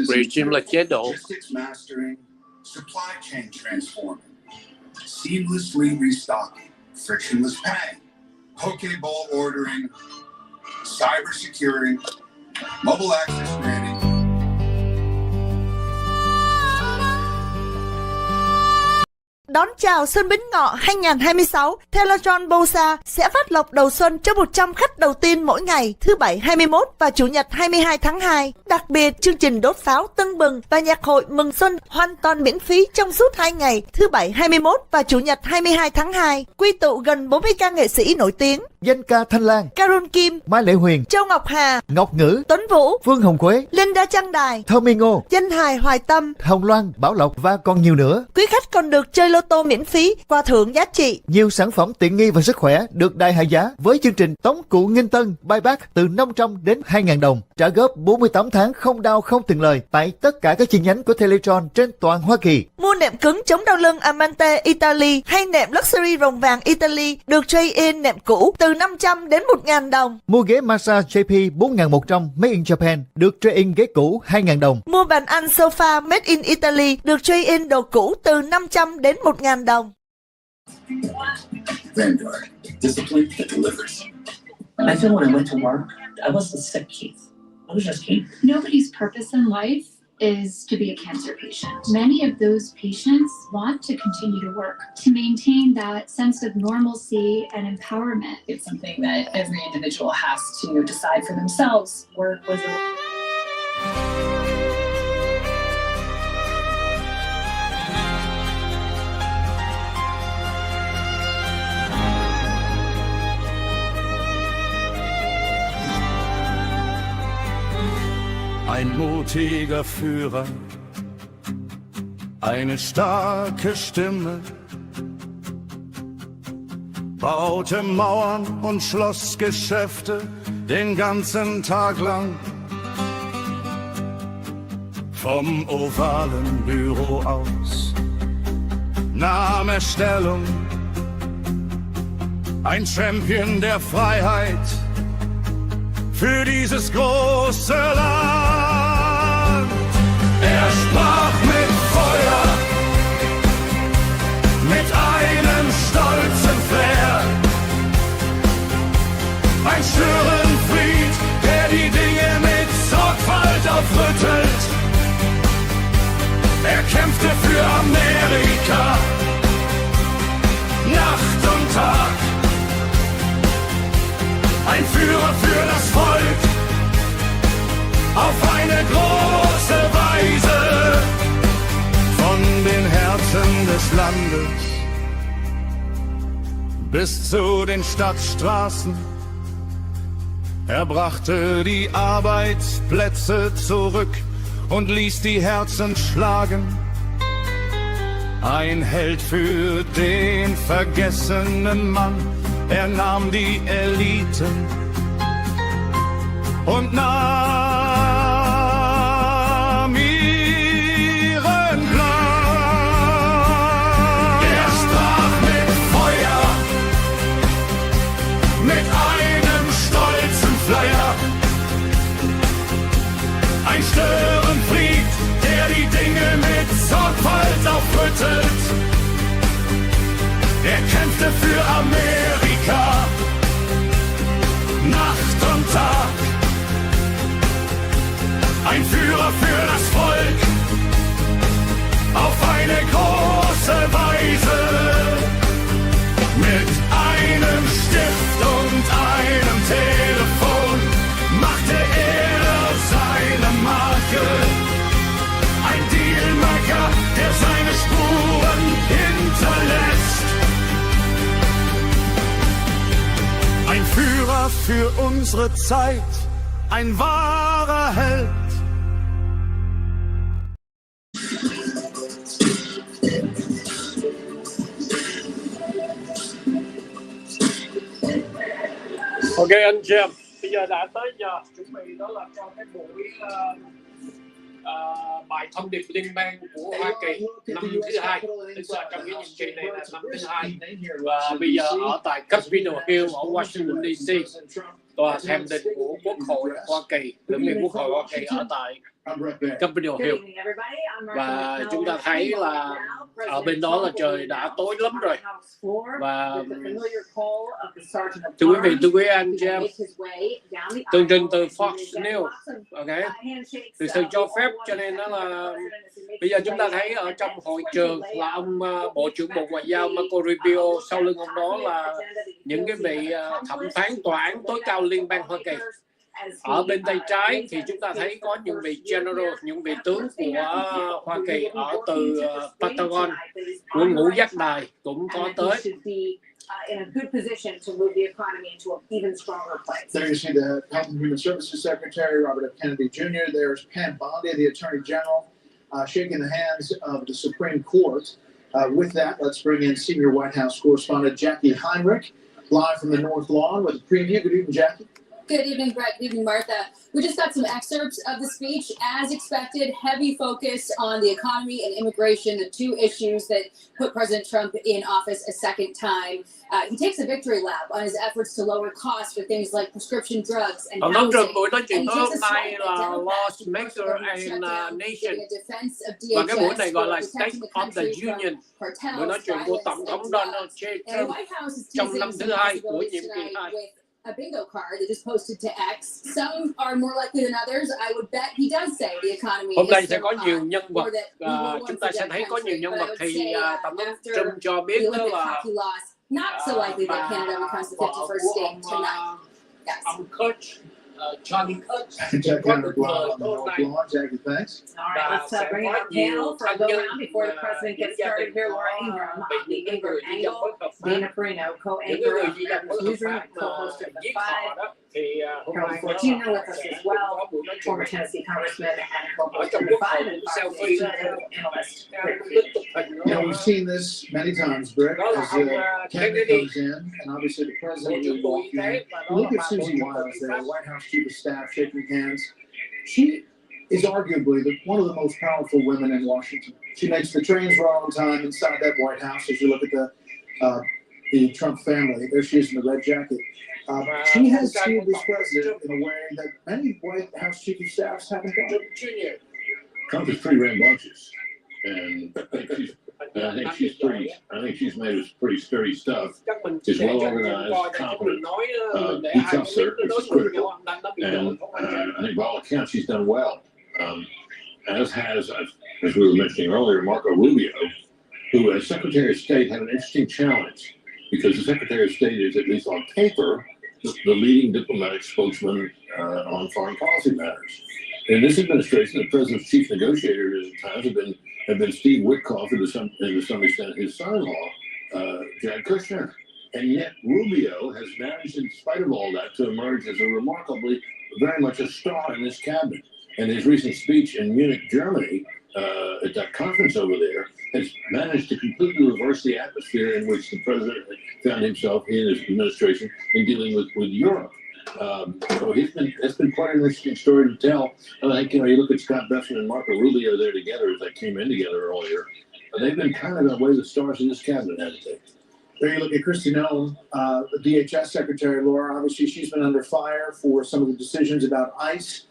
Regime là chế độ. Supply chain transforming, seamlessly restocking, frictionless paying, Pokeball ordering, cyber securing, mobile access granting. Đón chào Xuân Bính Ngọ 2026, Teletron Bosa sẽ phát lộc đầu xuân cho 100 khách đầu tiên mỗi ngày, thứ Bảy 21 và Chủ nhật 22 tháng 2. Đặc biệt, chương trình đốt pháo tưng bừng và nhạc hội mừng xuân hoàn toàn miễn phí trong suốt 2 ngày, thứ Bảy 21 và Chủ nhật 22 tháng 2. Quy tụ gần 40 ca nghệ sĩ nổi tiếng. Danh ca Thanh Lan, Carol Kim, Mai Lệ Huyền, Châu Ngọc Hà, Ngọc Ngữ, Tuấn Vũ, Phương Hồng Quế, Linda Trang Đài, Thơm Ngô, Danh Hài Hoài Tâm, Hồng Loan, Bảo Lộc và còn nhiều nữa. Quý khách còn được chơi lô tô miễn phí, quà thưởng giá trị. Nhiều sản phẩm tiện nghi và sức khỏe được đại hạ giá với chương trình tống cụ nghinh tân buyback từ 500 đến 2.000 đồng. Trả góp 48 tháng không đau không tiền lời tại tất cả các chi nhánh của Teletron trên toàn Hoa Kỳ. Mua nệm cứng chống đau lưng Amante Italy hay nệm Luxury rồng vàng Italy được trade-in nệm cũ từ 500 đến 1.000 đồng. Mua ghế massage JP 4.100 Made in Japan được trade-in ghế cũ 2.000 đồng. Mua bàn ăn sofa Made in Italy được trade-in đồ cũ từ 500 đến 1.000 đồng. Vanguard, discipline that delivers. I feel when I went to work, I wasn't sick, Keith. I was just Keith. Nobody's purpose in life is to be a cancer patient. Many of those patients want to continue to work to maintain that sense of normalcy and empowerment. It's something that every individual has to decide for themselves. Work was a... Ein mutiger Führer, eine starke Stimme, baute Mauern und schloss Geschäfte den ganzen Tag lang. Vom ovalen Büro aus nahm er Stellung, ein Champion der Freiheit für dieses große Land. Er sprach mit Feuer, mit einem stolzen Flair, ein Störenfried, der die Dinge mit Sorgfalt aufrüttelt. Er kämpfte für Amerika, Nacht und Tag. Ein Führer für das Volk, auf eine große Weise, von den Herzen des Landes bis zu den Stadtstraßen. Er brachte die Arbeitsplätze zurück und ließ die Herzen schlagen. Ein Held für den vergessenen Mann. Er nahm die Eliten und nahm ihren Plan. Er sprach mit Feuer, mit einem stolzen Flyer, ein Störenfried, der die Dinge mit Sorgfalt aufrüttelt. Er kämpfte für Amerika, Nacht und Tag. Ein Führer für das Volk, auf eine große Weise. Mit einem Stift und einem Telefon machte er seine Marke. Ein Dealmaker, der seine Spuren hinterlässt. Ein Führer für unsere Zeit, ein wahrer Held. Ok anh chị em, bây giờ đã tới giờ chuẩn bị đó là cho cái buổi bài thông điệp liên bang của Hoa Kỳ năm thứ hai, tức là trong cái nhiệm kỳ này là năm thứ hai, và bây giờ ở tại Capitol Hill ở Washington DC tòa thềm đình của Quốc hội Hoa Kỳ, Thượng viện Quốc hội Hoa Kỳ ở tại Capitol Hill. Và chúng ta thấy là ở bên đó là trời đã tối lắm rồi. Và thưa quý vị, thưa quý anh chị em, tường trình từ Fox News, okay, từ sự cho phép, cho nên đó là bây giờ chúng ta thấy ở trong hội trường là ông Bộ trưởng Bộ Ngoại giao Marco Rubio, sau lưng ông đó là những cái vị thẩm phán tòa án tối cao liên bang Hoa Kỳ. Ở bên tay trái thì chúng ta thấy có những vị general, những vị tướng của Hoa Kỳ ở từ Pentagon, của ngũ giác đài cũng có tới. In a good position to move the economy into an even stronger place. There you see the Health and Human Services Secretary, Robert F. Kennedy Jr. There's Pam Bondi, the Attorney General, shaking the hands of the Supreme Court. With that, let's bring in senior White House correspondent Jackie Heinrich, live from the North Lawn with a preview. Good evening, Jackie. Good evening, Brett. Good evening, Martha. We just got some excerpts of the speech. As expected, heavy focus on the economy and immigration, the two issues that put President Trump in office a second time. He takes a victory lap on his efforts to lower costs for things like prescription drugs and housing. Buổi nói chuyện tối hôm nay là Laws Maker and Nation. Và cái buổi này gọi là State of the Union. Buổi nói chuyện của Tổng thống Donald J. Trump trong năm thứ hai của nhiệm kỳ 2. A bingo card that is posted to X. Some are more likely than others. I would bet he does say the economy. Hôm nay sẽ có nhiều nhân vật. Chúng ta sẽ thấy có nhiều nhân vật thì Tổng thống Trump cho biết đó là not so likely that Canada becomes the 51st state tonight. Yes. Ông Kutch, Johnny Kutch. Jackie Heinrich live on the North Lawn. Jackie, thanks. All right, let's bring in our panel for a go round before the president gets started here. Laura Ingraham, the Ingram Angle, Dana Perino, co-anchor of the newsroom and co-host of The Five. Carol Fortuna with us as well, former Tennessee congressman and co-host of The Five and Fox News analyst. You know, we've seen this many times, Britt, as the cabinet comes in, and obviously the president will walk in. Look at Susie Wiles there, White House Chief of Staff, shaking hands. She is arguably one of the most powerful women in Washington. She makes the trains run on time inside that White House. As you look at the Trump family, there she is in the red jacket. She has steered this president in a way that many White House Chief of Staffs haven't done. Trump is pretty rambunctious, and I think she's made us pretty sturdy stuff. She's well organized, competent. Detail cert, which is critical, and I think by all accounts she's done well. As we were mentioning earlier, Marco Rubio, who as Secretary of State had an interesting challenge because the Secretary of State is, at least on paper, the leading diplomatic spokesman on foreign policy matters. In this administration, the president's chief negotiators at times have been Steve Witkoff, and to some extent his son-in-law, Jared Kushner. And yet Rubio has managed, in spite of all that, to emerge as a remarkably, very much a star in this cabinet. And his recent speech in Munich, Germany, at that conference over there, has managed to completely reverse the atmosphere in which the president found himself, he and his administration, in dealing with Europe. So it's been quite an interesting story to tell. And I think, you look at Scott Bessent and Marco Rubio there together as they came in together earlier. They've been kind of, in a way, the stars of this cabinet, haven't they? There you look at Kristi Noem, the DHS Secretary, Laura. Obviously, she's been under fire for some of the decisions about ICE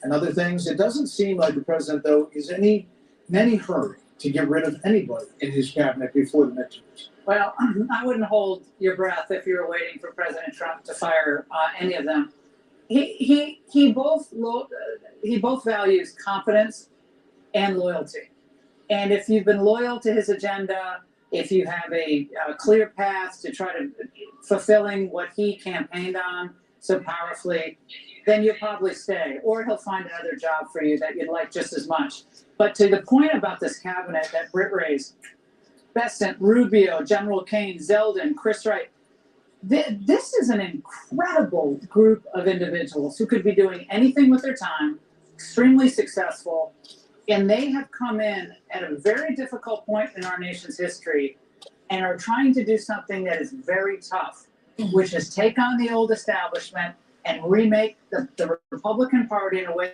and other things. It doesn't seem like the president, though, is in any hurry to get rid of anybody in his cabinet before the midterms. Well, I wouldn't hold your breath if you were waiting for President Trump to fire any of them. He both values confidence and loyalty. And if you've been loyal to his agenda, if you have a clear path to try to fulfilling what he campaigned on so powerfully, then you'll probably stay, or he'll find another job for you that you'd like just as much. But to the point about this cabinet that Britt raised, Bessent, Rubio, General Kane, Zeldin, Chris Wright, this is an incredible group of individuals who could be doing anything with their time, extremely successful, and they have come in at a very difficult point in our nation's history and are trying to do something that is very tough, which is take on the old establishment and remake the Republican Party in a way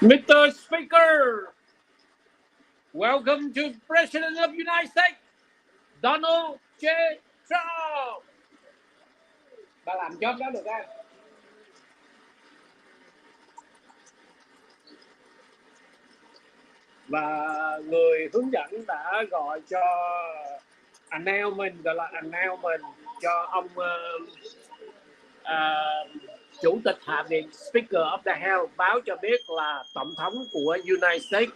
Mr. Speaker, welcome to President of the United States, Donald J. Trump. Bà làm job đó được không? Và người hướng dẫn đã gọi cho announcement, gọi là announcement cho ông chủ tịch Hạ viện, Speaker of the House, báo cho biết là tổng thống của United States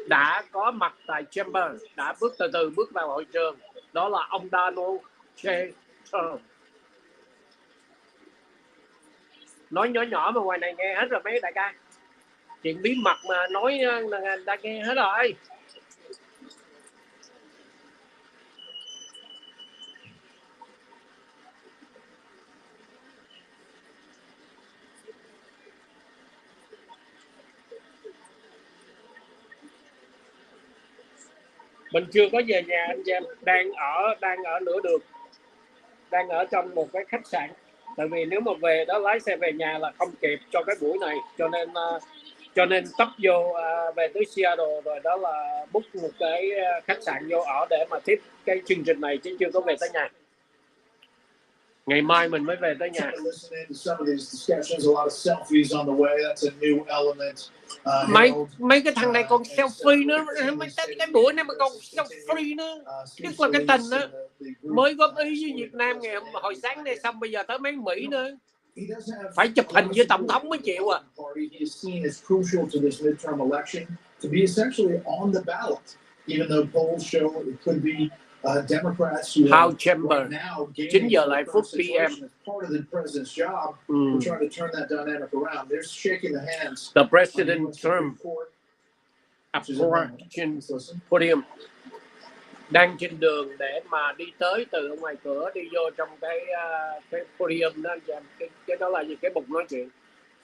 đã có mặt tại chamber, đã từ từ bước vào hội trường. Đó là ông Donald J. Trump. Nói nhỏ nhỏ mà ngoài này nghe hết rồi mấy đại ca. Chuyện bí mật mà nói là đã nghe hết rồi. Mình chưa có về nhà anh em, đang ở nửa đường, đang ở trong một cái khách sạn. Tại vì nếu mà về đó lái xe về nhà là không kịp cho cái buổi này, cho nên tấp vô về tới Seattle rồi, đó là book một cái khách sạn vô ở để mà tiếp cái chương trình này, chứ chưa có về tới nhà. Ngày mai mình mới về tới nhà. Mấy cái thằng này còn selfie nữa, cái buổi này mà còn selfie nữa, tức là cái tình đó mới góp ý với Việt Nam ngày hồi sáng nay, xong bây giờ tới mấy Mỹ nữa, phải chụp hình với tổng thống mới chịu à. House Chamber 9 giờ lại phút PM. The President Trump approaching podium, đang trên đường để mà đi tới từ ngoài cửa đi vô trong cái podium đó. Cái đó là gì? Cái bục nói chuyện.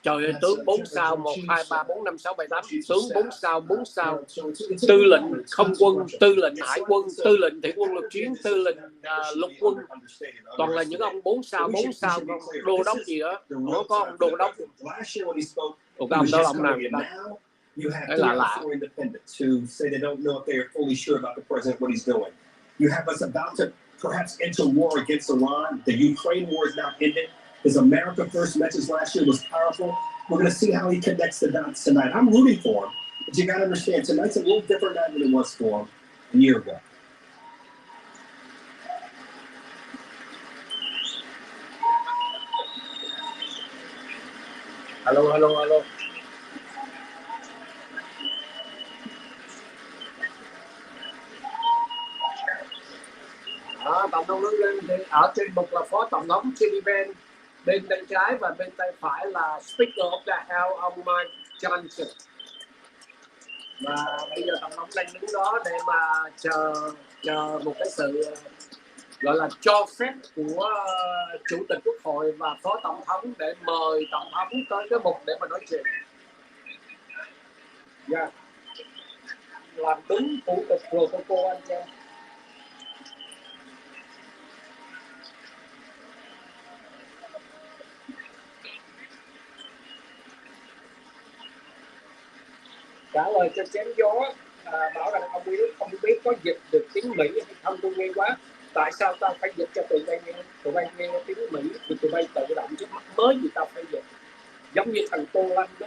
Trời ơi, tướng 4 sao, 1, 2, 3, 4, 5, 6, 7, 8, tướng 4 sao, tư lệnh không quân, tư lệnh hải quân, tư lệnh thủy quân lục chiến, tư lệnh lục quân. Toàn là những ông 4 sao, không đô đốc gì đó. Nó có ông đô đốc. Ủa, cái ông đó là ông nào vậy ta? Đấy là lạ. Perhaps enter war against Iran. The Ukraine war is not ended. His America First message last year was powerful. We're going to see how he connects the dots tonight. I'm rooting for him, but you got to understand, tonight's a little different night than it was for him a year ago. Hello. Tổng thống nước Liên ở trên bục là phó tổng thống Chili Ben, bên tay trái và bên tay phải là Speaker of the House ông Mike Johnson. Và bây giờ tổng thống đang đứng đó để mà chờ một cái sự gọi là cho phép của chủ tịch quốc hội và phó tổng thống để mời tổng thống tới cái bục để mà nói chuyện. Yeah. Làm đúng thủ tục protocol anh em. Trả lời cho chém gió, bảo rằng ông không biết có dịch được tiếng Mỹ hay không. Tôi nghe quá, tại sao tao phải dịch cho tụi bay nghe tiếng Mỹ thì tụi bay tự động chứ mắc mới gì tao phải dịch. Giống như thằng Tô Lâm đó,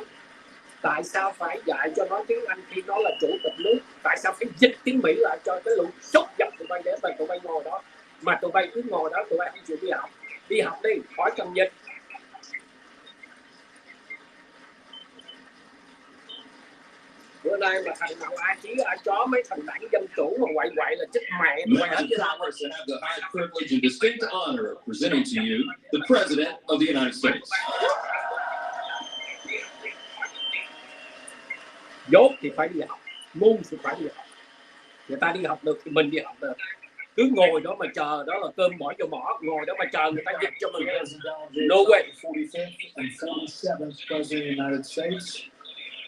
tại sao phải dạy cho nó tiếng Anh khi nó là chủ tịch nước? Tại sao phải dịch tiếng Mỹ lại cho cái lũ sốt dập tụi bay để tụi bay ngồi đó, mà tụi bay cứ ngồi đó, tụi bay không chịu đi học đi, khỏi cần dịch. Bữa nay mà thằng nào ai chí ai chó mấy thằng đảng dân chủ mà quậy là chết mẹ. Members of Congress have the high privilege and distinct honor of presenting to you the President of the United States. Dốt thì phải đi học, ngu thì phải đi học. Người ta đi học được thì mình đi học được. Cứ ngồi đó mà chờ, đó là cơm bỏ vô mỏ, ngồi đó mà chờ người ta dịch cho mình. No way. 45th and 47th President of the United States,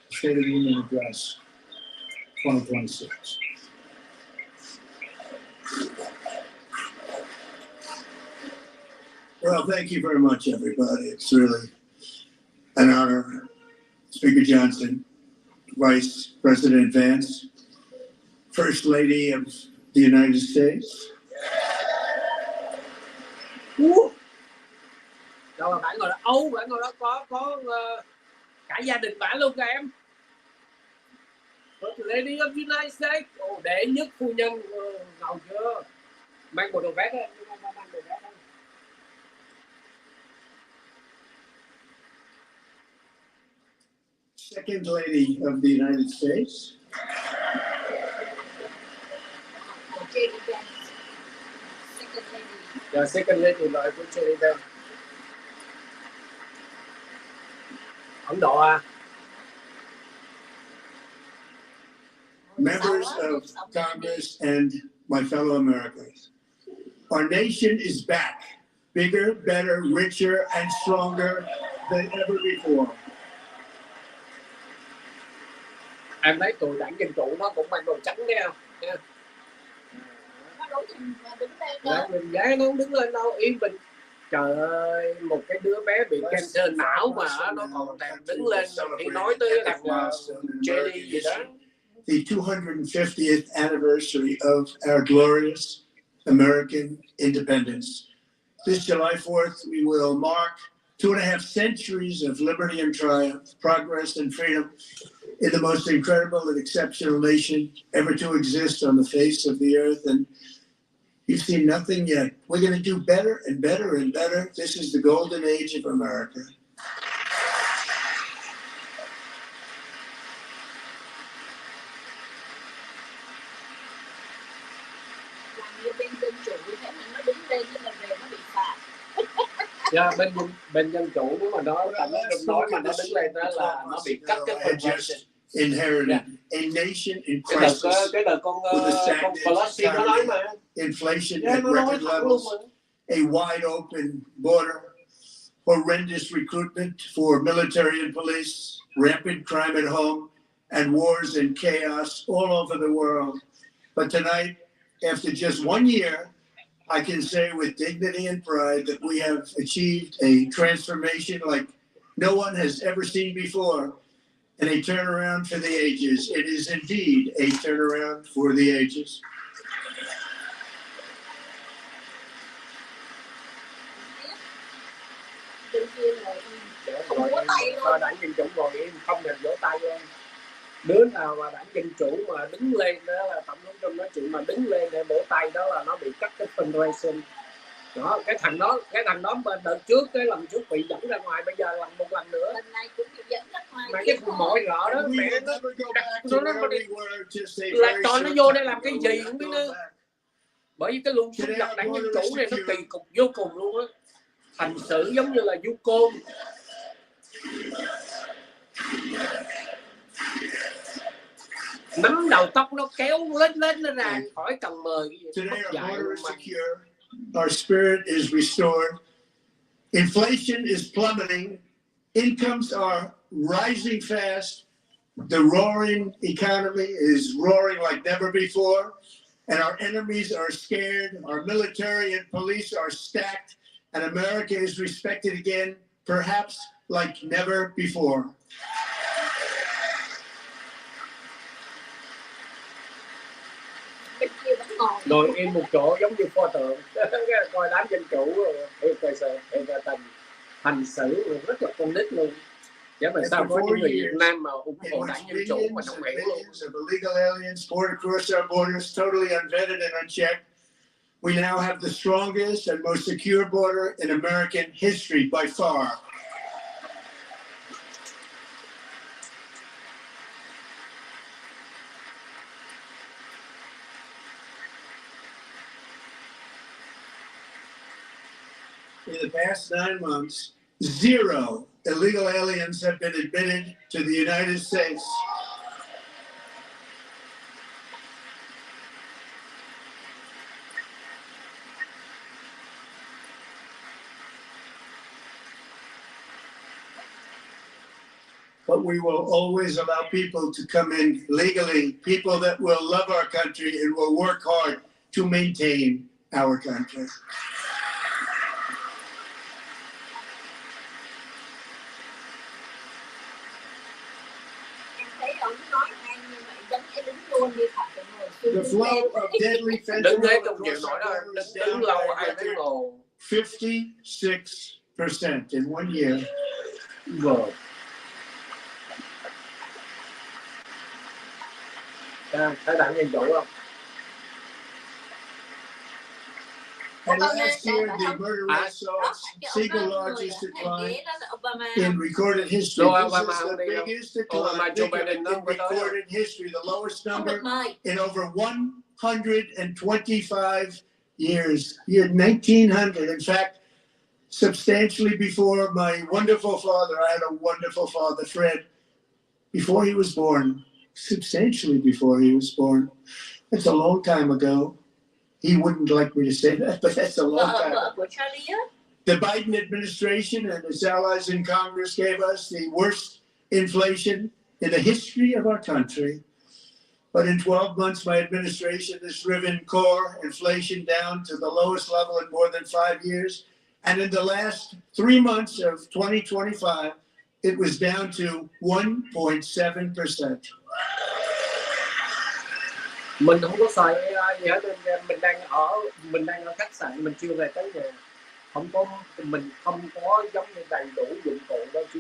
State of the Union Address 2026. Well, thank you very much, everybody. It's really an honor. Speaker Johnson, Vice President Vance, First Lady of the United States. Đâu là bạn ngồi đó, bạn ngồi đó có cả gia đình bạn luôn các em. First Lady of the United States, đệ nhất phu nhân ngầu chưa? Mang bộ đồ vest á, mang đồ vest á. Second Lady of the United States. Yeah, second lady loại của JD. Ấn Độ à? Members of Congress and my fellow Americans, our nation is back, bigger, better, richer, and stronger than ever before. Em thấy tụi đảng Dân Chủ nó cũng mang đồ trắng đấy không? Mình gái nó không đứng lên đâu, yên bình. Trời ơi, một cái đứa bé bị cancer não mà nó còn thèm đứng lên thì nói tới thằng JD gì đó. The 250th anniversary of our glorious American independence. This July 4th, we will mark 2.5 centuries of liberty and triumph, progress and freedom in the most incredible and exceptional nation ever to exist on the face of the earth. And you've seen nothing yet. We're going to do better and better and better. This is the golden age of America. Yeah, bên Dân Chủ nếu mà nó nói mà nó đứng lên đó là nó bị cắt cái phần inherited a nation in crisis with a Pelosi nó nói mà inflation at record levels, a wide open border, horrendous recruitment for military and police, rampant crime at home, and wars and chaos all over the world. But tonight, after just 1 year, I can say with dignity and pride that we have achieved a transformation like no one has ever seen before, and a turnaround for the ages. It is indeed a turnaround for the ages. Đảng Dân Chủ ngồi im, không được vỗ tay luôn. Đứa nào mà đảng Dân Chủ mà đứng lên đó là tổng thống Trump nói chuyện mà đứng lên để vỗ tay đó là nó bị cắt cái fundraising. Đó, cái thằng đó đợt trước cái lần trước bị dẫn ra ngoài, bây giờ lần một lần nữa. Lần này cũng bị dẫn ra ngoài. Mà cái mọi rợ đó mẹ nó là cho nó vô đây làm cái gì không biết nữa. Bởi vì cái luồng xung đột đảng Dân Chủ này nó kỳ cục vô cùng luôn á. Hành xử giống như là du côn. Nắm đầu tóc nó kéo lên nó ra khỏi cần mời cái gì. Our spirit is restored. Inflation is plummeting. Incomes are rising fast. The roaring economy is roaring like never before. And our enemies are scared. Our military and police are stacked. And America is respected again, perhaps like never before. Ngồi yên một chỗ giống như pho tượng, coi đám Dân Chủ hành xử rất là con nít luôn. Chứ mà sao có những người Việt Nam mà ủng hộ đảng Dân Chủ mà không hiểu luôn. Illegal aliens poured across our borders, totally unvetted and unchecked. We now have the strongest and most secure border in American history by far. In the past 9 months, 0 illegal aliens have been admitted to the United States. But we will always allow people to come in legally, people that will love our country and will work hard to maintain our country. The flow of deadly Đứng hết fentanyl không chịu across nổi our đâu, borders đứng down lâu by 2 tiếng hồ. 56% in one year. Vâng. Thấy đảng Dân Chủ không? And last year, the murder rate saw its single largest decline in recorded history. This is the biggest decline in recorded history, the lowest number in over 125 years. Year 1900, in fact, substantially before my wonderful father. I had a wonderful father, Fred, before he was born, substantially before he was born. That's a long time ago. He wouldn't like me to say that, but that's a long time. The Biden administration and its allies in Congress gave us the worst inflation in the history of our country. But in 12 months, my administration has driven core inflation down to the lowest level in more than 5 years. And in the last 3 months of 2025, it was down to 1.7%. Mình không có xài AI gì hết, mình đang ở khách sạn, mình chưa về tới nhà, mình không có giống như đầy đủ dụng cụ đâu, chỉ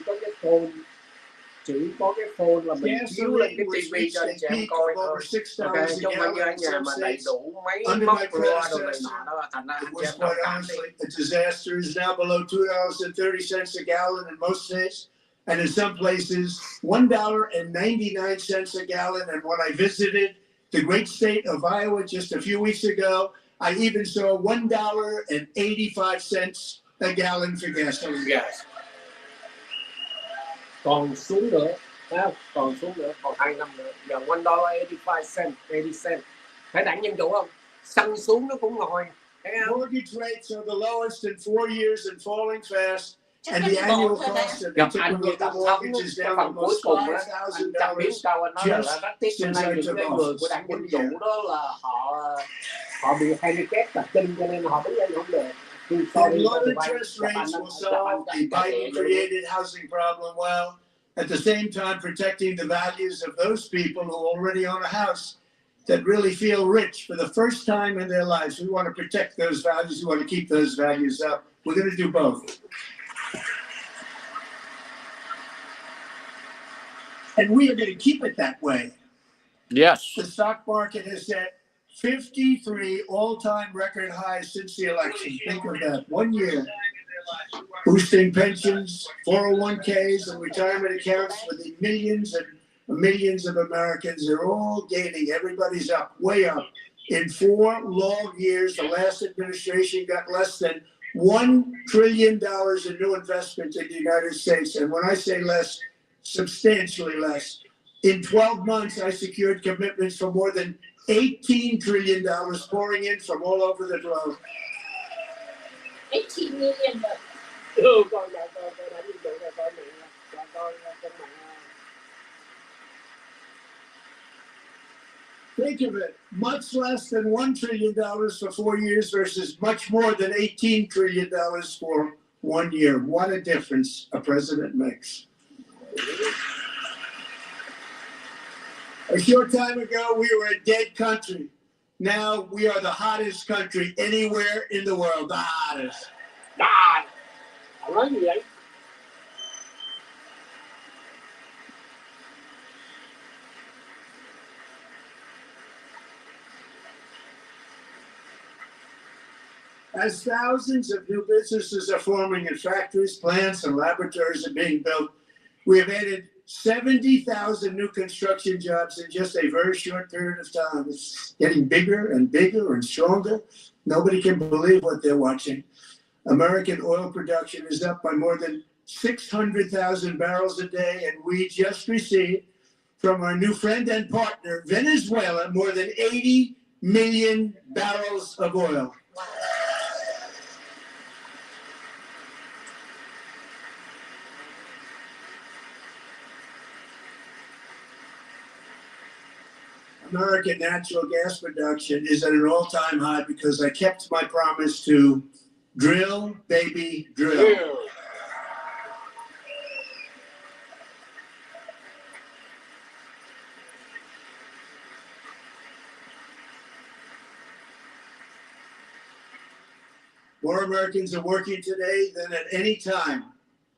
có cái phone là mình chiếu lên cái tivi cho anh chị em coi thôi. Ok, chứ không phải như ở nhà mà đầy đủ máy móc loa đồ này nọ, đó là thành ra anh chị em thông cảm đi. A disaster is now below $2.30 a gallon in most states, and in some places $1.99 a gallon. And when I visited the great state of Iowa just a few weeks ago, I even saw $1.85 a gallon for gasoline. Gas. Còn xuống nữa, còn 2 năm nữa, giờ $1.85. Phải đảng Dân Chủ không? Xăng xuống nó cũng ngồi. Mortgage rates are the lowest in 4 years and falling fast. And the annual cost of the typical mortgage is down almost $5,000 since I took office. Của đảng Dân Chủ đó là họ bị handicap và kinh cho nên họ đứng lên không được. The low interest rates will solve the Biden-created housing problem well, at the same time protecting the values of those people who already own a house that really feel rich for the first time in their lives. We want to protect those values. We want to keep those values up. We're going to do both. And we are going to keep it that way. Yes. The stock market has set 53 all-time record highs since the election. Think of that. 1 year. Boosting pensions, 401ks, and retirement accounts for the millions and millions of Americans. They're all gaining. Everybody's up, way up. In 4 long years, the last administration got less than $1 trillion in new investments in the United States. And when I say less, substantially less. In 12 months, I secured commitments for more than $18 trillion pouring in from all over the globe. 18 million. Think of it, much less than $1 trillion for 4 years versus much more than $18 trillion for 1 year. What a difference a president makes. A short time ago, we were a dead country. Now we are the hottest country anywhere in the world. The hottest. Đài. Ông nói gì vậy? As thousands of new businesses are forming in factories, plants, and laboratories are being built, we have added 70,000 new construction jobs in just a very short period of time. It's getting bigger and bigger and stronger. Nobody can believe what they're watching. American oil production is up by more than 600,000 barrels a day, and we just received from our new friend and partner, Venezuela, more than 80 million barrels of oil. American natural gas production is at an all-time high because I kept my promise to drill, baby, drill. More Americans are working today than at any time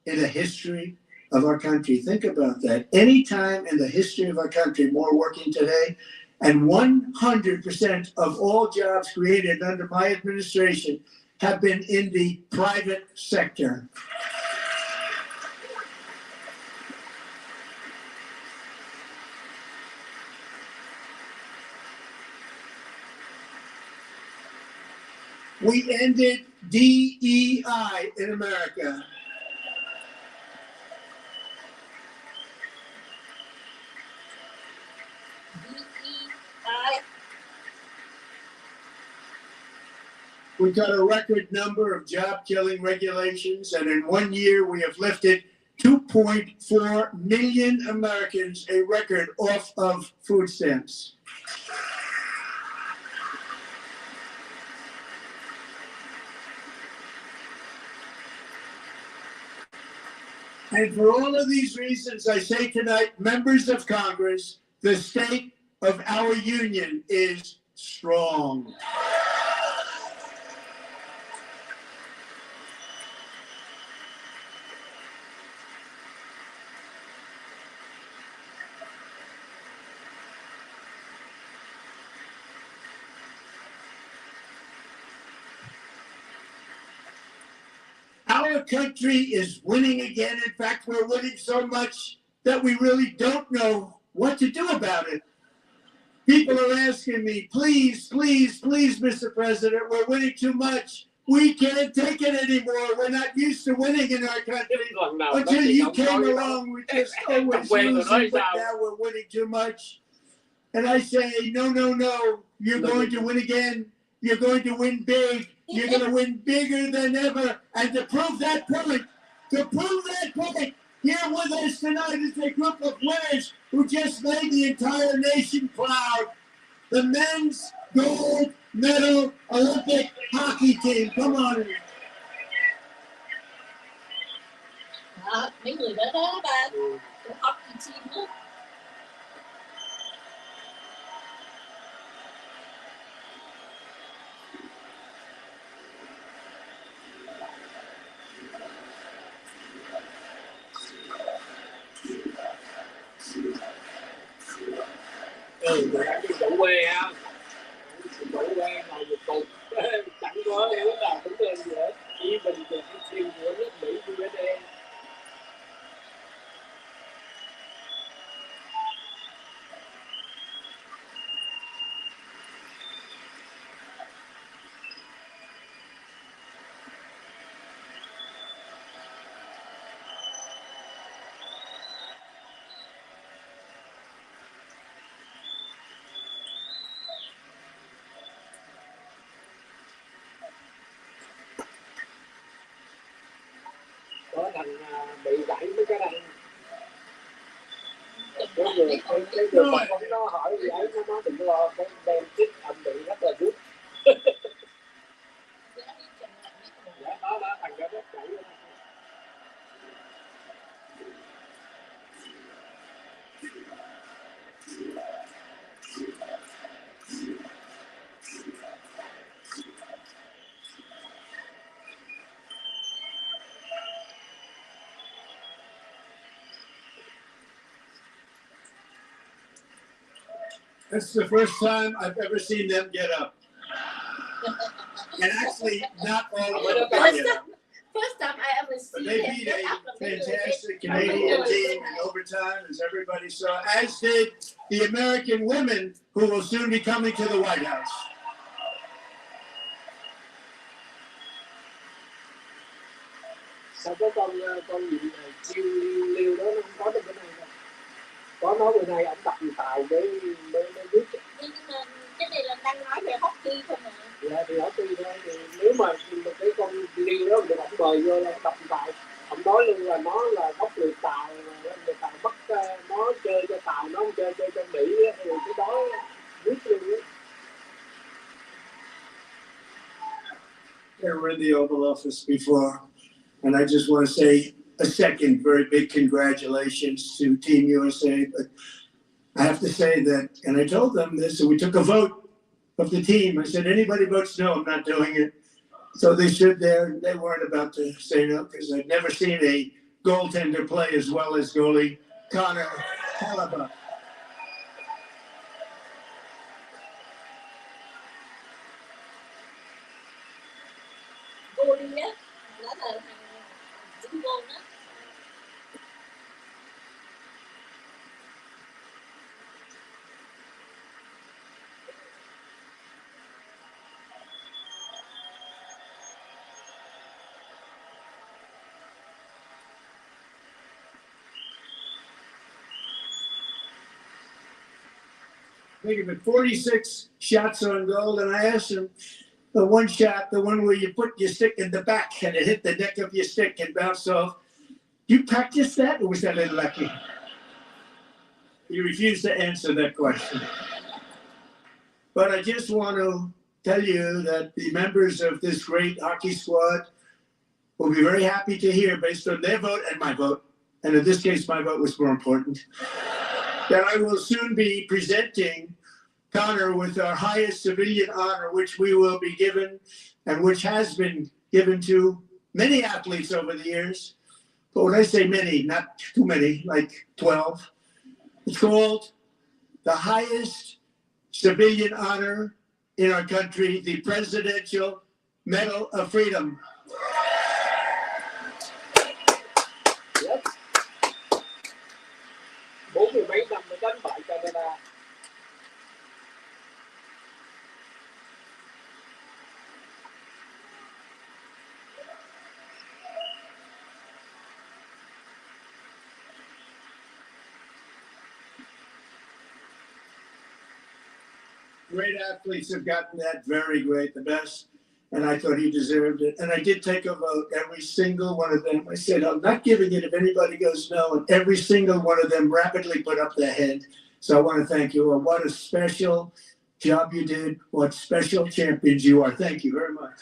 in the history of our country. Think about that. Any time in the history of our country, more working today. And 100% of all jobs created under my administration have been in the private sector. We ended DEI in America. We got a record number of job-killing regulations, and in 1 year we have lifted 2.4 million Americans, a record, off of food stamps. And for all of these reasons, I say tonight, members of Congress, the state of our union is strong. Our country is winning again. In fact, we're winning so much that we really don't know what to do about it. People are asking me, please, please, please, Mr. President, we're winning too much. We can't take it anymore. We're not used to winning in our country. Until you came along, we just always losing, but now we're winning too much. And I say, no, no, no, you're going to win again. You're going to win big. You're going to win bigger than ever. And to prove that point, here with us tonight is a group of winners who just made the entire nation proud. The men's gold medal Olympic hockey team. Come on in. Mấy người đó đó ba, hockey team đó. Đủ quê ha, đủ quê mà một cục chẳng có yếu là cũng đơn gì hết, chỉ bình thường siêu của nước Mỹ USA. Có thằng bị gãy mấy cái răng. Cái người bác nó hỏi gì ấy, nó đừng lo, cái đem chích ông bị rất là rút. Dạ đó thằng đó rất gãy. That's the first time I've ever seen them get up. And actually, not all of them get up. First time I ever But seen they them beat get a up. fantastic Canadian team in overtime, as everybody saw, as did the American women who will soon be coming to the White House. Sao có con gì này chiêu liêu đó nó không có được cái này đâu. Có nói bữa nay ông đặt tàu để viết. Nhưng mà cái này là đang nói về hockey thôi mà. Dạ thì hockey thôi, thì nếu mà cái con liêu đó được ông mời vô là ông đặt tàu, ông nói luôn là nó là gốc người Tàu, người Tàu bắt nó chơi cho Tàu, nó không chơi cho Mỹ, thì cái đó viết luôn á. They were in the Oval Office before, and I just want to say a second very big congratulations to Team USA. But I have to say that, and I told them this, and we took a vote of the team. I said, anybody votes no, I'm not doing it. So they stood there and they weren't about to say no because I'd never seen a goaltender play as well as goalie Connor Hellebuck. Cô đi á, đó là thằng chính vô đó. Think of it, 46 shots on goal, and I asked him, the one shot, the one where you put your stick in the back and it hit the neck of your stick and bounced off. You practiced that, or was that a little lucky? He refused to answer that question. But I just want to tell you that the members of this great hockey squad will be very happy to hear, based on their vote and my vote, and in this case, my vote was more important, that I will soon be presenting Connor with our highest civilian honor, which we will be given and which has been given to many athletes over the years. But when I say many, not too many, like 12, it's called the highest civilian honor in our country, the Presidential Medal of Freedom. Yep. 40 mấy năm mới đánh bại Canada. Great athletes have gotten that, very great, the best, and I thought he deserved it. And I did take a vote, every single one of them. I said, I'm not giving it if anybody goes no, and every single one of them rapidly put up their hand. So I want to thank you. What a special job you did. What special champions you are. Thank you very much.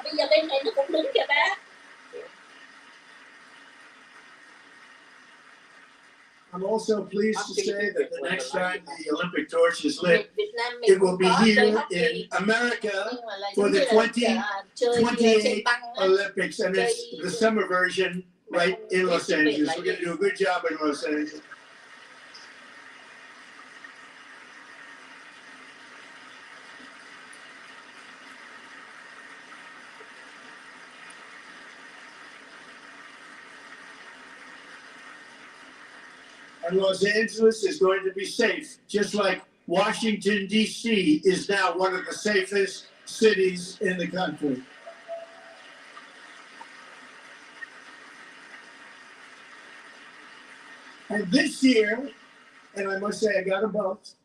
Bây giờ bên này nó cũng đứng kìa ba. I'm also pleased to say that the next time the Olympic torch is lit, it will be here in America for the 2028 Olympics, and it's the summer version right in Los Angeles. We're going to do a good job in Los Angeles. And Los Angeles is going to be safe, just like Washington, D.C. is now one of the safest cities in the country. And this year, and I must say I got them both.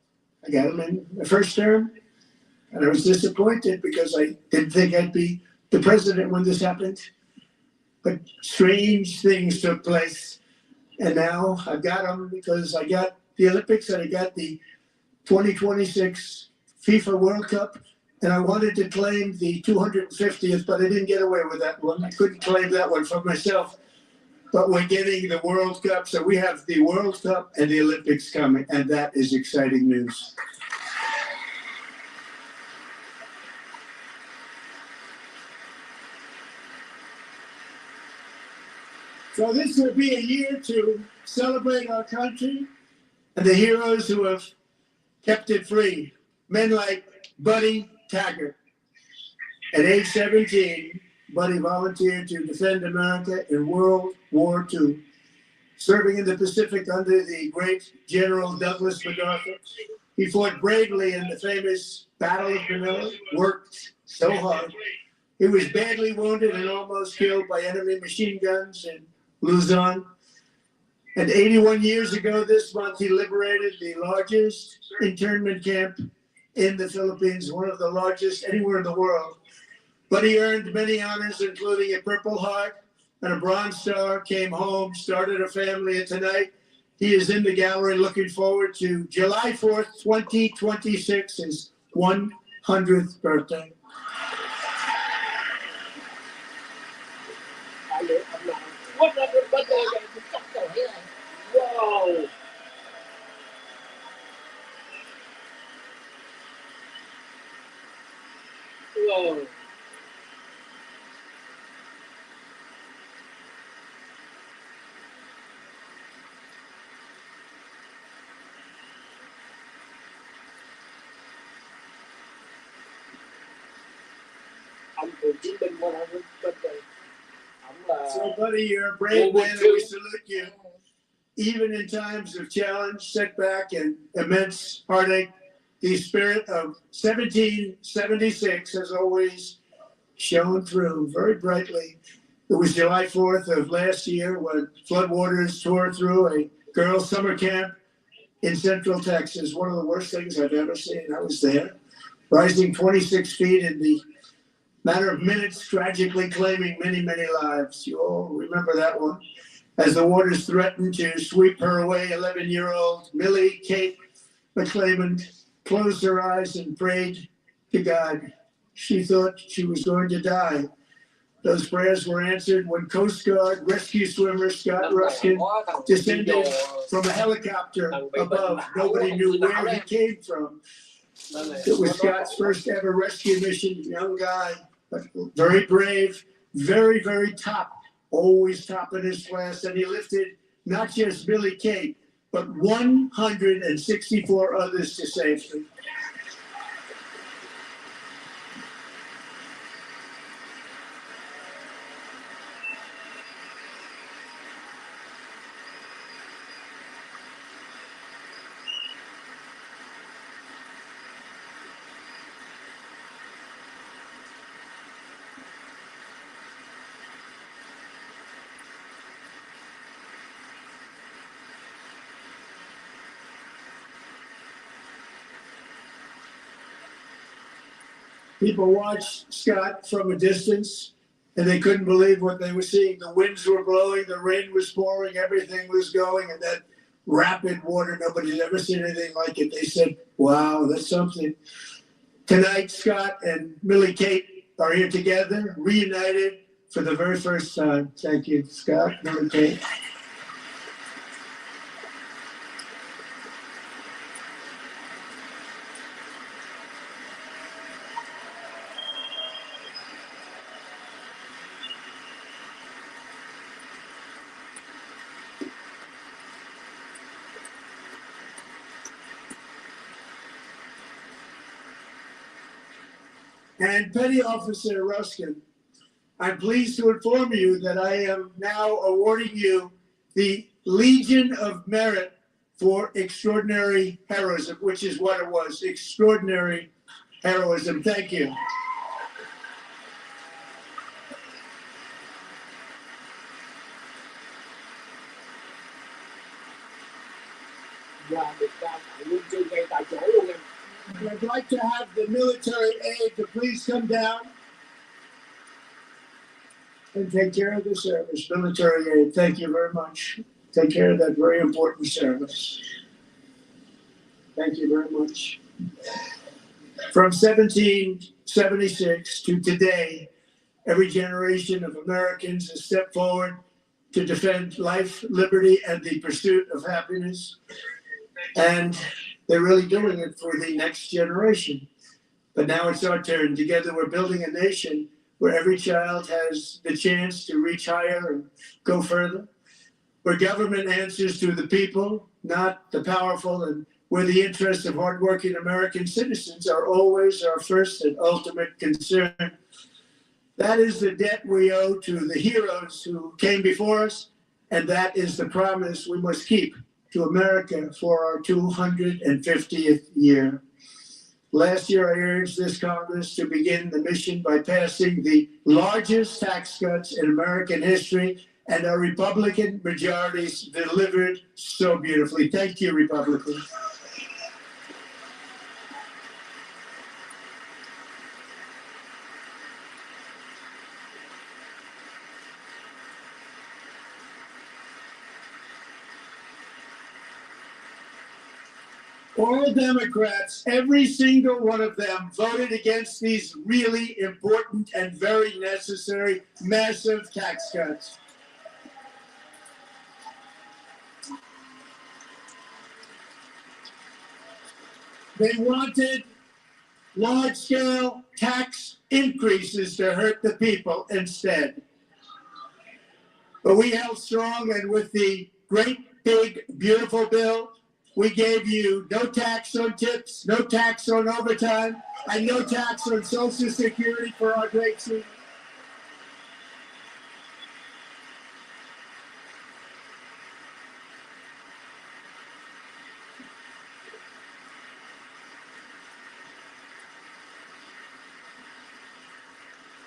I got them in the first term, and I was disappointed because I didn't think I'd be the president when this happened. But strange things took place. And now I've got them because I got the Olympics and I got the 2026 FIFA World Cup. And I wanted to claim the 250th, but I didn't get away with that one. I couldn't claim that one for myself. But we're getting the World Cup. So we have the World Cup and the Olympics coming. And that is exciting news. So this will be a year to celebrate our country and the heroes who have kept it free. Men like Buddy Taggart. At age 17, Buddy volunteered to defend America in World War II, serving in the Pacific under the great General Douglas MacArthur. He fought bravely in the famous Battle of Manila, worked so hard. He was badly wounded and almost killed by enemy machine guns in Luzon. And 81 years ago this month, he liberated the largest internment camp in the Philippines, one of the largest anywhere in the world. But he earned many honors, including a Purple Heart and a Bronze Star, came home, started a family, and tonight he is in the gallery looking forward to July 4th, 2026, his 100th birthday. lại lửa thầm lặng quất ra bên đây Chắc tuổi rồi. wow wow ông cựu chiến binh qua đây bên đây ông là So, buddy, you're a brave man, and we salute you. Even in times of challenge, setback, and immense heartache, the spirit of 1776 has always shone through very brightly. It was July 4th of last year when floodwaters tore through a girls' summer camp in central Texas. One of the worst things I've ever seen. I was there, rising 26 feet in the matter of minutes, tragically claiming many, many lives. You all remember that one. As the waters threatened to sweep her away, 11-year-old Millie Kate McClament closed her eyes and prayed to God. She thought she was going to die. Those prayers were answered when Coast Guard rescue swimmer Scott Ruskin descended from a helicopter above. Nobody knew where he came from. It was Scott's first ever rescue mission, young guy, but very brave, very, very top, always top in his class. And he lifted not just Billy Kate, but 164 others to safety. People watched Scott from a distance, and they couldn't believe what they were seeing. The winds were blowing, the rain was pouring, everything was going, and that rapid water, nobody's ever seen anything like it. They said, wow, that's something. Tonight, Scott and Millie Kate are here together, reunited for the very first time. Thank you, Scott, Millie Kate. And Petty Officer Ruskin, I'm pleased to inform you that I am now awarding you the Legion of Merit for extraordinary heroism, which is what it was, extraordinary heroism. Thank you. và được trao tặng huân chương ngay tại chỗ luôn em. I'd like to have the military aide to please come down and take care of the service. Military aide, thank you very much. Take care of that very important service. Thank you very much. From 1776 to today, every generation of Americans has stepped forward to defend life, liberty, and the pursuit of happiness. And they're really doing it for the next generation. But now it's our turn. Together we're building a nation where every child has the chance to reach higher and go further, where government answers to the people, not the powerful, and where the interests of hardworking American citizens are always our first and ultimate concern. That is the debt we owe to the heroes who came before us, and that is the promise we must keep to America for our 250th year. Last year, I urged this Congress to begin the mission by passing the largest tax cuts in American history, and our Republican majorities delivered so beautifully. Thank you, Republicans. All Democrats, every single one of them, voted against these really important and very necessary massive tax cuts. They wanted large-scale tax increases to hurt the people instead. But we held strong, and with the great, big, beautiful bill, we gave you no tax on tips, no tax on overtime, and no tax on Social Security for our great seniors.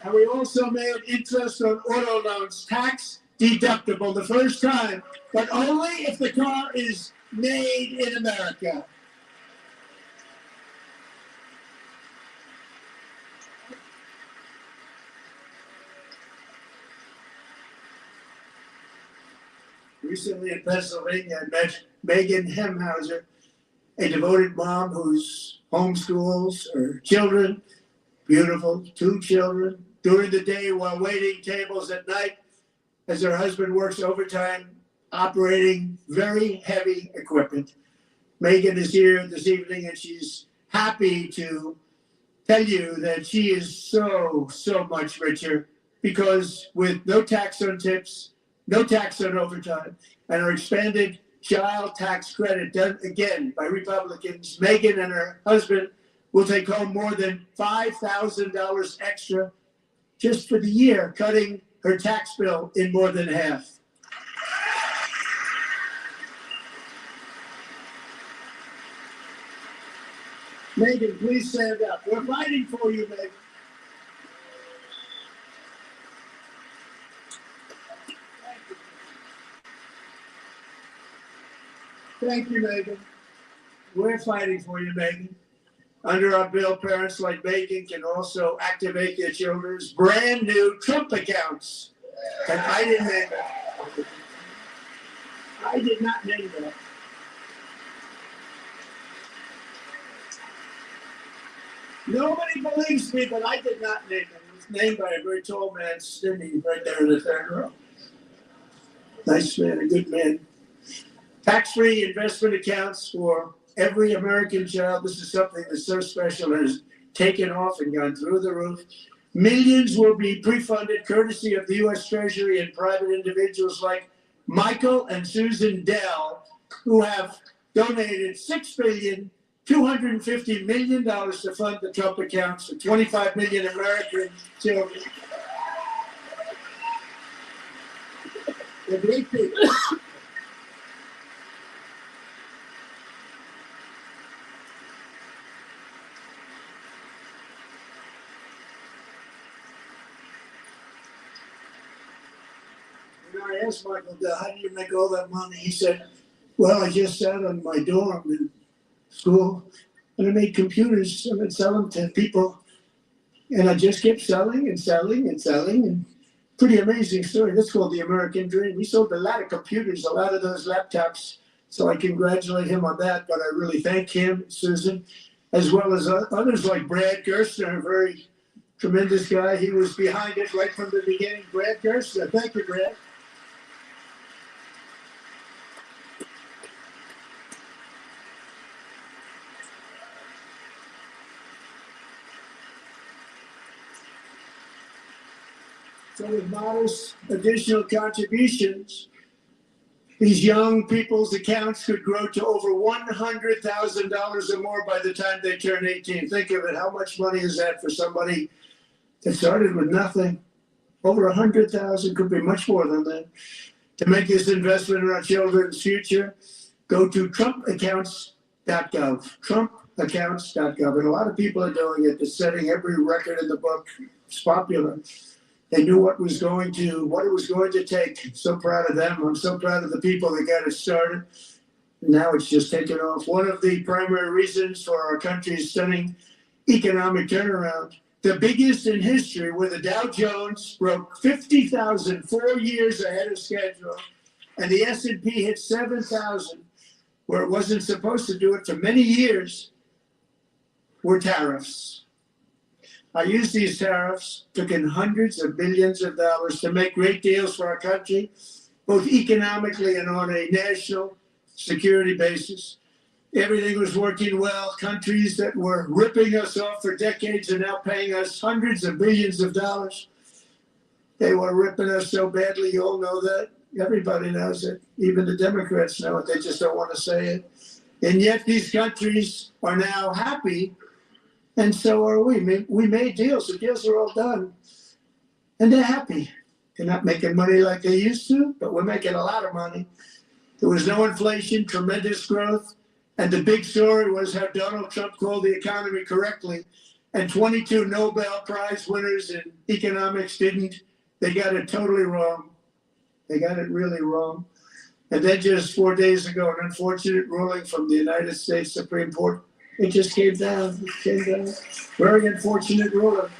And we also made interest on auto loans tax deductible the first time, but only if the car is made in America. Recently in Pennsylvania, I met Megan Hemhauser, a devoted mom who's homeschools her children, beautiful, 2 children, during the day while waiting tables at night as her husband works overtime operating very heavy equipment. Megan is here this evening and she's happy to tell you that she is so much richer because with no tax on tips, no tax on overtime, and our expanded child tax credit done again by Republicans, Megan and her husband will take home more than $5,000 extra just for the year, cutting her tax bill in more than half. Megan, please stand up. We're fighting for you, Megan. Thank you, Megan. We're fighting for you, Megan. Under our bill, parents like Megan can also activate their children's brand new Trump accounts. And I didn't name that. I did not name that. Nobody believes me, but I did not name it. It was named by a very tall man standing right there in the third row. Nice man, a good man. Tax-free investment accounts for every American child. This is something that's so special and has taken off and gone through the roof. Millions will be pre-funded courtesy of the U.S. Treasury and private individuals like Michael and Susan Dell, who have donated $6.25 billion to fund the Trump accounts for 25 million American children. They're great people. I asked Michael, how do you make all that money? He said, well, I just sat on my dorm in school and I made computers and I'd sell them to people. And I just kept selling and selling and selling. And pretty amazing story. That's called the American dream. We sold a lot of computers, a lot of those laptops. So I congratulate him on that. But I really thank him, Susan, as well as others like Brad Gerstner, a very tremendous guy. He was behind it right from the beginning. Brad Gerstner. Thank you, Brad. So with modest additional contributions, these young people's accounts could grow to over $100,000 or more by the time they turn 18. Think of it, how much money is that for somebody that started with nothing? Over 100,000, could be much more than that. To make this investment in our children's future, go to trumpaccounts.gov, trumpaccounts.gov. And a lot of people are doing it. They're setting every record in the book. It's popular. They knew what it was going to take. I'm so proud of them. I'm so proud of the people that got it started. Now it's just taken off. One of the primary reasons for our country's stunning economic turnaround, the biggest in history, where the Dow Jones broke 50,000 4 years ahead of schedule, and the S&P hit 7,000, where it wasn't supposed to do it for many years, were tariffs. I used these tariffs, took in hundreds of billions of dollars to make great deals for our country, both economically and on a national security basis. Everything was working well. Countries that were ripping us off for decades are now paying us hundreds of billions of dollars. They were ripping us so badly, you all know that. Everybody knows it. Even the Democrats know it. They just don't want to say it. And yet these countries are now happy, and so are we. We made deals. The deals are all done. And they're happy. They're not making money like they used to, but we're making a lot of money. There was no inflation, tremendous growth. And the big story was how Donald Trump called the economy correctly. And 22 Nobel Prize winners in economics didn't. They got it totally wrong. They got it really wrong. And then just 4 days ago, an unfortunate ruling from the United States Supreme Court. It just came down. It came down. Very unfortunate ruling.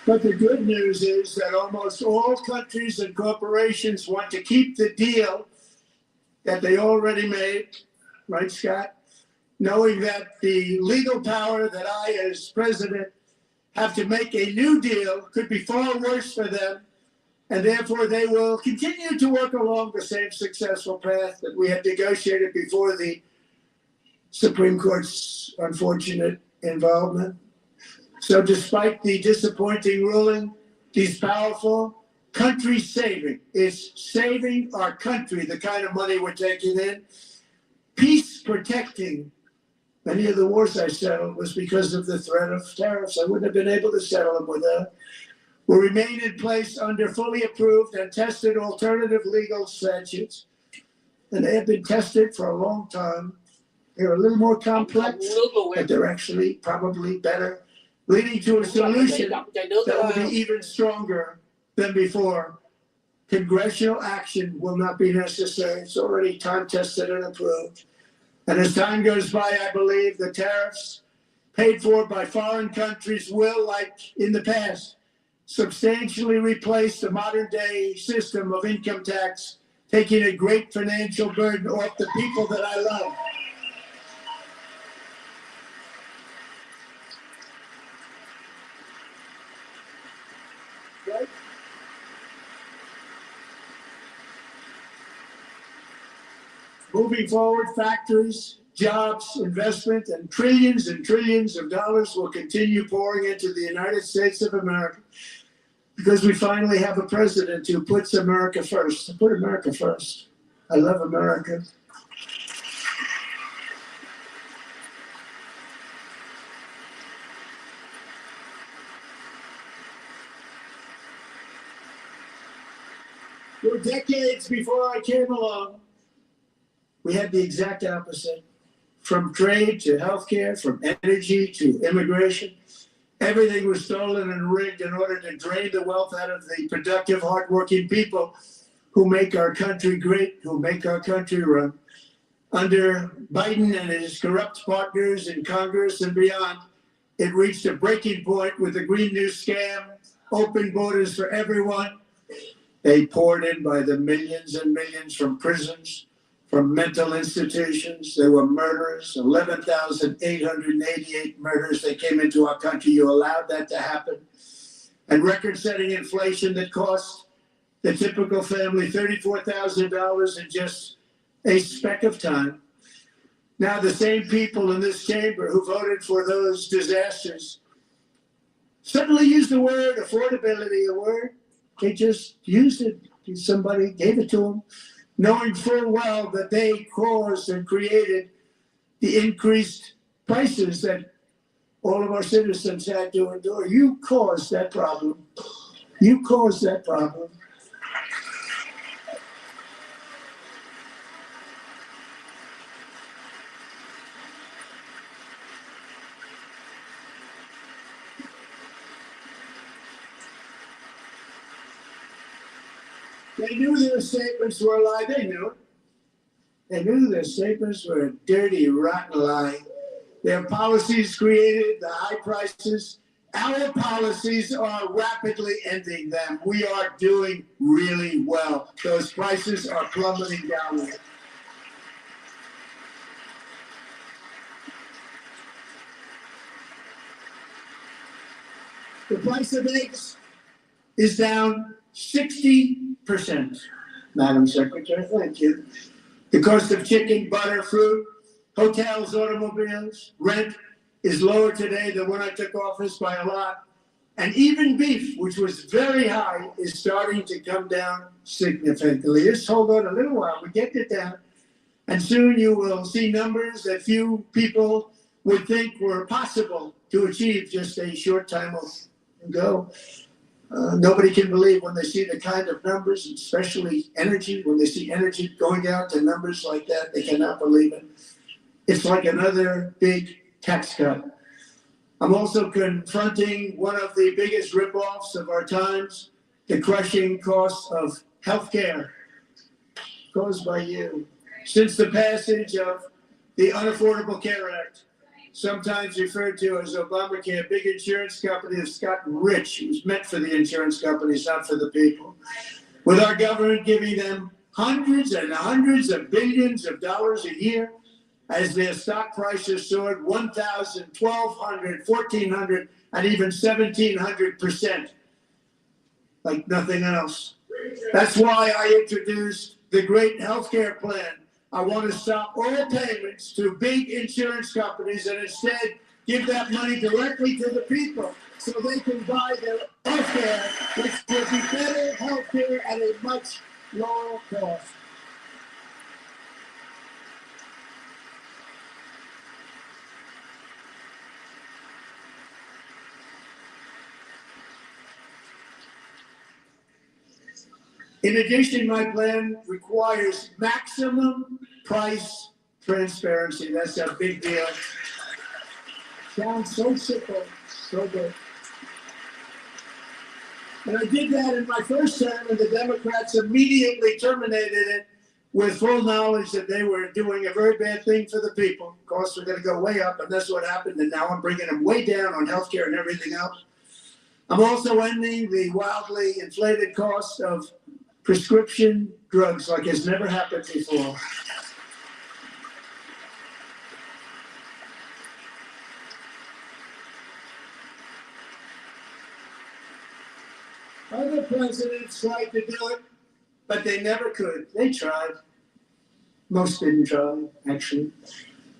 But the good news is that almost all countries and corporations want to keep the deal that they already made, right, Scott? Knowing that the legal power that I, as president, have to make a new deal could be far worse for them, and therefore they will continue to work along the same successful path that we had negotiated before the Supreme Court's unfortunate involvement. So despite the disappointing ruling, these powerful country saving is saving our country, the kind of money we're taking in. Peace protecting. Many of the wars I settled was because of the threat of tariffs. I wouldn't have been able to settle them without. Will remain in place under fully approved and tested alternative legal statutes. And they have been tested for a long time. They're a little more complex, but they're actually probably better, leading to a solution that will be even stronger than before. Congressional action will not be necessary. It's already time tested and approved. And as time goes by, I believe the tariffs paid for by foreign countries will, like in the past, substantially replace the modern day system of income tax, taking a great financial burden off the people that I love. Right? Moving forward, factories, jobs, investment, and trillions of dollars will continue pouring into the United States of America because we finally have a president who puts America first. Put America first. I love America. For decades before I came along, we had the exact opposite. From trade to healthcare, from energy to immigration, everything was stolen and rigged in order to drain the wealth out of the productive, hardworking people who make our country great, who make our country run. Under Biden and his corrupt partners in Congress and beyond, it reached a breaking point with the Green New Scam, open borders for everyone. They poured in by the millions and millions from prisons, from mental institutions. There were murderers, 11,888 murders. They came into our country. You allowed that to happen. And record-setting inflation that cost the typical family $34,000 in just a speck of time. Now the same people in this chamber who voted for those disasters suddenly used the word affordability, a word. They just used it. Somebody gave it to them, knowing full well that they caused and created the increased prices that all of our citizens had to endure. You caused that problem. You caused that problem. They knew their statements were a lie. They knew it. They knew their statements were a dirty, rotten lie. Their policies created the high prices Our policies are rapidly ending them. We are doing really well. Those prices are plummeting downward. The price of eggs is down 60%. Madam Secretary, thank you. The cost of chicken, butter, fruit, hotels, automobiles, rent is lower today than when I took office by a lot. And even beef, which was very high, is starting to come down significantly. Just hold on a little while, we get it down. And soon you will see numbers that few people would think were possible to achieve just a short time ago. Nobody can believe when they see the kind of numbers, especially energy, when they see energy going down to numbers like that, they cannot believe it. It's like another big tax cut. I'm also confronting one of the biggest ripoffs of our times, the crushing cost of healthcare caused by you. Since the passage of the Unaffordable Care Act, sometimes referred to as Obamacare, big insurance companies have gotten rich. It was meant for the insurance companies, not for the people. With our government giving them hundreds and hundreds of billions of dollars a year, as their stock prices soared 1,000, 1,200, 1,400, and even 1,700%, like nothing else. That's why I introduced the great healthcare plan. I want to stop all payments to big insurance companies and instead give that money directly to the people so they can buy their healthcare, which will be better healthcare at a much lower cost. In addition, my plan requires maximum price transparency. That's a big deal. Sounds so simple, so good. And I did that in my first term, and the Democrats immediately terminated it with full knowledge that they were doing a very bad thing for the people. Costs were going to go way up, and that's what happened. And now I'm bringing them way down on healthcare and everything else. I'm also ending the wildly inflated cost of prescription drugs like has never happened before. Other presidents tried to do it, but they never could. They tried. Most didn't try, actually.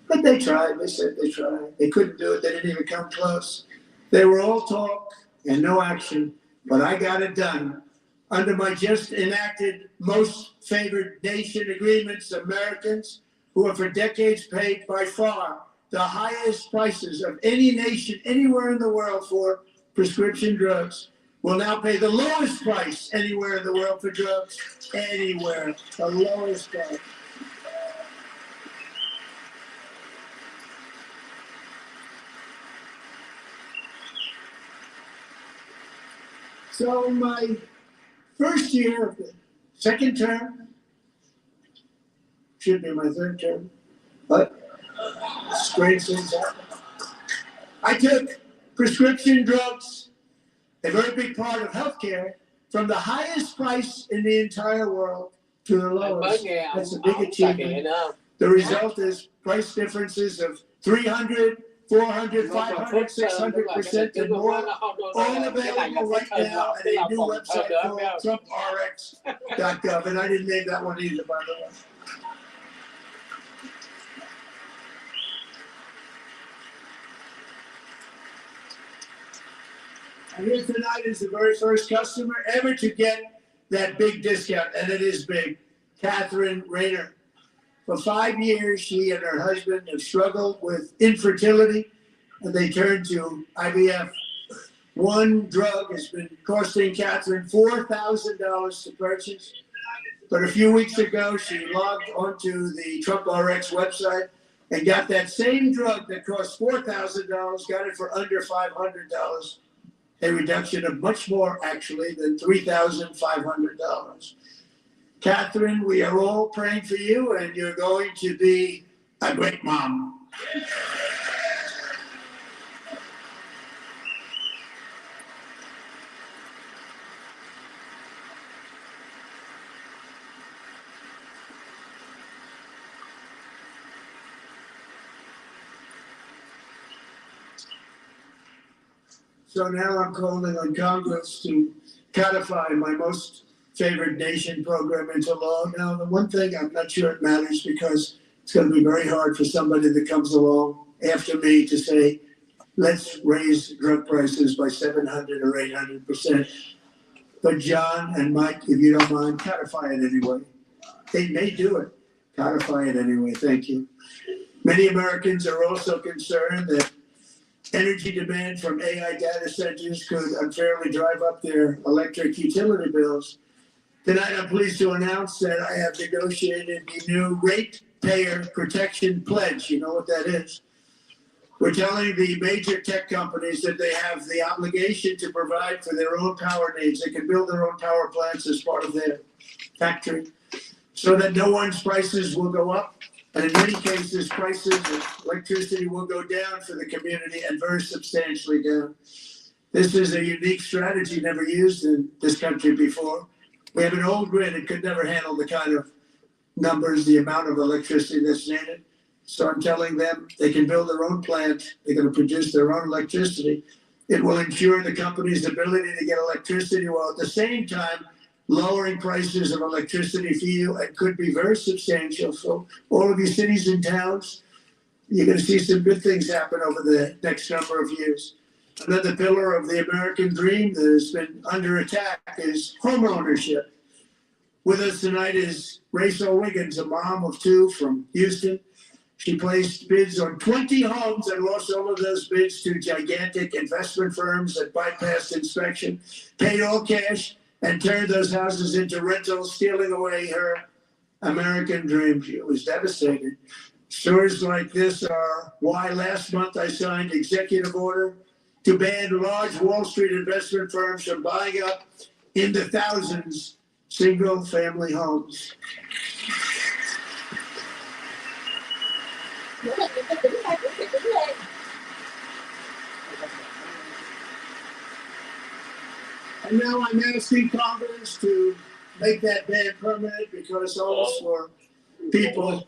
But they tried. They said they tried. They couldn't do it. They didn't even come close. They were all talk and no action, but I got it done. Under my just enacted most favored nation agreements, Americans who have for decades paid by far the highest prices of any nation anywhere in the world for prescription drugs will now pay the lowest price anywhere in the world for drugs. Anywhere, the lowest price. So my first year of the second term, should be my third term, but strange things happen. I took prescription drugs, a very big part of healthcare, from the highest price in the entire world to the lowest. That's a big achievement. The result is price differences of 300, 400, 500, 600% and more, all available right now at a new website called TrumpRx.gov. And I didn't name that one either, by the way. And here tonight is the very first customer ever to get that big discount, and it is big, Catherine Rayner. For 5 years, she and her husband have struggled with infertility, and they turned to IVF. One drug has been costing Catherine $4,000 to purchase, but a few weeks ago, she logged onto the TrumpRx website and got that same drug that cost $4,000, got it for under $500, a reduction of much more, actually, than $3,500. Catherine, we are all praying for you, and you're going to be a great mom. So now I'm calling on Congress to codify my most favored nation program into law. Now, the one thing I'm not sure it matters because it's going to be very hard for somebody that comes along after me to say, let's raise drug prices by 700 or 800%. But John and Mike, if you don't mind, codify it anyway. They may do it. Codify it anyway. Thank you. Many Americans are also concerned that energy demand from AI data centers could unfairly drive up their electric utility bills. Tonight, I'm pleased to announce that I have negotiated the new ratepayer protection pledge. You know what that is? We're telling the major tech companies that they have the obligation to provide for their own power needs. They can build their own power plants as part of their factory so that no one's prices will go up. And in many cases, prices of electricity will go down for the community and very substantially down. This is a unique strategy never used in this country before. We have an old grid. It could never handle the kind of numbers, the amount of electricity that's needed. So I'm telling them they can build their own plant. They're going to produce their own electricity. It will ensure the company's ability to get electricity while at the same time lowering prices of electricity for you. It could be very substantial. So all of you cities and towns, you're going to see some good things happen over the next number of years. Another pillar of the American dream that has been under attack is home ownership. With us tonight is Rachel Wiggins, a mom of two from Houston. She placed bids on 20 homes and lost all of those bids to gigantic investment firms that bypassed inspection, paid all cash, and turned those houses into rentals, stealing away her American dream. She was devastated. Stories like this are why last month I signed executive order to ban large Wall Street investment firms from buying up in the thousands single-family homes. And now I'm asking Congress to make that ban permanent because homes for people,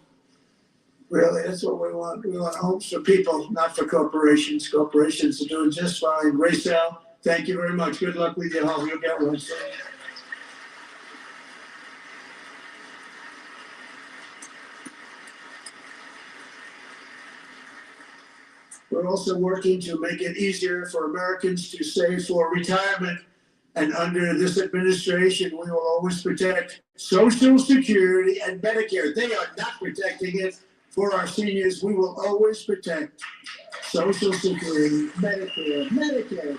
really, that's what we want. We want homes for people, not for corporations. Corporations are doing just fine. Rachel, thank you very much. Good luck with your home. You'll get one soon. We're also working to make it easier for Americans to save for retirement. And under this administration, we will always protect Social Security and Medicare. They are not protecting it for our seniors. We will always protect Social Security, Medicare.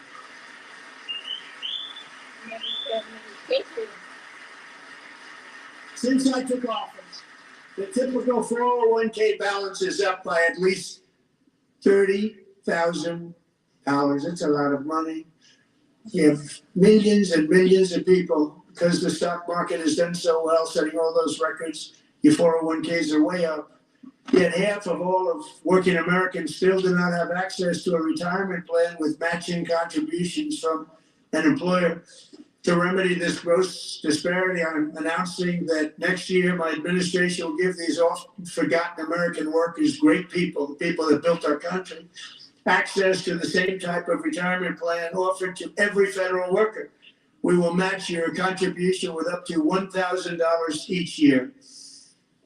Since I took office, the typical 401k balance is up by at least $30,000. That's a lot of money. You have millions and millions of people, because the stock market has done so well, setting all those records, your 401ks are way up. Yet half of all of working Americans still do not have access to a retirement plan with matching contributions from an employer. To remedy this gross disparity, I'm announcing that next year my administration will give these often forgotten American workers, great people, the people that built our country, access to the same type of retirement plan offered to every federal worker. We will match your contribution with up to $1,000 each year.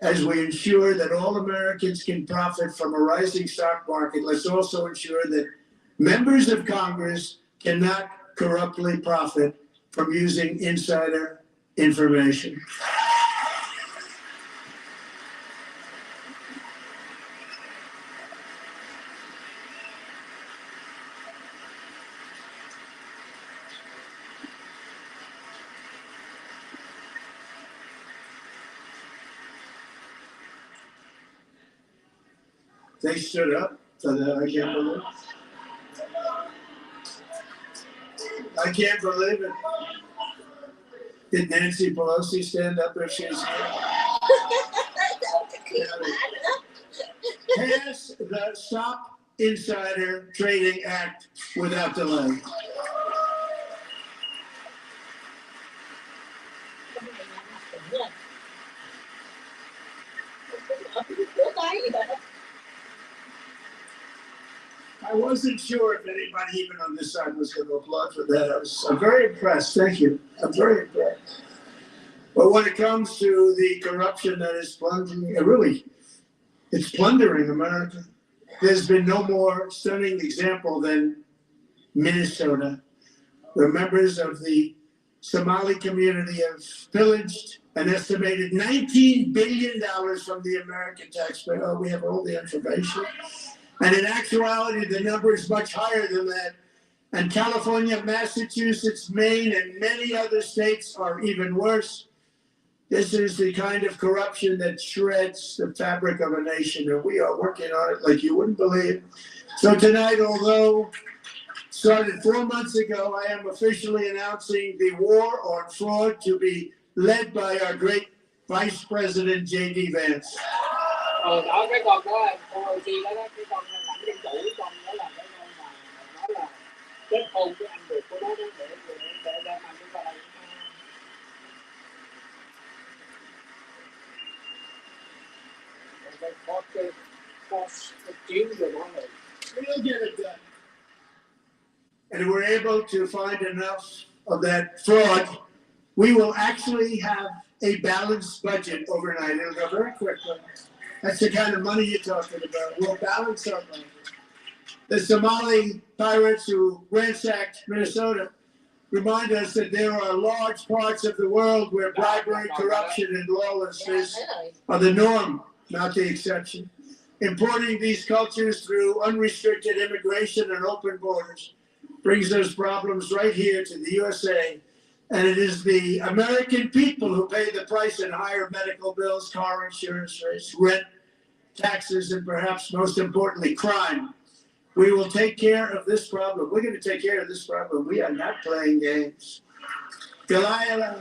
As we ensure that all Americans can profit from a rising stock market, let's also ensure that members of Congress cannot corruptly profit from using insider information. They stood up for that. I can't believe it. Did Nancy Pelosi stand up if she's here? Pass the Stop Insider Trading Act without delay. I wasn't sure if anybody even on this side was going to applaud for that. I'm very impressed. Thank you. I'm very impressed. But when it comes to the corruption that is plunging, it's plundering America. There's been no more stunning example than Minnesota, where members of the Somali community have pillaged an estimated $19 billion from the American taxpayer. Oh, we have all the information. And in actuality, the number is much higher than that. And California, Massachusetts, Maine, and many other states are even worse. This is the kind of corruption that shreds the fabric of a nation, and we are working on it like you wouldn't believe. So tonight, although started 4 months ago, I am officially announcing the war on fraud to be led by our great Vice President J.D. Vance. Đó cái con đó con chi đó cái con lãnh dân chủ con đó là cái con mà nó là kết hôn với anh ruột của nó đó để ra mà chúng ta là có chiến rồi nó rồi. We'll get it done. And we're able to find enough of that fraud, we will actually have a balanced budget overnight. It'll go very quickly. That's the kind of money you're talking about. We'll balance our budget. The Somali pirates who ransacked Minnesota remind us that there are large parts of the world where bribery, corruption, and lawlessness are the norm, not the exception. Importing these cultures through unrestricted immigration and open borders brings those problems right here to the USA. And it is the American people who pay the price in higher medical bills, car insurance rates, rent, taxes, and perhaps most importantly, crime. We will take care of this problem. We're going to take care of this problem. We are not playing games. Delilah.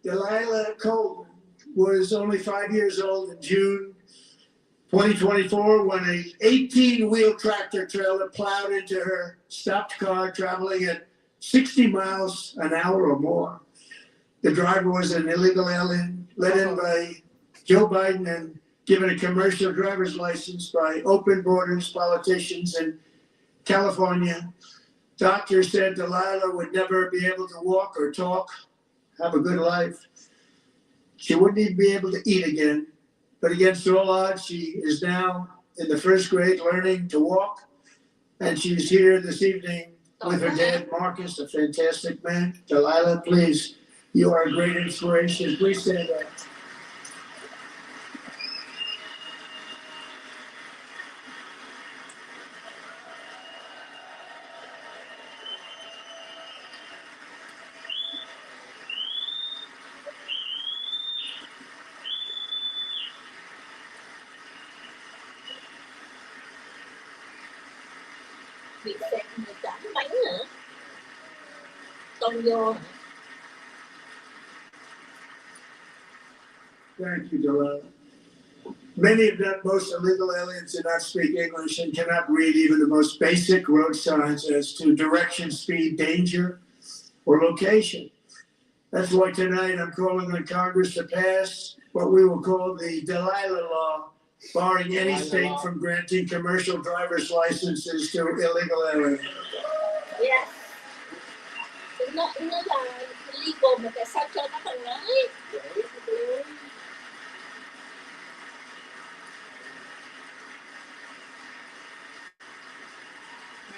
Delilah Coleman was only 5 years old in June 2024 when a 18-wheel tractor trailer plowed into her stopped car traveling at 60 miles an hour or more. The driver was an illegal alien let in by Joe Biden and given a commercial driver's license by open borders politicians in California. Doctors said Delilah would never be able to walk or talk, have a good life. She wouldn't even be able to eat again. But against all odds, she is now in the first grade learning to walk. And she's here this evening with her dad, Marcus, a fantastic man. Delilah, please, you are a great inspiration. Please stand up. Bị xe chán bánh nữa. Tông vô. Thank you, Delilah. Many of them, most illegal aliens do not speak English and cannot read even the most basic road signs as to direction, speed, danger, or location. That's why tonight I'm calling on Congress to pass what we will call the Delilah Law, barring any state from granting commercial driver's licenses to illegal aliens. Yes. Nó là legal mà tại sao cho nó bằng nói?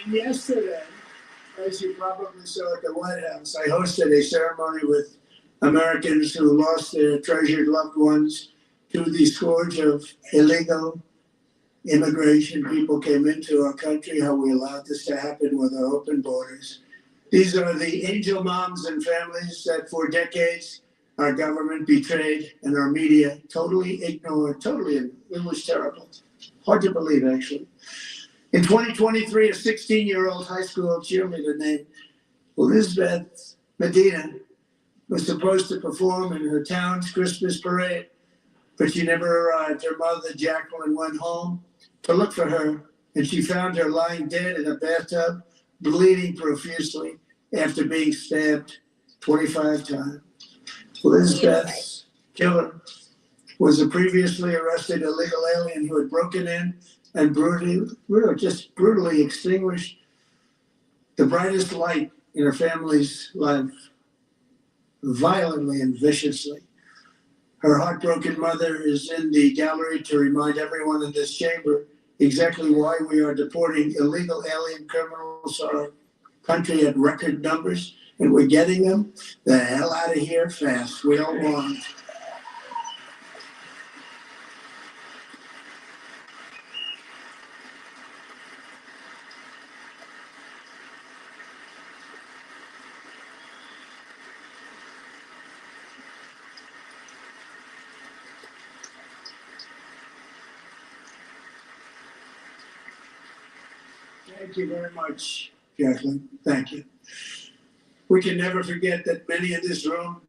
And yesterday, as you probably saw at the White House, I hosted a ceremony with Americans who lost their treasured loved ones to the scourge of illegal immigration. People came into our country, how we allowed this to happen with our open borders. These are the angel moms and families that for decades our government betrayed and our media totally ignored. It was terrible. Hard to believe, actually. In 2023, a 16-year-old high school cheerleader named Elizabeth Medina was supposed to perform in her town's Christmas parade, but she never arrived. Her mother, Jacqueline, went home to look for her, and she found her lying dead in a bathtub bleeding profusely after being stabbed 25 times. Lisbeth's killer was a previously arrested illegal alien who had broken in and brutally extinguished the brightest light in her family's life, violently and viciously. Her heartbroken mother is in the gallery to remind everyone in this chamber exactly why we are deporting illegal alien criminals to our country at record numbers, and we're getting them the hell out of here fast. We don't want them. Thank you very much, Jacqueline. Thank you. We can never forget that many in this room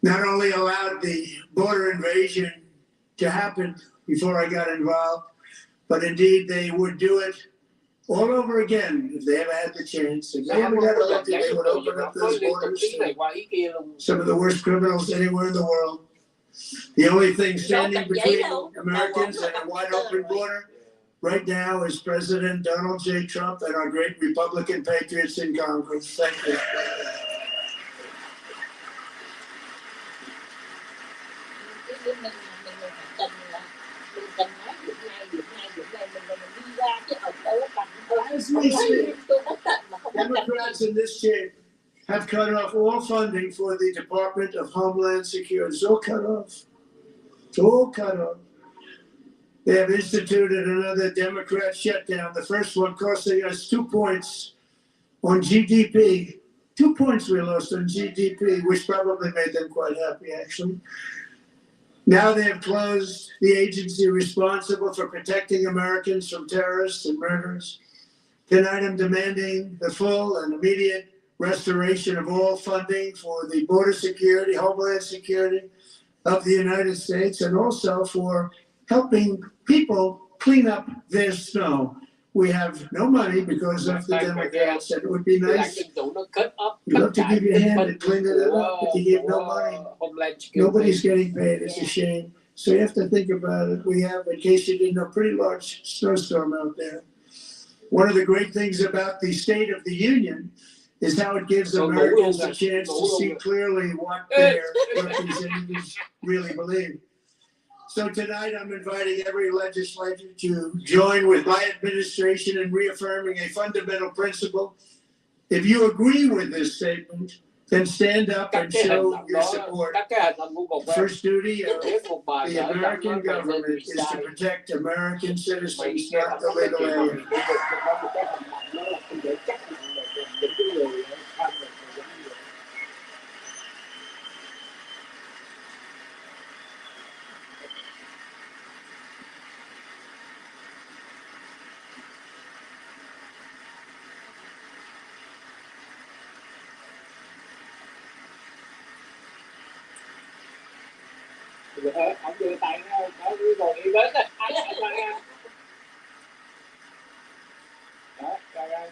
not only allowed the border invasion to happen before I got involved, but indeed they would do it all over again if they ever had the chance. If they ever got elected, they would open up those borders to some of the worst criminals anywhere in the world. The only thing standing between Americans and a wide open border right now is President Donald J. Trump and our great Republican patriots in Congress. Thank you. As we speak, Democrats in this chamber have cut off all funding for the Department of Homeland Security. It's all cut off. It's all cut off. They have instituted another Democrat shutdown. The first one costing us 2 points on GDP. 2 points we lost on GDP, which probably made them quite happy, actually. Now they have closed the agency responsible for protecting Americans from terrorists and murderers. Tonight I'm demanding the full and immediate restoration of all funding for the border security, homeland security of the United States, and also for helping people clean up their snow. We have no money because of the Democrats, and it would be nice. We'd love to give you a hand in cleaning it up, but you give no money. Nobody's getting paid. It's a shame. So you have to think about it. We have, in case you didn't know, a pretty large snowstorm out there. One of the great things about the State of the Union is how it gives Americans a chance to see clearly what their representatives really believe. So tonight I'm inviting every legislator to join with my administration in reaffirming a fundamental principle. If you agree with this statement, then stand up and show your support. The first duty of the American government is to protect American citizens, not illegal aliens. Ông đưa tay nó còn đi đến đó. Đó, rồi đây.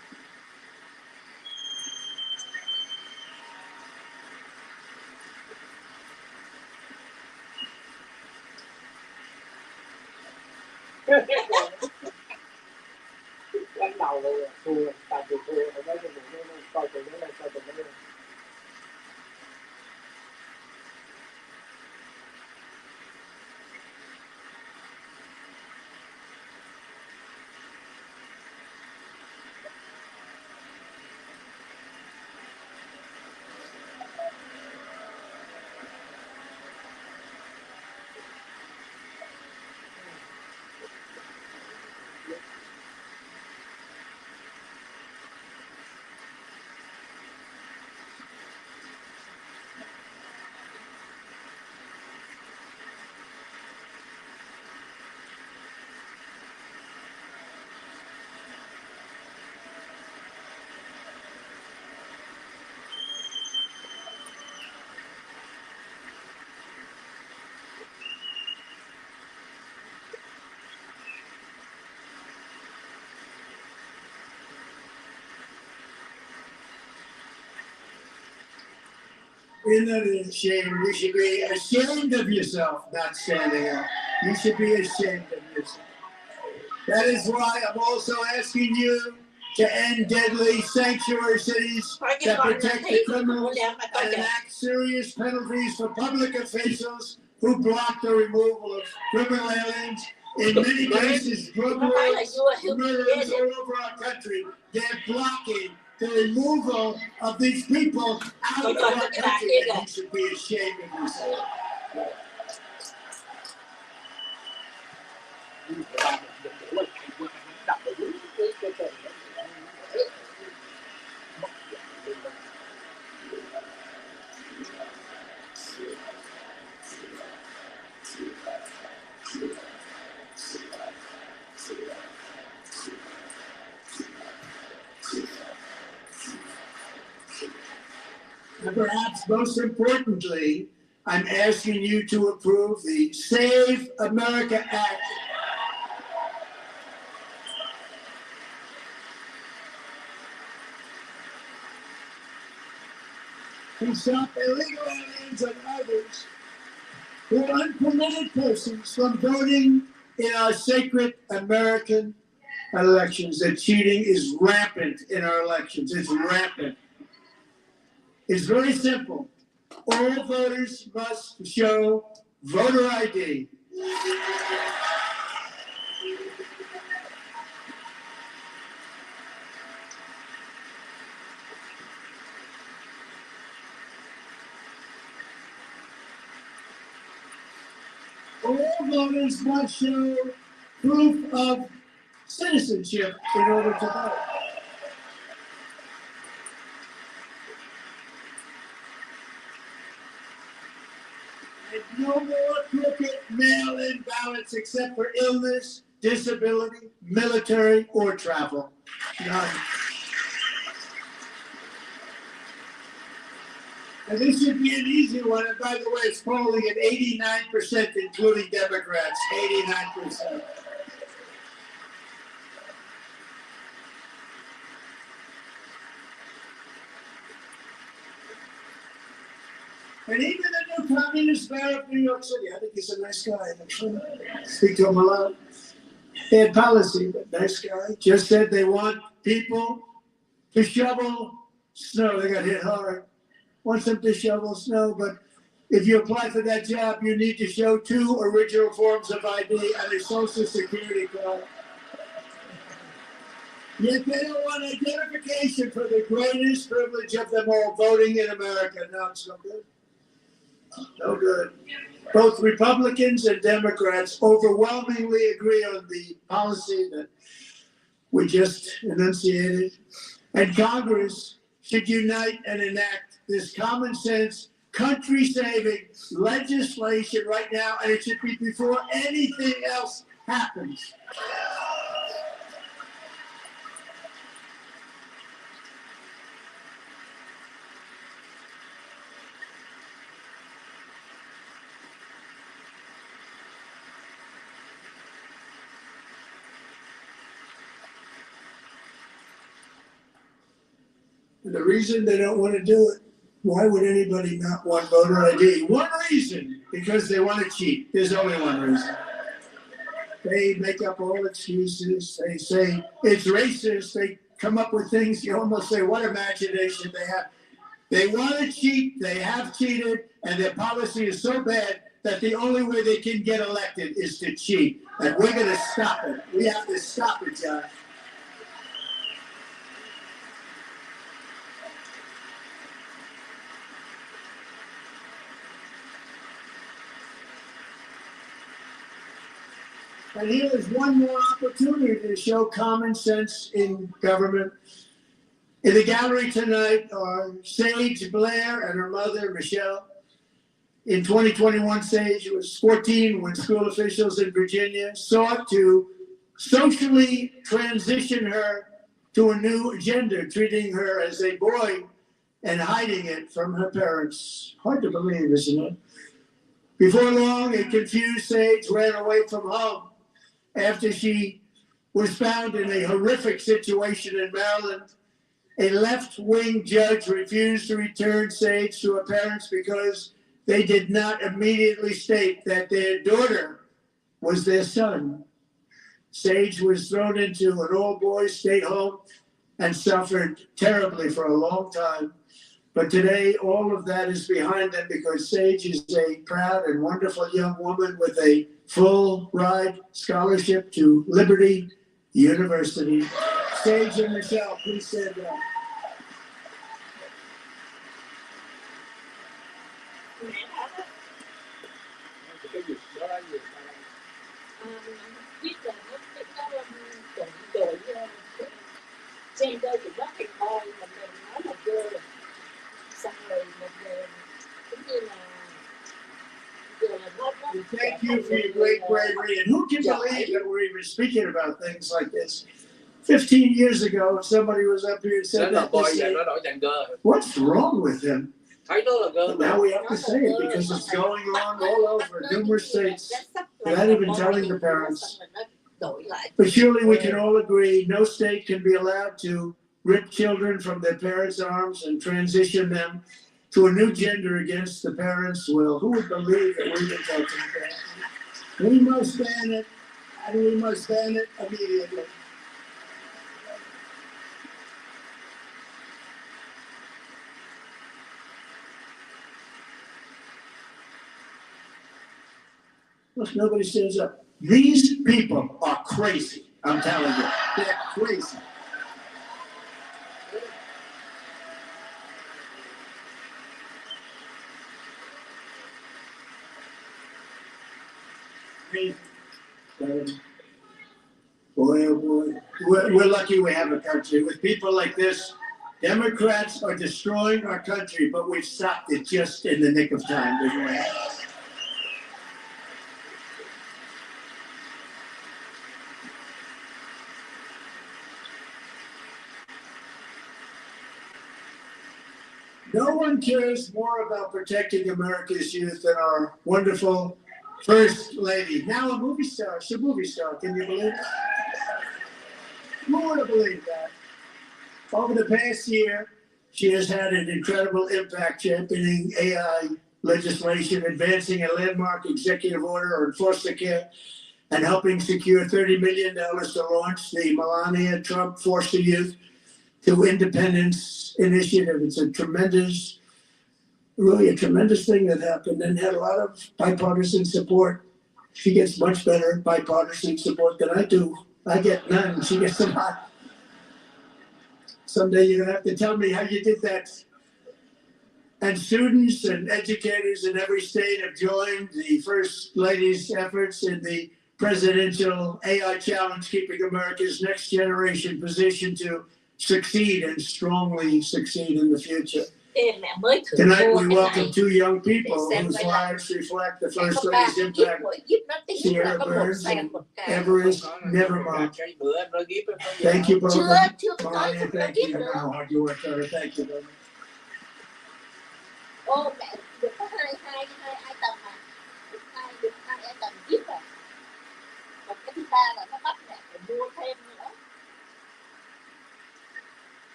Đánh đầu rồi, thua, tạm biệt thua, nó coi từ đó lên, coi từ đó lên. Isn't it a shame? You should be ashamed of yourself not standing up. You should be ashamed of yourself. That is why I'm also asking you to end deadly sanctuary cities that protect the criminals and enact serious penalties for public officials who block the removal of criminal aliens. In many cases, drug lords, murderers all over our country, they're blocking the removal of these people out of our country, and you should be ashamed of yourself. And perhaps most importantly, I'm asking you to approve the Save America Act. To stop illegal aliens and others who are unpermitted persons from voting in our sacred American elections. That cheating is rampant in our elections. It's rampant. It's very simple. All voters must show voter ID. All voters must show proof of citizenship in order to vote. And no more crooked mail-in ballots except for illness, disability, military, or travel. None. And this should be an easy one. And by the way, it's polling at 89%, including Democrats. 89%. And even the new communist mayor of New York City, I think he's a nice guy. Speak to him a lot. Bad policy, but nice guy. Just said they want people to shovel snow. They got hit hard. Wants them to shovel snow, but if you apply for that job, you need to show 2 original forms of ID and a social security card. Yet they don't want identification for the greatest privilege of them all, voting in America. No, it's no good. No good. Both Republicans and Democrats overwhelmingly agree on the policy that we just enunciated. And Congress should unite and enact this common sense, country-saving legislation right now, and it should be before anything else happens. And the reason they don't want to do it, why would anybody not want voter ID? One reason, because they want to cheat. There's only one reason. They make up all excuses. They say it's racist. They come up with things you almost say, what imagination they have. They want to cheat. They have cheated. And their policy is so bad that the only way they can get elected is to cheat. And we're going to stop it. We have to stop it, John. And here is one more opportunity to show common sense in government. In the gallery tonight are Sage Blair and her mother, Michelle. In 2021, Sage was 14 when school officials in Virginia sought to socially transition her to a new gender, treating her as a boy and hiding it from her parents. Hard to believe, isn't it? Before long, a confused Sage ran away from home after she was found in a horrific situation in Maryland A left-wing judge refused to return Sage to her parents because they did not immediately state that their daughter was their son. Sage was thrown into an all-boys state home and suffered terribly for a long time. But today, all of that is behind them because Sage is a proud and wonderful young woman with a full-ride scholarship to Liberty University. Sage and Michelle, please stand up. Gender thì rất hay thôi, mình nói là girl, xong rồi mình cũng như là Thank you for your great bravery. And who can believe that we're even speaking about things like this? 15 years ago, if somebody was up here and said that, what's wrong with him? But now we have to say it because it's going on all over numerous states without even telling the parents. But surely we can all agree no state can be allowed to rip children from their parents' arms and transition them to a new gender against the parents' will. Who would believe that we've been touching that? We must ban it, and we must ban it immediately. Look, nobody stands up. These people are crazy. I'm telling you, they're crazy. Boy, oh boy. We're lucky we have a country. With people like this, Democrats are destroying our country, but we've stopped it just in the nick of time, didn't we? No one cares more about protecting America's youth than our wonderful First Lady. Now a movie star. She's a movie star. Can you believe it? Who would have believed that? Over the past year, she has had an incredible impact championing AI legislation, advancing a landmark executive order on foster care, and helping secure $30 million to launch the Melania Trump Foster Youth to Independence Initiative. It's a tremendous, really a tremendous thing that happened and had a lot of bipartisan support. She gets much better bipartisan support than I do. I get none. She gets a lot. Someday you're gonna have to tell me how you did that. And students and educators in every state have joined the First Lady's efforts in the presidential AI challenge, keeping America's next generation positioned to succeed and strongly succeed in the future. Tonight we welcome two young people whose lives reflect the First Lady's impact. Sierra Burns and Everest Nevermont. Thank you, brother. Melania, thank you. How hard you work for. Thank you, brother. Ô mẹ được có hai tầng mà được hai tầng Điếp rồi. Còn cái thứ ba là nó bắt mẹ phải mua thêm nữa.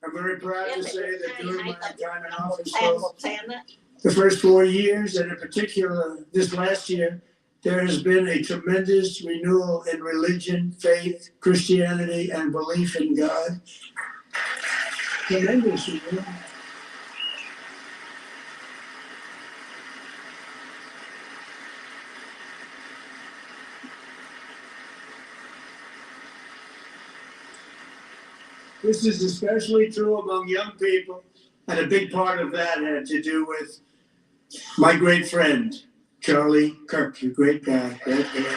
I'm very proud to say that during my time in office, the first 4 years, and in particular this last year, there has been a tremendous renewal in religion, faith, Christianity, and belief in God. Tremendous renewal. This is especially true among young people, and a big part of that had to do with my great friend, Charlie Kirk, a great guy, great guy.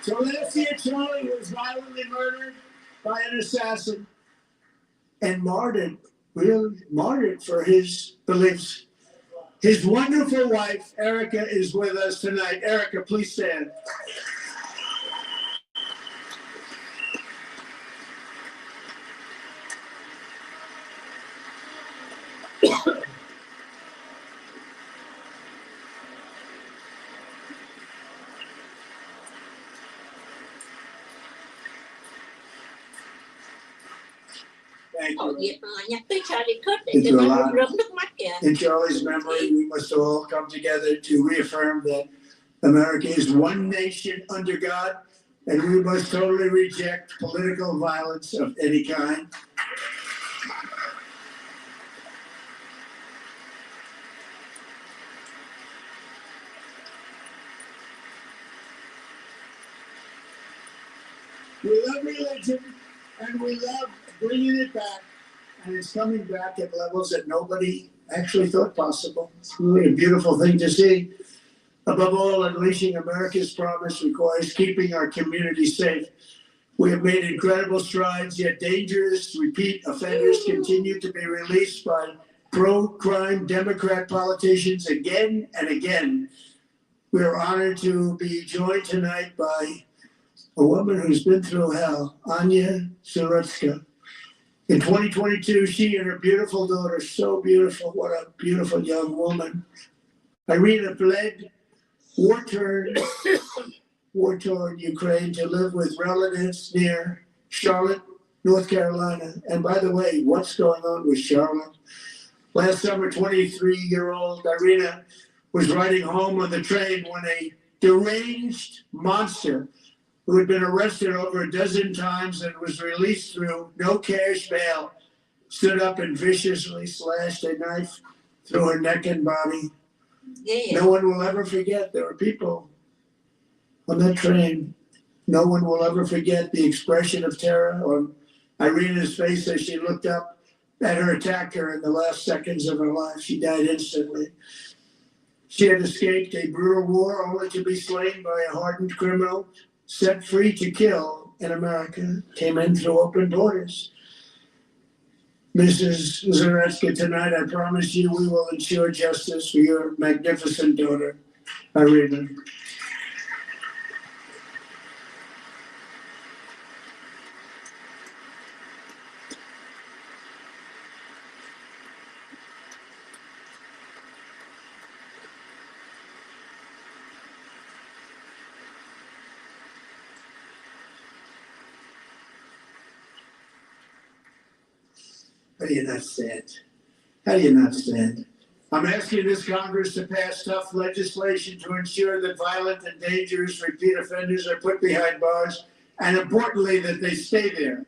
So last year, Charlie was violently murdered by an assassin and martyred, really martyred for his beliefs. His wonderful wife, Erica, is with us tonight. Erica, please stand. In Charlie's memory, we must all come together to reaffirm that America is one nation under God, and we must totally reject political violence of any kind. We love religion, and we love bringing it back, and it's coming back at levels that nobody actually thought possible. It's really a beautiful thing to see. Above all, unleashing America's promise requires keeping our community safe. We have made incredible strides, yet dangerous repeat offenders continue to be released by pro-crime Democrat politicians again and again. We are honored to be joined tonight by a woman who's been through hell, Anya Surutska. In 2022, she and her beautiful daughter, so beautiful, what a beautiful young woman, Irina fled war-torn Ukraine to live with relatives near Charlotte, North Carolina. And by the way, what's going on with Charlotte? Last summer, 23-year-old Irina was riding home on the train when a deranged monster who had been arrested over a dozen times and was released through no cash bail stood up and viciously slashed a knife through her neck and body. No one will ever forget. There were people on that train. No one will ever forget the expression of terror on Irina's face as she looked up at her attacker in the last seconds of her life. She died instantly. She had escaped a brutal war only to be slain by a hardened criminal set free to kill in America, came in through open borders. Mrs. Zaretsky, tonight I promise you we will ensure justice for your magnificent daughter, Irina. How do you not stand? How do you not stand? I'm asking this Congress to pass tough legislation to ensure that violent and dangerous repeat offenders are put behind bars, and importantly, that they stay there.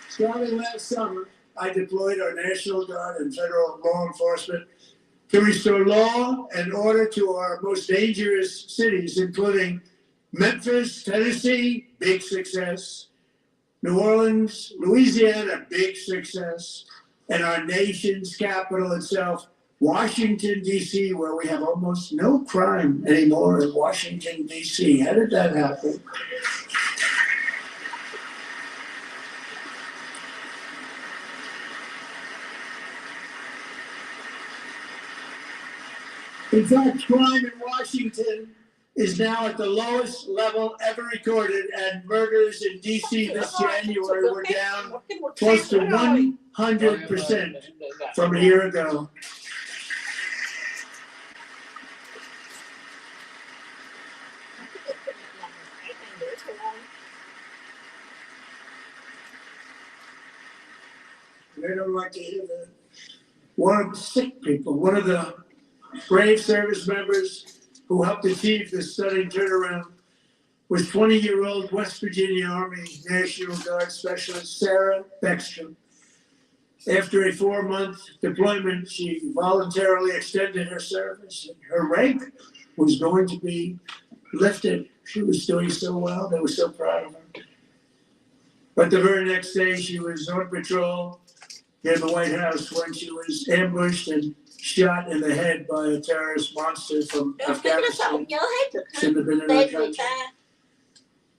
Starting last summer, I deployed our National Guard and federal law enforcement to restore law and order to our most dangerous cities, including Memphis, Tennessee, big success, New Orleans, Louisiana, big success, and our nation's capital itself, Washington, D.C., where we have almost no crime anymore in Washington, D.C. How did that happen? In fact, crime in Washington is now at the lowest level ever recorded, and murders in D.C. this January were down close to 100% from a year ago. They don't like to hear that. One of the sick people, one of the brave service members who helped achieve this stunning turnaround was 20-year-old West Virginia Army National Guard Specialist Sarah Beckstrom. After a 4-month deployment, she voluntarily extended her service. Her rank was going to be lifted. She was doing so well. They were so proud of her. But the very next day, she was on patrol near the White House when she was ambushed and shot in the head by a terrorist monster from Afghanistan. Shouldn't have been in our country.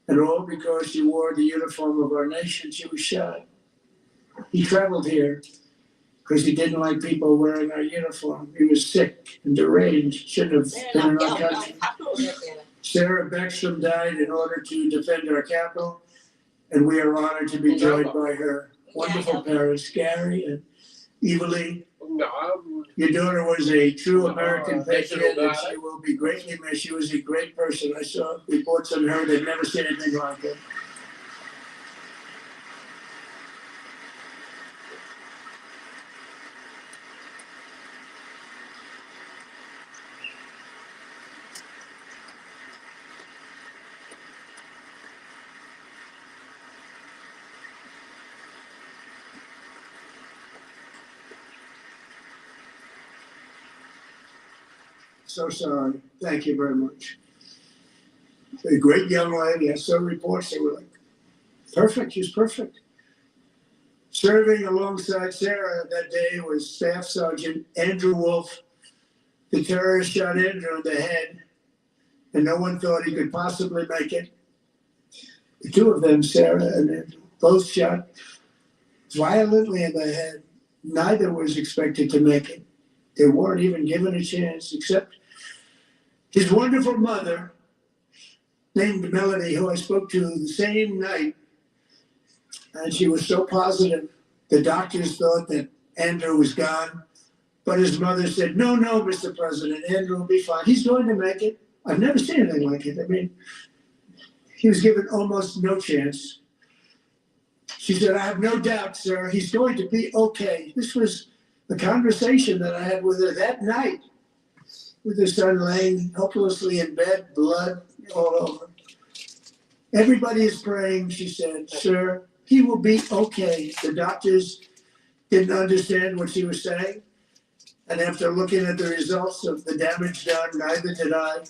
And all because she wore the uniform of our nation, she was shot. He traveled here because he didn't like people wearing our uniform. He was sick and deranged, shouldn't have been in our country. Sarah Beckstrom died in order to defend our capital, and we are honored to be joined by her wonderful parents, Gary and Evelyn. Your daughter was a true American patriot, and she will be greatly missed. She was a great person. I saw reports on her. They've never seen anything like it. So sorry. Thank you very much. A great young lady. I saw reports that were like, perfect. She's perfect. Serving alongside Sarah that day was Staff Sergeant Andrew Wolf. The terrorist shot Andrew in the head, and no one thought he could possibly make it. The two of them, Sarah and Andrew, both shot violently in the head. Neither was expected to make it. They weren't even given a chance, except his wonderful mother, named Melody, who I spoke to the same night, and she was so positive. The doctors thought that Andrew was gone, but his mother said, no, Mr. President, Andrew will be fine. He's going to make it. I've never seen anything like it. I mean, he was given almost no chance. She said, I have no doubt, sir, he's going to be okay. This was the conversation that I had with her that night, with her son laying helplessly in bed, blood all over. Everybody is praying, she said, sir, he will be okay. The doctors didn't understand what she was saying. And after looking at the results of the damage done, neither did I.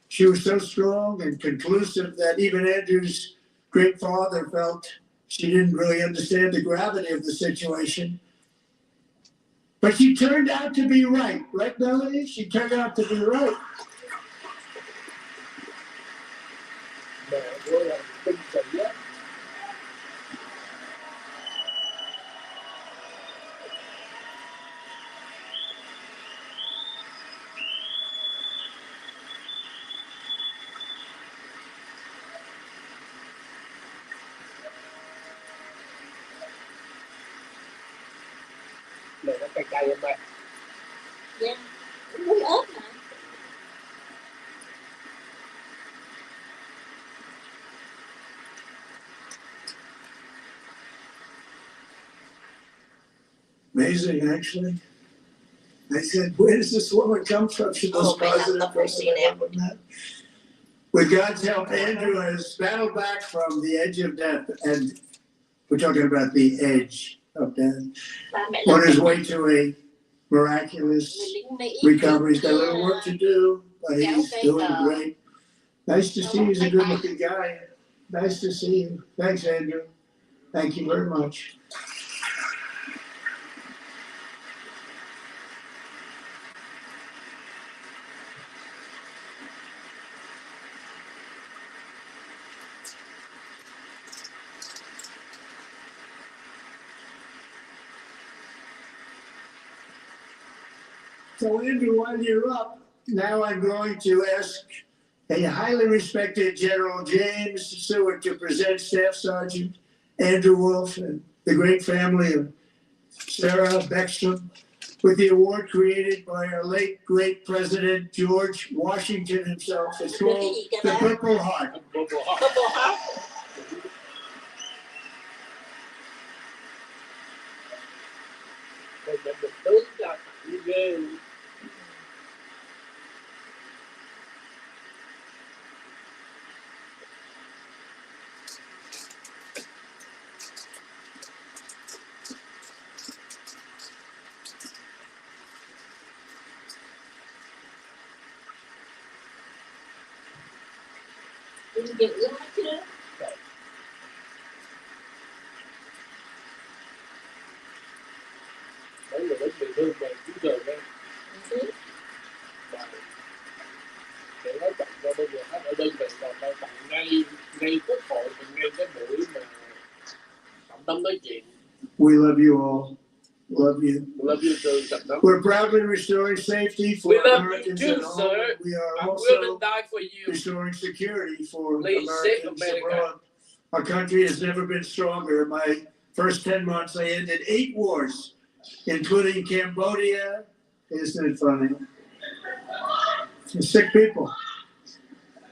She was so strong and conclusive that even Andrew's great father felt she didn't really understand the gravity of the situation. But she turned out to be right, Melody? She turned out to be right. Này nó cay cay em ơi. Dạ, muối ớt mà. Amazing, actually. I said, where does this woman come from? She's the most positive person I've ever met. With God's help, Andrew has battled back from the edge of death, and we're talking about the edge of death, on his way to a miraculous recovery. He's got a little work to do, but he's doing great. Nice to see you. He's a good-looking guy. Nice to see you. Thanks, Andrew. Thank you very much. So Andrew, while you're up, now I'm going to ask a highly respected General James Stewart to present Staff Sergeant Andrew Wolf and the great family of Sarah Beckstrom with the award created by our late great President George Washington himself. It's called the Purple Heart. Purple Heart. Giữ hết chứ. Đấy là đến bị thương về chiến trường đây. Để nói chậm cho bây giờ hết ở đơn vị còn đang tặng ngay quốc hội và ngay cái buổi mà trọng tâm nói chuyện. We love you all. Love you. Love you too, Tổng. We're proudly restoring safety for We love you Americans too, at home. sir. We are I'm also willing to die for you. restoring security for Please save Americans America. abroad. Our country has never been stronger. In my first 10 months, I ended 8 wars, including Cambodia. Isn't it funny? Some sick people.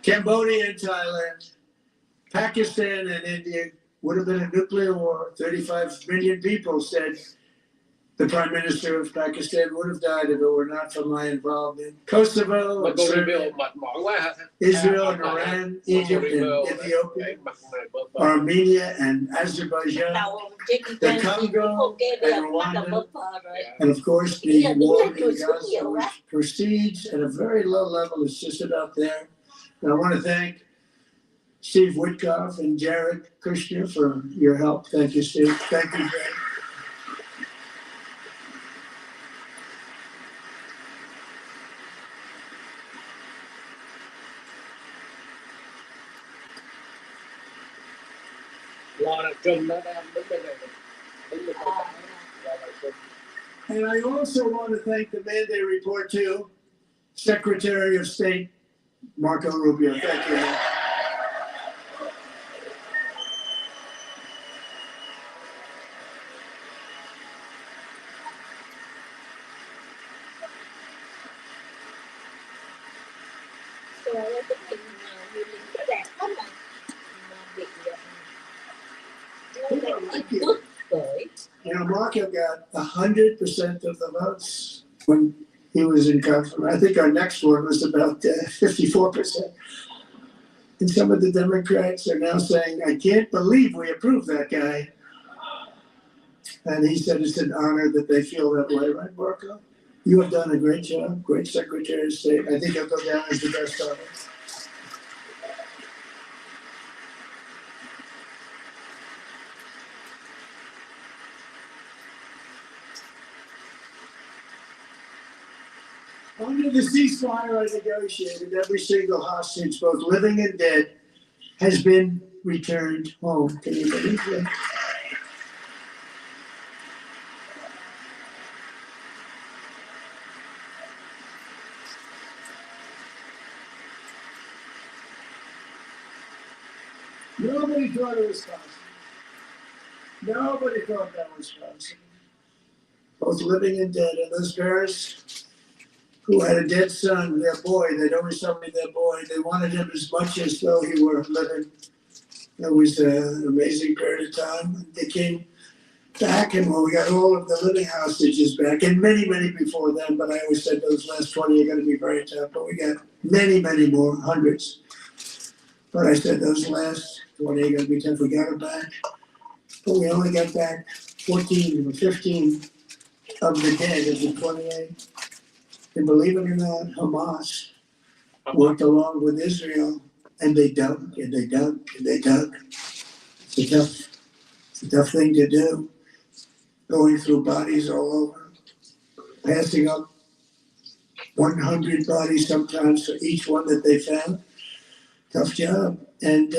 Cambodia and Thailand, Pakistan and India would have been a nuclear war. 35 million people said the Prime Minister of Pakistan would have died if it were not for my involvement. Kosovo, and Serbia, Israel and Iran, Egypt and Ethiopia, Armenia and Azerbaijan, the Congo and Rwanda, and of course the war in Gaza, which proceeds at a very low level. It's just about there. And I want to thank Steve Witkoff and Jared Kushner for your help. Thank you, Steve. Thank you, Greg. And I also want to thank the Mandate Report too, Secretary of State Marco Rubio. Thank you. You know, Marco got 100% of the votes when he was in government. I think our next one was about 54%. And some of the Democrats are now saying, I can't believe we approved that guy. And he said it's an honor that they feel that way, right, Marco? You have done a great job, great Secretary of State. I think you'll go down as the best of it. Under the ceasefire I negotiated, every single hostage, both living and dead, has been returned home. Can you believe that? Nobody thought it was possible. Nobody thought that was possible. Both living and dead. And those parents who had a dead son, their boy, they'd always tell me their boy, they wanted him as much as though he were living. It was an amazing period of time. They came back, and well, we got all of the living hostages back, and many, many before then, but I always said those last 20 are going to be very tough, but we got many, many more, hundreds. But I said those last 20 are going to be tough. We got them back, but we only got back 14 or 15 of the dead of the 28. And believe it or not, Hamas worked along with Israel, and they dug, and they dug, and they dug. It's a tough thing to do, going through bodies all over, passing up 100 bodies sometimes for each one that they found. Tough job. And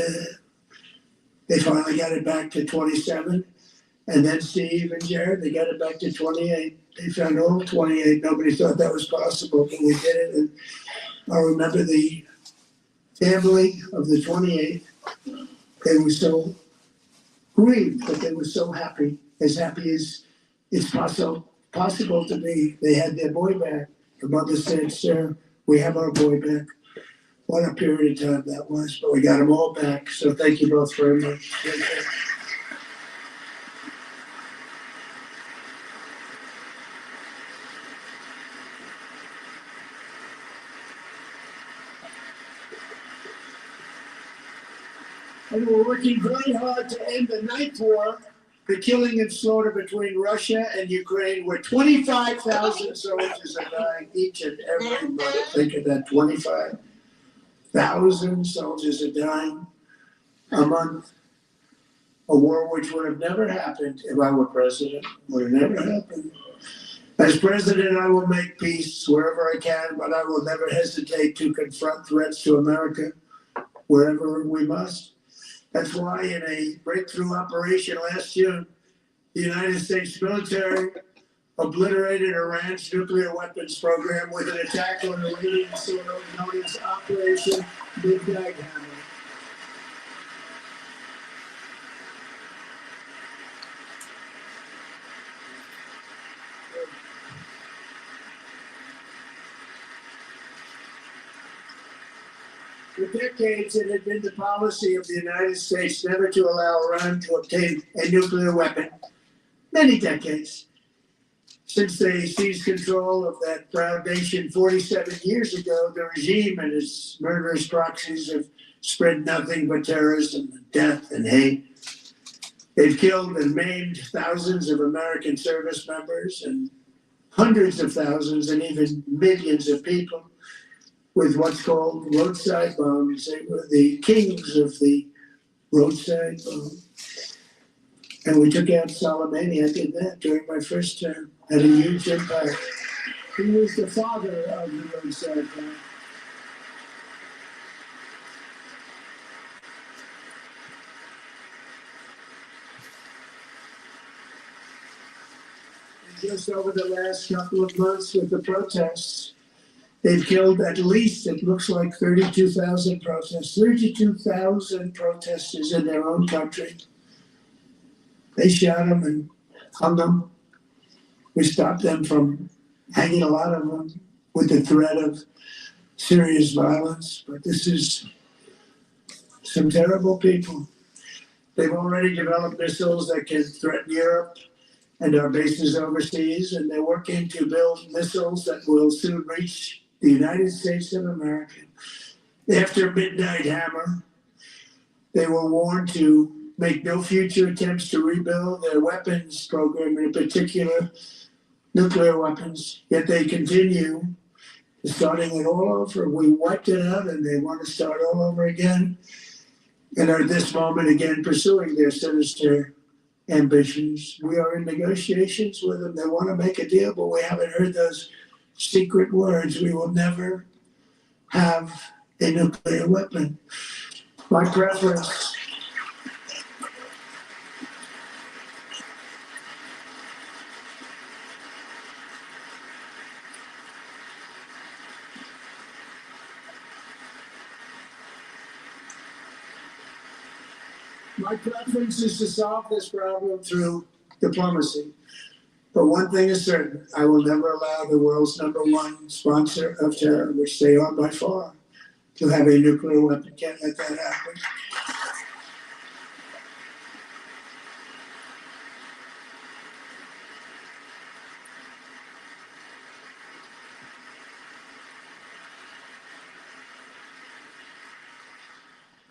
they finally got it back to 27. And then Steve and Jared, they got it back to 28. They found all 28. Nobody thought that was possible, but we did it. And I remember the family of the 28. They were so grieved, but they were so happy as it's possible to be. They had their boy back. The mother said, "Sir, we have our boy back." What a period of time that was, but we got them all back. So thank you both very much. And we're working very hard to end the ninth war, the killing and slaughter between Russia and Ukraine, where 25,000 soldiers are dying each and every month. Think of that, 25,000 soldiers are dying a month. A war which would have never happened if I were president. Would have never happened. As president, I will make peace wherever I can, but I will never hesitate to confront threats to America wherever we must. That's why in a breakthrough operation last June, the United States military obliterated Iran's nuclear weapons program with an attack on Iranian soil known as Operation Midnight Hammer. For decades, it had been the policy of the United States never to allow Iran to obtain a nuclear weapon. Many decades. Since they seized control of that proud nation 47 years ago, the regime and its murderous proxies have spread nothing but terrorism, death, and hate. They've killed and maimed thousands of American service members and hundreds of thousands and even millions of people with what's called roadside bombs. They were the kings of the roadside bomb. And we took out Soleimani. I did that during my first term. Had a huge impact. He was the father of the roadside bomb. And just over the last couple of months with the protests, they've killed at least, it looks like 32,000 protests, 32,000 protesters in their own country. They shot them and hung them. We stopped them from hanging a lot of them with the threat of serious violence. But this is some terrible people. They've already developed missiles that can threaten Europe and our bases overseas, and they're working to build missiles that will soon reach the United States of America. After Midnight Hammer, they were warned to make no future attempts to rebuild their weapons program, in particular nuclear weapons, yet they continue starting it all over. We wiped it out and they want to start all over again, and are at this moment again pursuing their sinister ambitions. We are in negotiations with them. They want to make a deal, but we haven't heard those secret words. We will never have a nuclear weapon. My preference is to solve this problem through diplomacy. But one thing is certain, I will never allow the world's #1 sponsor of terror, which they are by far, to have a nuclear weapon. Can't let that happen.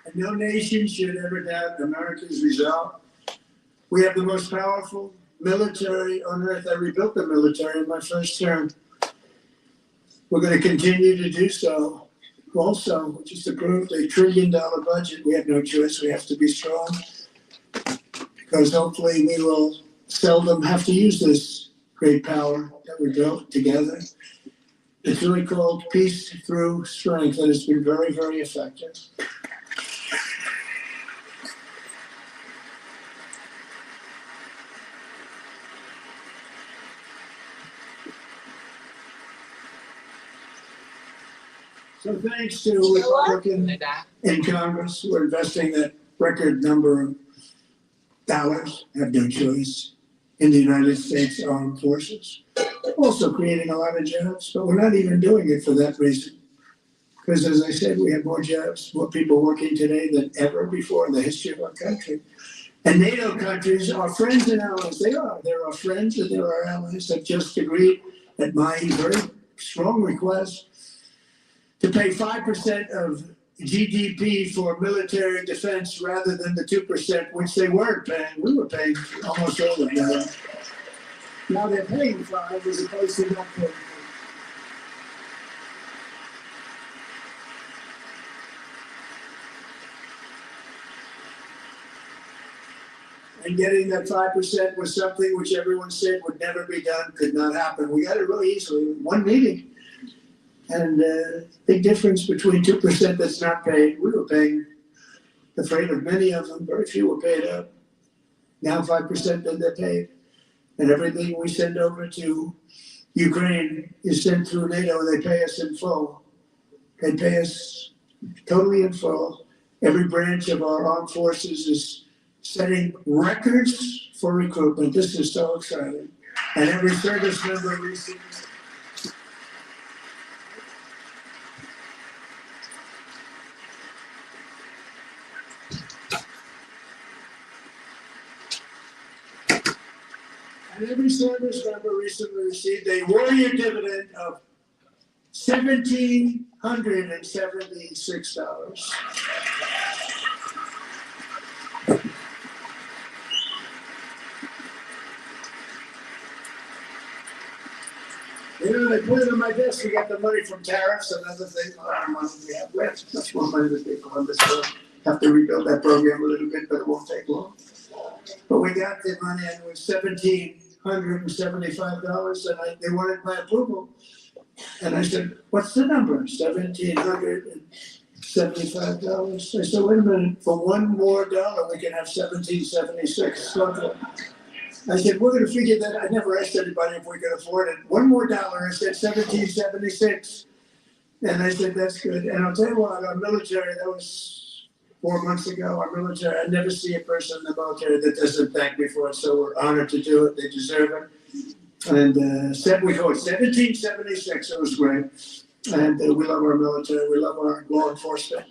And no nation should ever doubt America's resolve. We have the most powerful military on earth. I rebuilt the military in my first term. We're going to continue to do so. Also, we just approved a $1 trillion budget. We have no choice. We have to be strong, because hopefully we will seldom have to use this great power that we built together. It's really called peace through strength, and it's been very, very effective. So thanks to Republicans in Congress who are investing that record number of dollars, have no choice, in the United States Armed Forces. Also creating a lot of jobs, but we're not even doing it for that reason. Because as I said, we have more jobs, more people working today than ever before in the history of our country. And NATO countries are friends and allies. They are. There are friends and there are allies that just agreed at my very strong request to pay 5% of GDP for military defense rather than the 2%, which they weren't paying. We were paying almost all of that. Now they're paying 5 as opposed to not paying 5. And getting that 5% was something which everyone said would never be done, could not happen. We got it really easily in one meeting. And big difference between 2% that's not paid. We were paying the freight of many of them. Very few were paid up. Now 5% then they're paid. and everything we send over to Ukraine is sent through NATO. They pay us in full. They pay us totally in full. Every branch of our armed forces is setting records for recruitment. This is so exciting. And every service member receives. And every service member recently received a warrior dividend of $1,776. You know, they put it on my desk. We got the money from tariffs and other things. We have much more money than people on this world. Have to rebuild that program a little bit, but it won't take long. But we got the money, and it was $1,775, and they wanted my approval. And I said, "What's the number?" $1,775. I said, "Wait a minute. For one more dollar, we can have $1,776." I said, "We're going to figure that." I never asked anybody if we could afford it. One more dollar. I said $1,776, and I said, "That's good." And I'll tell you what, our military, that was 4 months ago, our military, I never see a person in the military that doesn't thank me for it, so we're honored to do it. They deserve it. And we go at 1776. It was great. And we love our military. We love our law enforcement.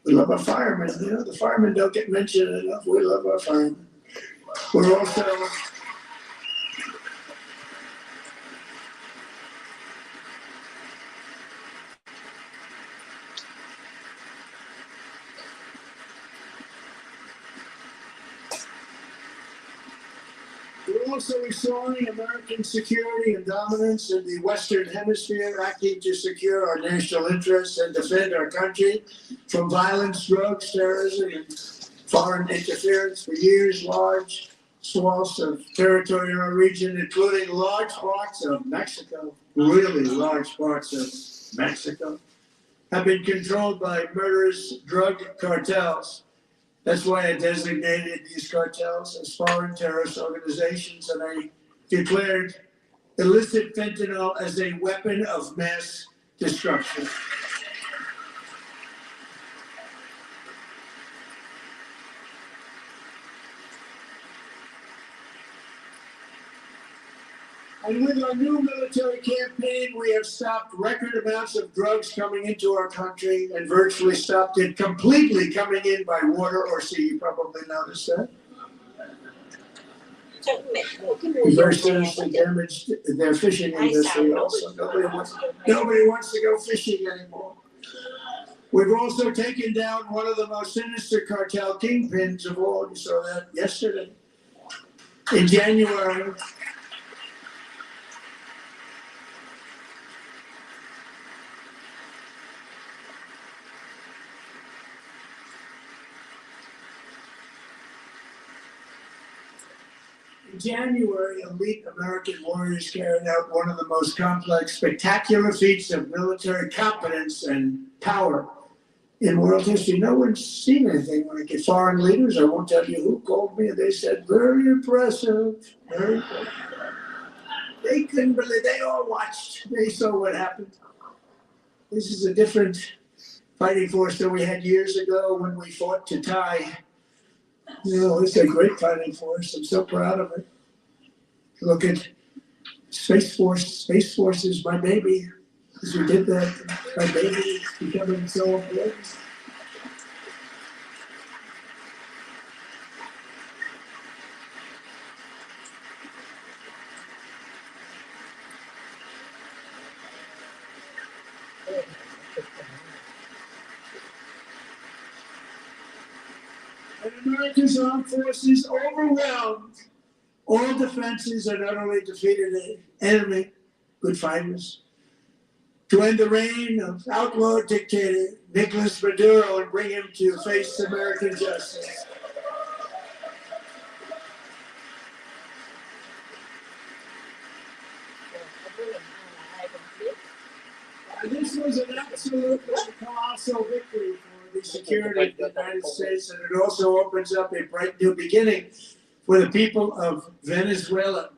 We love our firemen. You know, the firemen don't get mentioned enough. We love our firemen. We're also restoring American security and dominance in the Western Hemisphere, acting to secure our national interests and defend our country from violence, drugs, terrorism, and foreign interference. For years, large swaths of territory in our region, including large parts of Mexico, really large parts of Mexico, have been controlled by murderous drug cartels. That's why I designated these cartels as foreign terrorist organizations, and I declared illicit fentanyl as a weapon of mass destruction. And with our new military campaign, we have stopped record amounts of drugs coming into our country and virtually stopped it completely coming in by water or sea. You probably noticed that. We very seriously damaged their fishing industry also. Nobody wants to go fishing anymore. We've also taken down one of the most sinister cartel kingpins of all. You saw that yesterday. In January, elite American warriors carried out one of the most complex, spectacular feats of military competence and power in world history. No one's seen anything like it. Foreign leaders, I won't tell you who, called me and they said, "Very impressive, very impressive." They couldn't believe, they all watched. They saw what happened. This is a different fighting force than we had years ago when we fought to tie. You know, it's a great fighting force. I'm so proud of it. Look at Space Force. Space Force is my baby. Because we did that, my baby is becoming so important. And America's armed forces overwhelmed all defenses and utterly defeated the enemy, good fighters, to end the reign of outlaw dictator Nicolas Maduro and bring him to face American justice. This was an absolute colossal victory for the security of the United States, and it also opens up a bright new beginning for the people of Venezuela.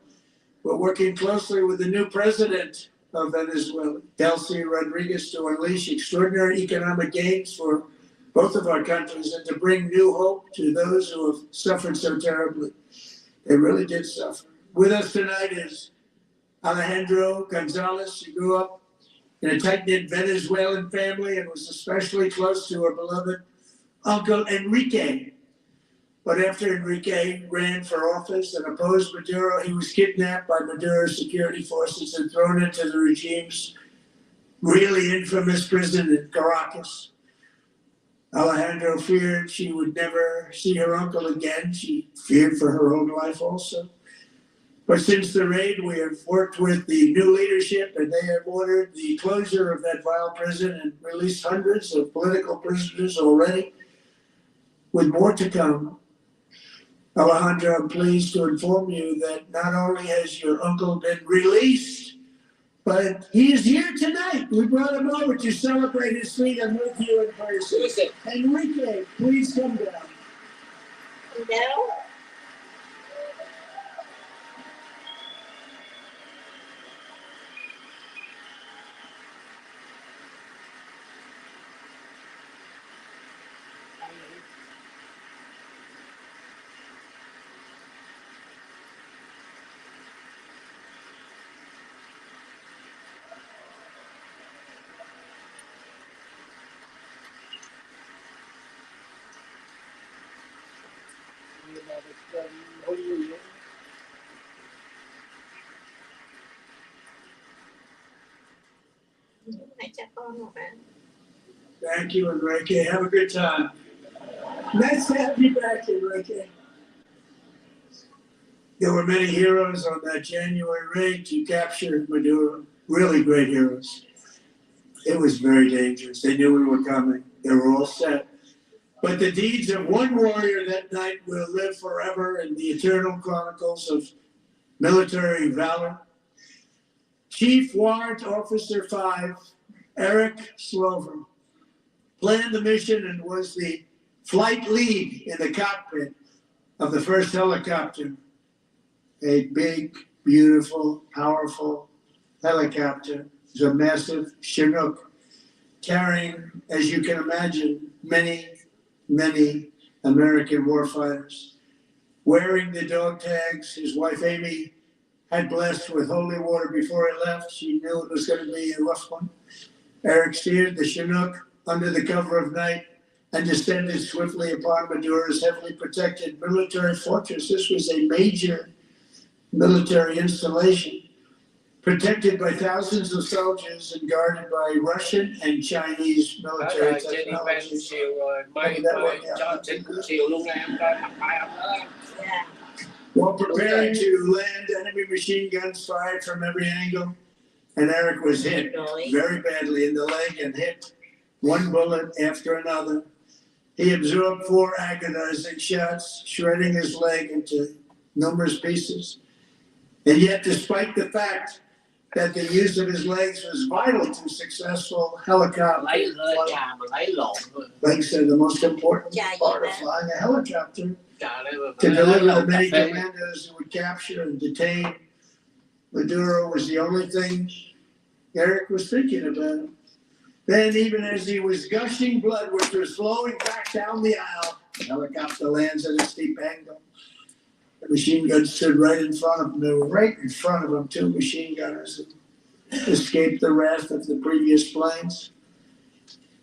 We're working closely with the new president of Venezuela, Delcy Rodriguez, to unleash extraordinary economic gains for both of our countries and to bring new hope to those who have suffered so terribly. They really did suffer. With us tonight is Alejandro Gonzalez. He grew up in a tight-knit Venezuelan family and was especially close to her beloved uncle Enrique. But after Enrique ran for office and opposed Maduro, he was kidnapped by Maduro's security forces and thrown into the regime's really infamous prison in Caracas. Alejandro feared she would never see her uncle again. She feared for her own life also. But since the raid, we have worked with the new leadership, and they have ordered the closure of that vile prison and released hundreds of political prisoners already, with more to come. Alejandro, I'm pleased to inform you that not only has your uncle been released, but he is here tonight. We brought him over to celebrate his freedom with you in person. Enrique, please come down. No. Thank you, Enrique. Have a good time. Nice to have you back, Enrique. There were many heroes on that January raid to capture Maduro. Really great heroes. It was very dangerous. They knew we were coming. They were all set. But the deeds of one warrior that night will live forever in the eternal chronicles of military valor. Chief Warrant Officer 5, Eric Slover, planned the mission and was the flight lead in the cockpit of the first helicopter. A big, beautiful, powerful helicopter. It was a massive Chinook carrying, as you can imagine, many American warfighters. Wearing the dog tags, his wife Amy had blessed with holy water before he left. She knew it was going to be a rough one. Eric steered the Chinook under the cover of night and descended swiftly upon Maduro's heavily protected military fortress. This was a major military installation, protected by thousands of soldiers and guarded by Russian and Chinese military technology. While preparing to land, enemy machine guns fired from every angle, and Eric was hit very badly in the leg and hit one bullet after another. He absorbed 4 agonizing shots, shredding his leg into numerous pieces. And yet, despite the fact that the use of his legs was vital to successful helicopter flight, legs are the most important part of flying a helicopter. To deliver the many commandos who would capture and detain Maduro was the only thing Eric was thinking about. Then, even as he was gushing blood, which was flowing back down the aisle, the helicopter lands at a steep angle. The machine gun stood right in front of him. They were right in front of him, 2 machine gunners who escaped the wrath of the previous planes.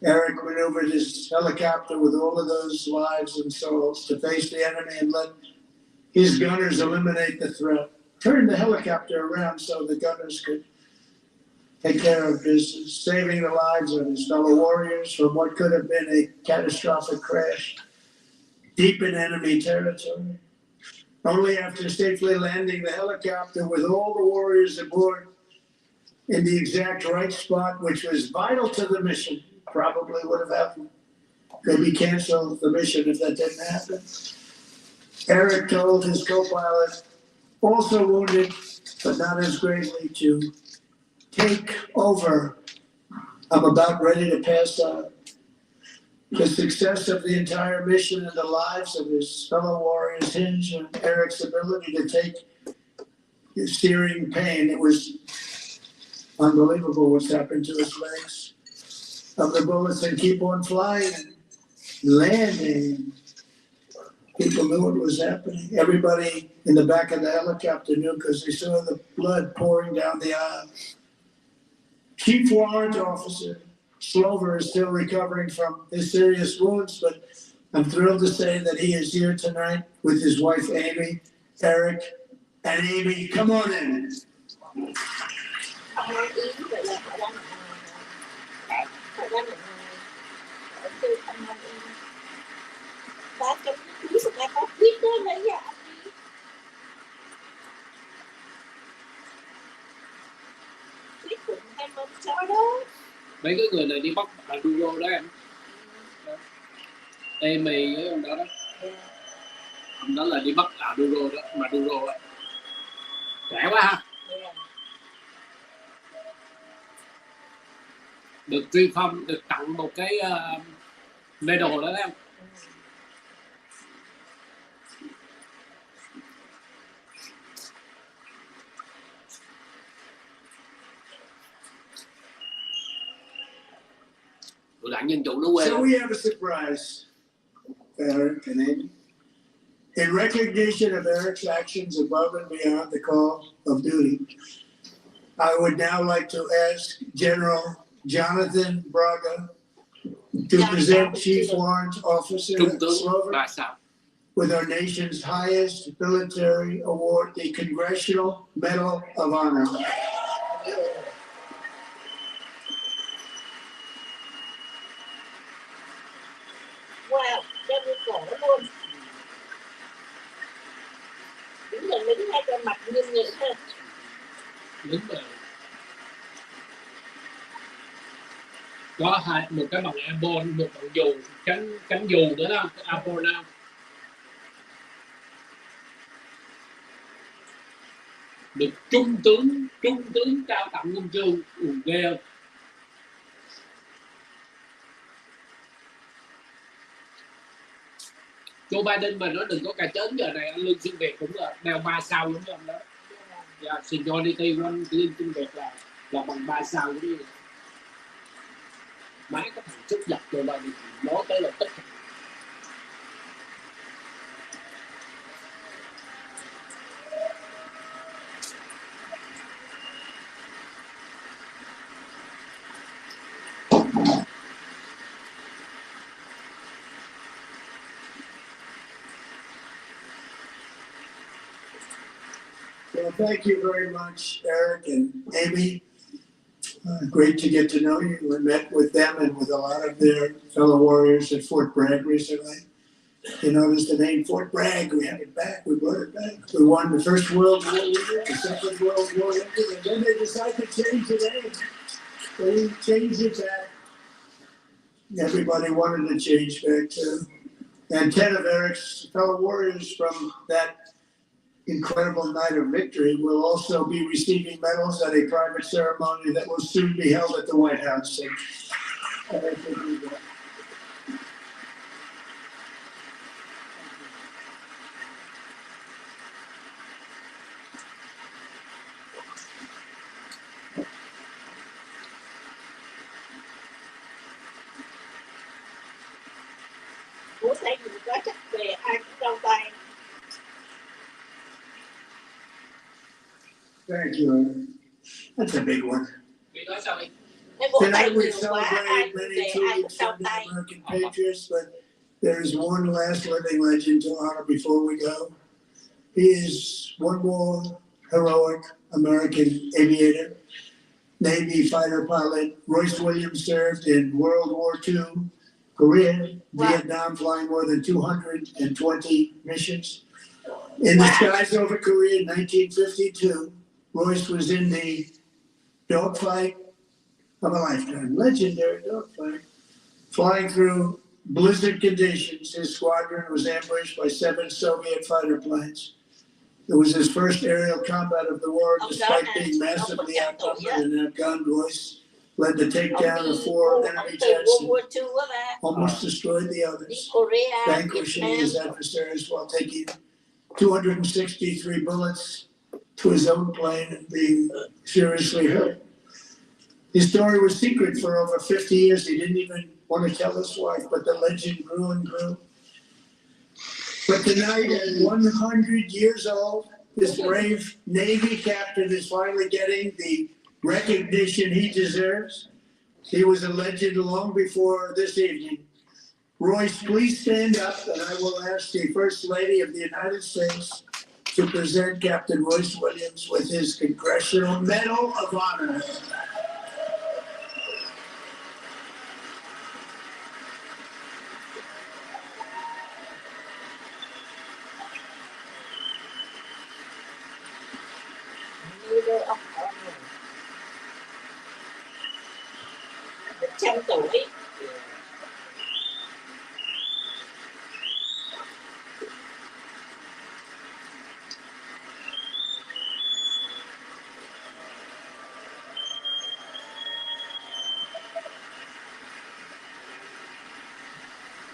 Eric maneuvered his helicopter with all of those lives and souls to face the enemy and let his gunners eliminate the threat. Turned the helicopter around so the gunners could take care of business, saving the lives of his fellow warriors from what could have been a catastrophic crash deep in enemy territory. Only after safely landing the helicopter with all the warriors aboard in the exact right spot, which was vital to the mission, probably would have happened. Maybe cancel the mission if that didn't happen. Eric told his co-pilot, also wounded, but not as gravely, to take over. I'm about ready to pass out. The success of the entire mission and the lives of his fellow warriors hinge on Eric's ability to take searing pain. It was unbelievable what's happened to his legs. Of the bullets and keep on flying and landing. People knew what was happening. Everybody in the back of the helicopter knew because they saw the blood pouring down the aisle. Chief Warrant Officer Slover is still recovering from his serious wounds, but I'm thrilled to say that he is here tonight with his wife Amy, Eric, and Amy. Come on in. Mấy cái người này đi bắt Maduro đó em. Amy với ông đó đó. Ông đó là đi bắt Maduro đó, Maduro đó. Trẻ quá ha. Được truy phong, được tặng một cái medal đó em. Đảng Dân Chủ nó quên. So we have a surprise, Eric and Amy. In recognition of Eric's actions above and beyond the call of duty, I would now like to ask General Jonathan Braga to present Chief Warrant Officer Slover with our nation's highest military award, the Congressional Medal of Honor. Wow, trên cổ luôn. Đúng là lính hay cho mặt nghiêm nghị hơn. Lính rồi. Có một cái bằng airborne, một bằng dù, cánh dù nữa đó, airborne nào. Được trung tướng trao tặng huân chương, ghê không? Joe Biden mà nó đừng có cà chớn giờ này, anh Lương Xuyên Việt cũng là đeo 3 sao đúng không đó. Yeah, seniority của anh Lương Xuyên Việt là bằng 3 sao cũng như máy có thằng chút giật Joe Biden nó tới là tích. Well, thank you very much, Eric and Amy. Great to get to know you. We met with them and with a lot of their fellow warriors at Fort Bragg recently. You notice the name Fort Bragg, we have it back, we brought it back. We won the First World War with it, the Second World War with it, and then they decided to change the name. They changed it back. Everybody wanted to change back too. And 10 of Eric's fellow warriors from that incredible night of victory will also be receiving medals at a private ceremony that will soon be held at the White House. Bố thấy gì quá chắc về ai cũng đau tay. Thank you. That's a big one. Tonight we celebrate many tributes to the American patriots, but there is one last living legend to honor before we go. He is one more heroic American aviator, Navy fighter pilot. Royce Williams served in World War II, Korea, Vietnam, flying more than 220 missions. In the skies over Korea in 1952, Royce was in the dogfight of a lifetime, legendary dogfight. Flying through blizzard conditions, his squadron was ambushed by 7 Soviet fighter planes. It was his first aerial combat of the war, despite being massively outnumbered and outgunned. Royce led the takedown of 4 enemy jets and almost destroyed the others, vanquishing his adversaries while taking 263 bullets to his own plane and being seriously hurt. His story was secret for over 50 years. He didn't even want to tell his wife, but the legend grew and grew. But tonight, at 100 years old, this brave Navy captain is finally getting the recognition he deserves. He was a legend long before this evening. Royce, please stand up, and I will ask the First Lady of the United States to present Captain Royce Williams with his Congressional Medal of Honor.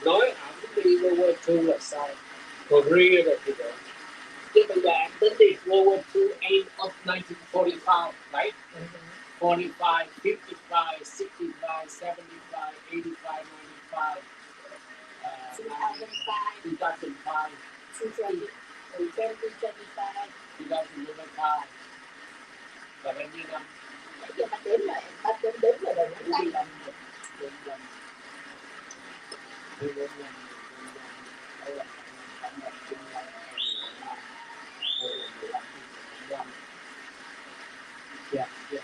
Nói ổng đi World War II là sao, Korea là gì đó. Chứ bây giờ em tính đi World War II end of 1945, right? 45, 55, 65, 75, 85, 95, 2005, 2025. Và bao nhiêu năm? Giờ ta đếm lại, ta đếm lại rồi nó tay. Dạ, lên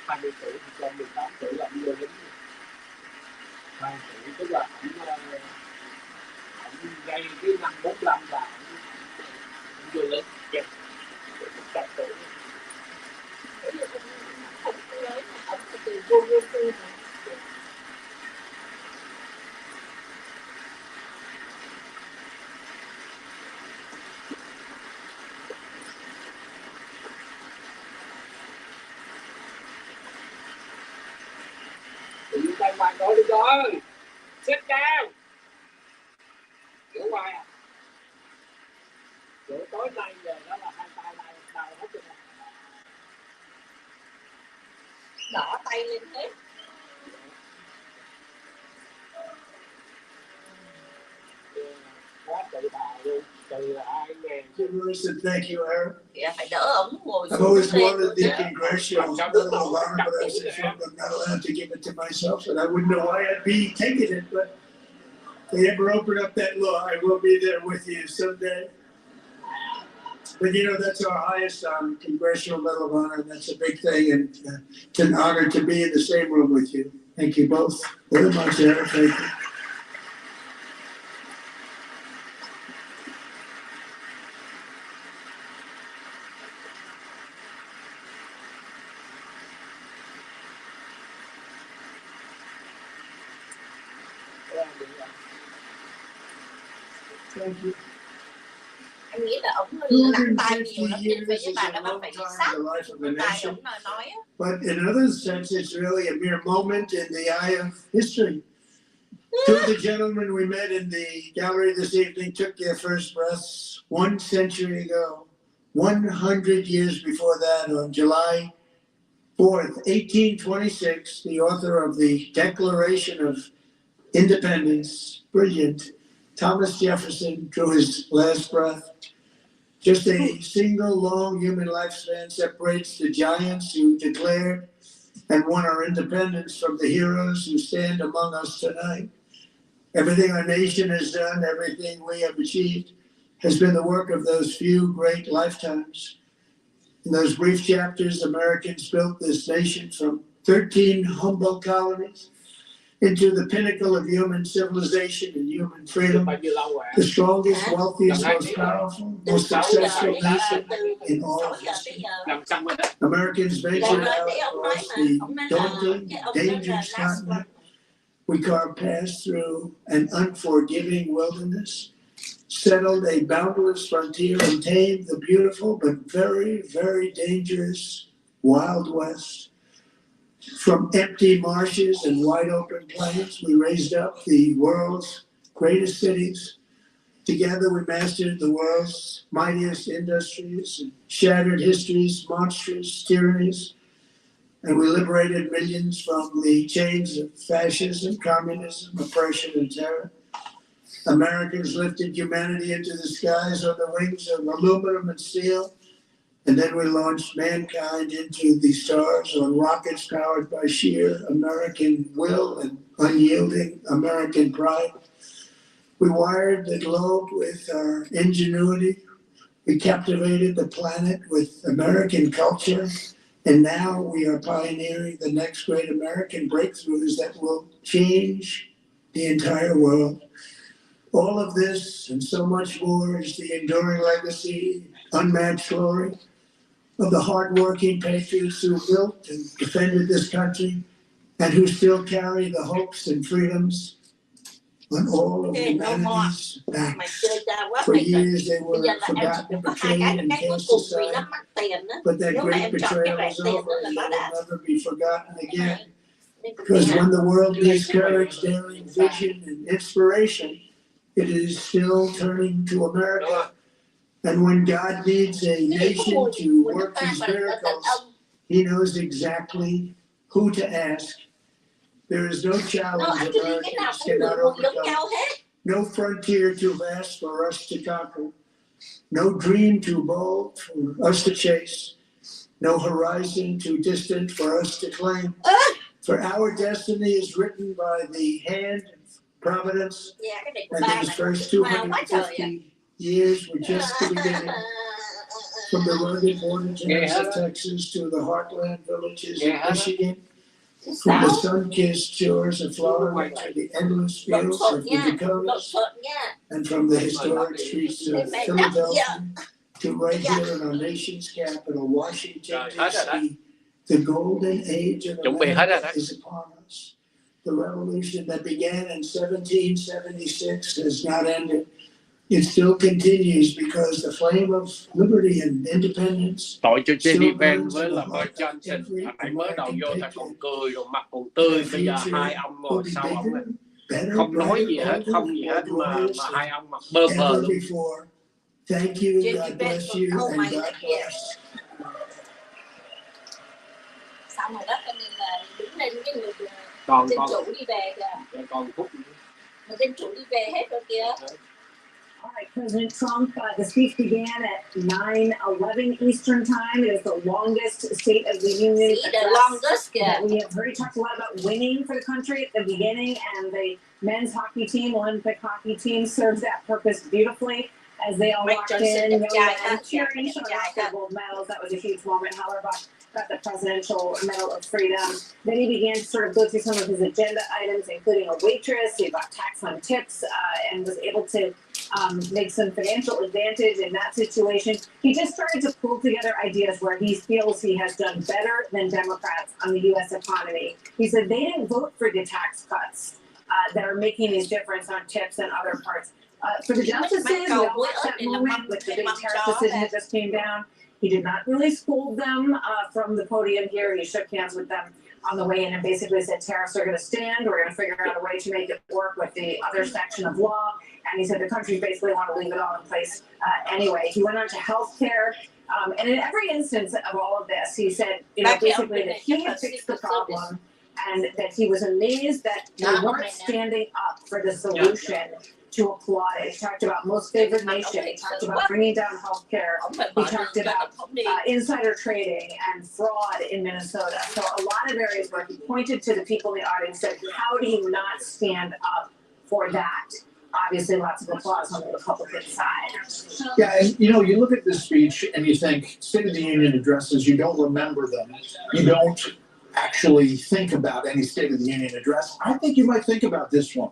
20 tuổi thì cho 18 tuổi là đi vô lính. 20 tuổi tức là ổng gây cái năm 45 là ổng vô lính. Dạ, 18 tuổi. Ổng từ vô tư. Hoàng đội được rồi, sit down. Kiểu hoài à? Kiểu tối nay giờ đó là hai tay này đau hết rồi. Đỏ tay lên hết. Quá tự hào luôn, từ 2000. Thank you, Eric. Dạ, phải đỡ ổng ngồi I've always wanted the Congressional Medal of Honor, but I was informed I'm not allowed to give it to myself, and I wouldn't know why I'd be taking it, but if they ever open up that law, I will be there with you someday. But you know, that's our highest Congressional Medal of Honor, and that's a big thing, and it's an honor to be in the same room with you. Thank you both very much, Eric. Thank you. Thank you. Anh nghĩ là ổng nặng tay nhiều lắm, nên với bà là bạn phải đi sát tay ổng nói á. But in another sense, it's really a mere moment in the eye of history. Two of the gentlemen we met in the gallery this evening took their first breaths 1 century ago. 100 years before that, on July 4th, 1826, the author of the Declaration of Independence, brilliant, Thomas Jefferson, drew his last breath. Just a single long human lifespan separates the giants who declared and won our independence from the heroes who stand among us tonight. Everything our nation has done, everything we have achieved, has been the work of those few great lifetimes. In those brief chapters, Americans built this nation from 13 humble colonies into the pinnacle of human civilization and human freedom, the strongest, wealthiest, most powerful, most successful nation in all of history. Americans ventured out across the daunting, dangerous continent. We carved paths through an unforgiving wilderness, settled a boundless frontier, and tamed the beautiful but very, very dangerous Wild West. From empty marshes and wide open plains, we raised up the world's greatest cities Together we mastered the world's mightiest industries and shattered history's monstrous tyrannies. And we liberated millions from the chains of fascism, communism, oppression, and terror. Americans lifted humanity into the skies on the wings of aluminum and steel. And then we launched mankind into the stars on rockets powered by sheer American will and unyielding American pride. We wired the globe with our ingenuity. We captivated the planet with American culture. And now we are pioneering the next great American breakthroughs that will change the entire world. All of this and so much more is the enduring legacy, unmatched glory of the hardworking patriots who built and defended this country and who still carry the hopes and freedoms on all of humanity's backs. For years they were forgotten, betrayed, and cast aside. But that great betrayal is over and it will never be forgotten again. Because when the world needs courage, daring, vision, and inspiration, it is still turning to America. And when God needs a nation to work his miracles, he knows exactly who to ask. There is no challenge Americans cannot overcome, no frontier too vast for us to conquer, no dream too bold for us to chase, no horizon too distant for us to claim. For our destiny is written by the hand of providence, and these first 250 years were just the beginning. From the rugged borderlands of Texas to the heartland villages of Michigan, from the sun-kissed shores of Florida to the endless fields of the Dakotas, and from the historic streets of Philadelphia to right here in our nation's capital, Washington, D.C., the golden age of America is upon us. The revolution that began in 1776 has not ended. It still continues because the flame of liberty and independence. Tội cho Jenny Ben với là bà Johnson, hãy mới đầu vô ta còn cười rồi mặt còn tươi, bây giờ hai ông ngồi sau ông này không nói gì hết, không gì hết mà hai ông mặt bơ phờ luôn. Thank you, God bless you, and God bless. Xong rồi đó, cho nên là đứng lên cái người Còn tên chủ đi về kìa. Còn phút. Mà tên chủ đi về hết rồi kìa. All right, President Trump, the speech began at 9:11 Eastern Time. It is the longest State of the Union address that we have heard. He talked a lot about winning for the country at the beginning, and the men's hockey team, Olympic hockey team, serves that purpose beautifully as they all walked in, and cheering, showing off their gold medals. That was a huge moment. Hallerbach got the Presidential Medal of Freedom. Then he began to sort of go through some of his agenda items, including a waitress. He got tax on tips and was able to make some financial advantage in that situation. He just started to pull together ideas where he feels he has done better than Democrats on the U.S. economy. He said they didn't vote for the tax cuts that are making these difference on tips and other parts. For the justices, we all watched that moment with the big tariff decision that just came down. He did not really scold them from the podium here. He shook hands with them on the way in and basically said tariffs are going to stand. We're going to figure out a way to make it work with the other section of law. And he said the country basically want to leave it all in place anyway. He went on to health care. And in every instance of all of this, he said, basically that he had fixed the problem and that he was amazed that they weren't standing up for the solution to apply it. He talked about most favored nation. He talked about bringing down health care. He talked about insider trading and fraud in Minnesota. So a lot of areas where he pointed to the people in the audience and said, how do you not stand up for that? Obviously, lots of applause on the Republican side. Yeah, and you look at this speech and you think State of the Union addresses, you don't remember them. You don't actually think about any State of the Union address. I think you might think about this one.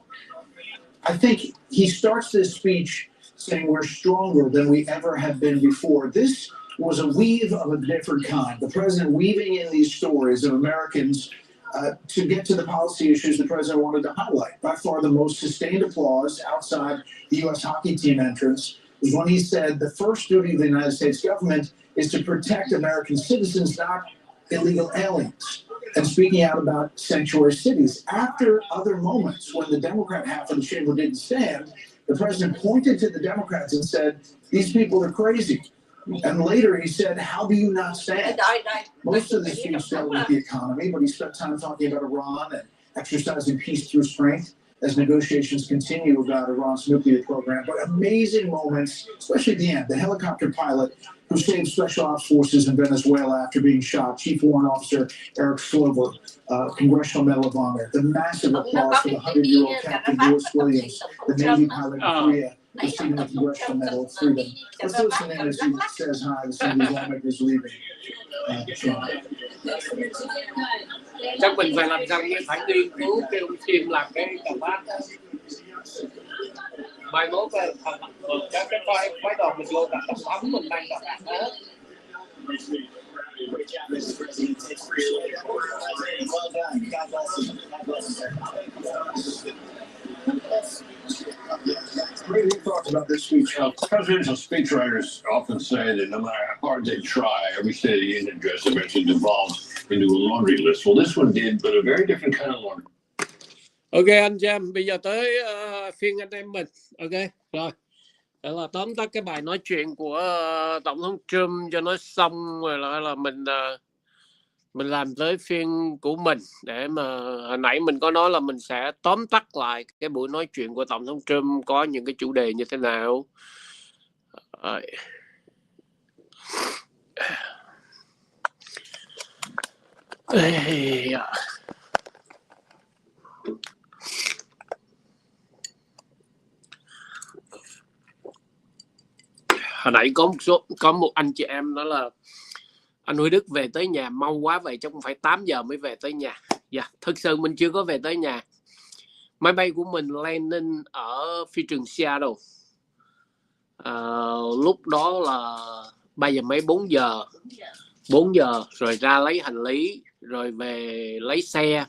I think he starts this speech saying we're stronger than we ever have been before. This was a weave of a different kind. The president weaving in these stories of Americans to get to the policy issues the president wanted to highlight. By far the most sustained applause outside the U.S. hockey team entrance was when he said the first duty of the United States government is to protect American citizens, not illegal aliens. And speaking out about sanctuary cities. After other moments when the Democrat half of the chamber didn't stand, The president pointed to the Democrats and said, "These people are crazy." And later he said, "How do you not stand?" Most of the speech dealt with the economy, but he spent time talking about Iran and exercising peace through strength as negotiations continue about Iran's nuclear program. But amazing moments, especially at the end. The helicopter pilot who saved Special Ops forces in Venezuela after being shot, Chief Warrant Officer Eric Slover, Congressional Medal of Honor. The massive applause for the 100-year-old Captain Lewis Williams, the Navy pilot in Korea, receiving the Congressional Medal of Freedom. Let's listen in as he says hi to some of these lawmakers leaving. Chắc mình phải làm sao phải nghiên cứu kêu phim làm cái cảm bác mai mốt các cái phái đoàn mình vô gặp tổng thống mình đang gặp hết. Ray, you talked about this speech. Presidential speechwriters often say that no matter how hard they try, every State of the Union address eventually devolves into a laundry list. Well, this one did, but a very different kind of laundry. Ok anh Jam, bây giờ tới phiên anh em mình. Ok, rồi. Đó là tóm tắt cái bài nói chuyện của Tổng thống Trump cho nó xong rồi là mình làm tới phiên của mình để mà hồi nãy mình có nói là mình sẽ tóm tắt lại cái buổi nói chuyện của Tổng thống Trump có những cái chủ đề như thế nào. Hồi nãy có một anh chị em đó là anh Huy Đức về tới nhà mau quá vậy chứ không phải 8 giờ mới về tới nhà. Dạ, thực sự mình chưa có về tới nhà. Máy bay của mình landing ở phi trường Seattle. Lúc đó là bây giờ mấy 4 giờ rồi ra lấy hành lý rồi về lấy xe.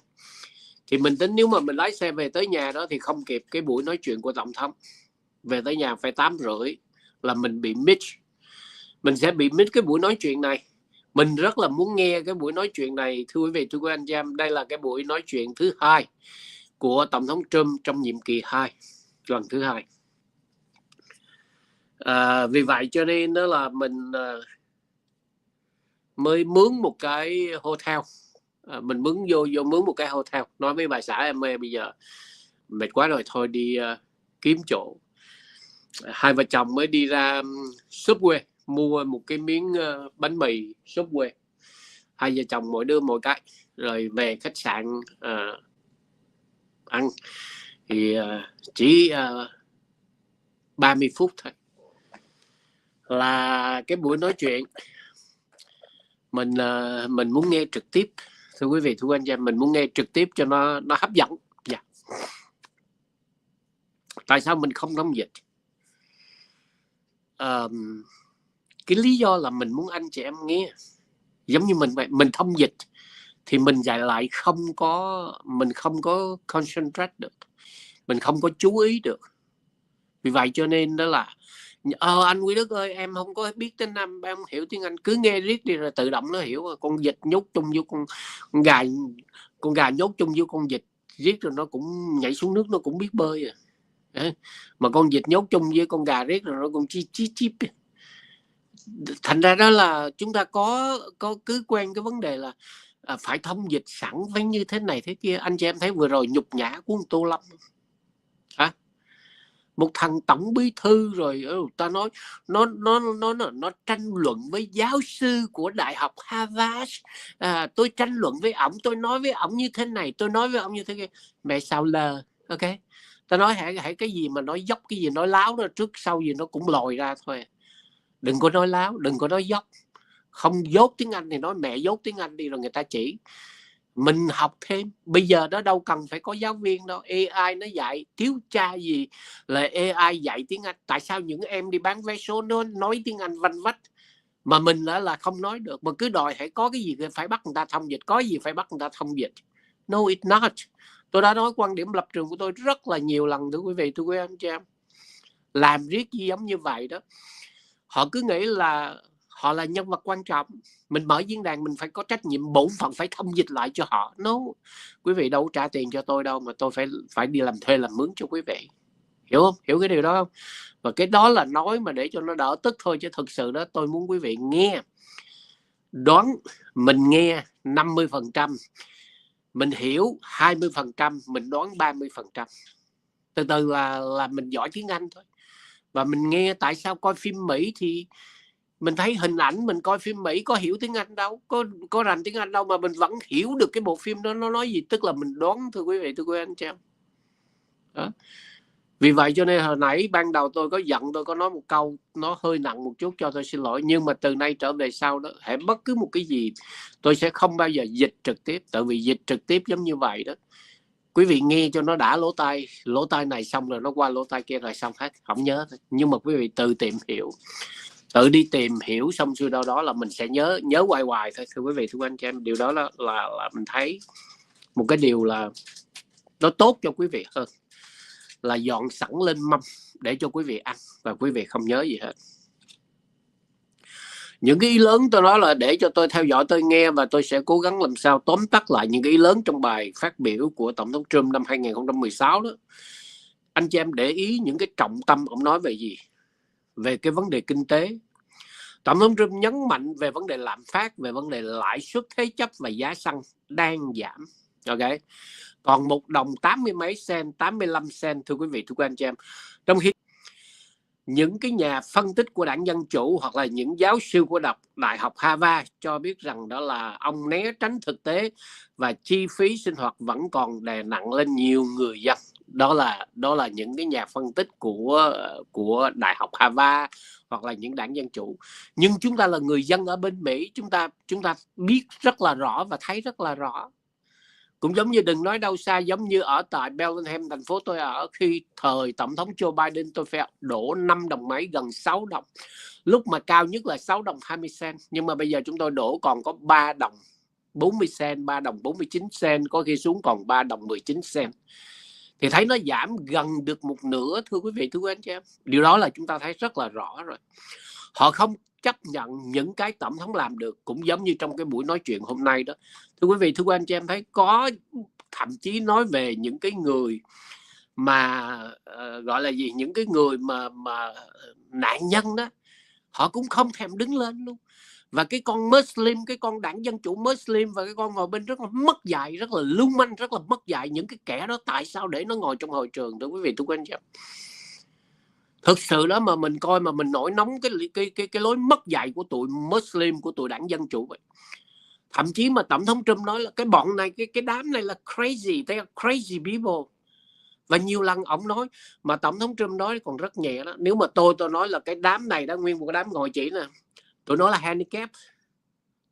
Thì mình tính nếu mà mình lái xe về tới nhà đó thì không kịp cái buổi nói chuyện của Tổng thống. Về tới nhà phải 8:30 là mình bị miss. Mình sẽ bị miss cái buổi nói chuyện này. Mình rất là muốn nghe cái buổi nói chuyện này. Thưa quý vị, thưa quý anh chị em, đây là cái buổi nói chuyện thứ 2 của Tổng thống Trump trong nhiệm kỳ 2, lần thứ 2. Vì vậy cho nên đó là mình mới mướn một cái hotel. Mình mướn một cái hotel. Nói với bà xã em ơi, bây giờ mệt quá rồi, thôi đi kiếm chỗ. Hai vợ chồng mới đi ra Subway mua một cái miếng bánh mì Subway. Hai vợ chồng mỗi đứa mỗi cái. Rồi về khách sạn ăn. Thì chỉ 30 phút thôi là cái buổi nói chuyện. Mình muốn nghe trực tiếp. Thưa quý vị, thưa anh chị em, mình muốn nghe trực tiếp cho nó hấp dẫn. Dạ. Tại sao mình không thông dịch? Cái lý do là mình muốn anh chị em nghe. Giống như mình vậy, mình thông dịch thì mình dạy lại mình không có concentrate được, mình không có chú ý được. Vì vậy cho nên đó là anh Quý Đức ơi, em không có biết tiếng Anh, em không hiểu tiếng Anh, cứ nghe riết đi rồi tự động nó hiểu. Con vịt nhốt chung vô con gà nhốt chung vô con vịt, riết rồi nó cũng nhảy xuống nước, nó cũng biết bơi à. Mà con vịt nhốt chung với con gà riết rồi nó cũng chip. Thành ra đó là chúng ta có cứ quen cái vấn đề là phải thông dịch sẵn, phải như thế này thế kia. Anh chị em thấy vừa rồi nhục nhã của Tô Lâm hả? Một thằng tổng bí thư rồi ta nói nó tranh luận với giáo sư của đại học Harvard. Tôi tranh luận với ổng, tôi nói với ổng như thế này, tôi nói với ổng như thế kia. Mẹ sao lờ, ok? Ta nói hãy cái gì mà nói dốc, cái gì nói láo đó, trước sau gì nó cũng lòi ra thôi. Đừng có nói láo, đừng có nói dốc. Không dốt tiếng Anh thì nói mẹ dốt tiếng Anh đi rồi người ta chỉ. Mình học thêm. Bây giờ đó đâu cần phải có giáo viên đâu. AI nó dạy. Thiếu cha gì là AI dạy tiếng Anh. Tại sao những em đi bán vé số nó nói tiếng Anh vanh vách mà mình là không nói được. Mà cứ đòi hãy có cái gì phải bắt người ta thông dịch. Có gì phải bắt người ta thông dịch. No it's not. Tôi đã nói quan điểm lập trường của tôi rất là nhiều lần, thưa quý vị, thưa quý anh chị em. Làm riết gì giống như vậy đó. Họ cứ nghĩ là họ là nhân vật quan trọng. Mình mở diễn đàn mình phải có trách nhiệm bổn phận phải thông dịch lại cho họ. No. Quý vị đâu trả tiền cho tôi đâu mà tôi phải đi làm thuê làm mướn cho quý vị. Hiểu không? Hiểu cái điều đó không? Và cái đó là nói mà để cho nó đỡ tức thôi, chứ thực sự đó tôi muốn quý vị nghe, đoán, mình nghe 50%, mình hiểu 20%, mình đoán 30%. Từ từ là mình giỏi tiếng Anh thôi. Và mình nghe tại sao coi phim Mỹ thì mình thấy hình ảnh, mình coi phim Mỹ có hiểu tiếng Anh đâu, có rành tiếng Anh đâu, mà mình vẫn hiểu được cái bộ phim đó nó nói gì, tức là mình đoán, thưa quý vị, thưa quý anh chị em. Đó. Vì vậy cho nên hồi nãy ban đầu tôi có giận, tôi có nói một câu nó hơi nặng một chút, cho tôi xin lỗi. Nhưng mà từ nay trở về sau đó, hãy bất cứ một cái gì tôi sẽ không bao giờ dịch trực tiếp. Tại vì dịch trực tiếp giống như vậy đó, quý vị nghe cho nó đã lỗ tai này xong rồi nó qua lỗ tai kia rồi xong hết, không nhớ thôi. Nhưng mà quý vị tự tìm hiểu, tự đi tìm hiểu xong xuôi đâu đó là mình sẽ nhớ hoài hoài thôi, thưa quý vị, thưa anh chị em. Điều đó là mình thấy một cái điều là nó tốt cho quý vị hơn là dọn sẵn lên mâm để cho quý vị ăn và quý vị không nhớ gì hết. Những cái ý lớn tôi nói là để cho tôi theo dõi, tôi nghe, và tôi sẽ cố gắng làm sao tóm tắt lại những cái ý lớn trong bài phát biểu của Tổng thống Trump năm 2016 đó. Anh chị em để ý những cái trọng tâm ông nói về gì? Về cái vấn đề kinh tế. Tổng thống Trump nhấn mạnh về vấn đề lạm phát, về vấn đề lãi suất thế chấp và giá xăng đang giảm. Ok. Còn $1.80 mấy cent, 85 cent, thưa quý vị, thưa anh chị em. Trong khi những cái nhà phân tích của đảng Dân Chủ hoặc là những giáo sư của Đại học Harvard cho biết rằng đó là ông né tránh thực tế và chi phí sinh hoạt vẫn còn đè nặng lên nhiều người dân. Đó là những cái nhà phân tích của Đại học Harvard hoặc là những đảng Dân Chủ. Nhưng chúng ta là người dân ở bên Mỹ, chúng ta biết rất là rõ và thấy rất là rõ. Cũng giống như, đừng nói đâu xa, giống như ở tại Bellingham, thành phố tôi ở, khi thời Tổng thống Joe Biden tôi phải đổ 5 đồng mấy, gần 6 đồng. Lúc mà cao nhất là 6 đồng 20 cent. Nhưng mà bây giờ chúng tôi đổ còn có 3 đồng 40 cent, 3 đồng 49 cent, có khi xuống còn 3 đồng 19 cent. Thì thấy nó giảm gần được một nửa, thưa quý vị, thưa anh chị em. Điều đó là chúng ta thấy rất là rõ rồi. Họ không chấp nhận những cái Tổng thống làm được, cũng giống như trong cái buổi nói chuyện hôm nay đó. Thưa quý vị, thưa anh chị em, thấy có thậm chí nói về những cái người mà gọi là gì, những cái người mà nạn nhân đó, họ cũng không thèm đứng lên luôn. Và cái con Muslim, cái con đảng Dân Chủ Muslim và cái con ngồi bên rất là mất dạy, rất là lưu manh, rất là mất dạy. Những cái kẻ đó tại sao để nó ngồi trong hội trường, thưa quý vị, thưa anh chị em. Thực sự đó mà mình coi mà mình nổi nóng cái lối mất dạy của tụi Muslim, của tụi đảng Dân Chủ vậy. Thậm chí mà Tổng thống Trump nói là cái bọn này, cái đám này là crazy, they are crazy people. Và nhiều lần ông nói, mà Tổng thống Trump nói còn rất nhẹ đó. Nếu mà tôi nói là cái đám này đó, nguyên một cái đám ngồi chỉ nè, tụi nó là handicap,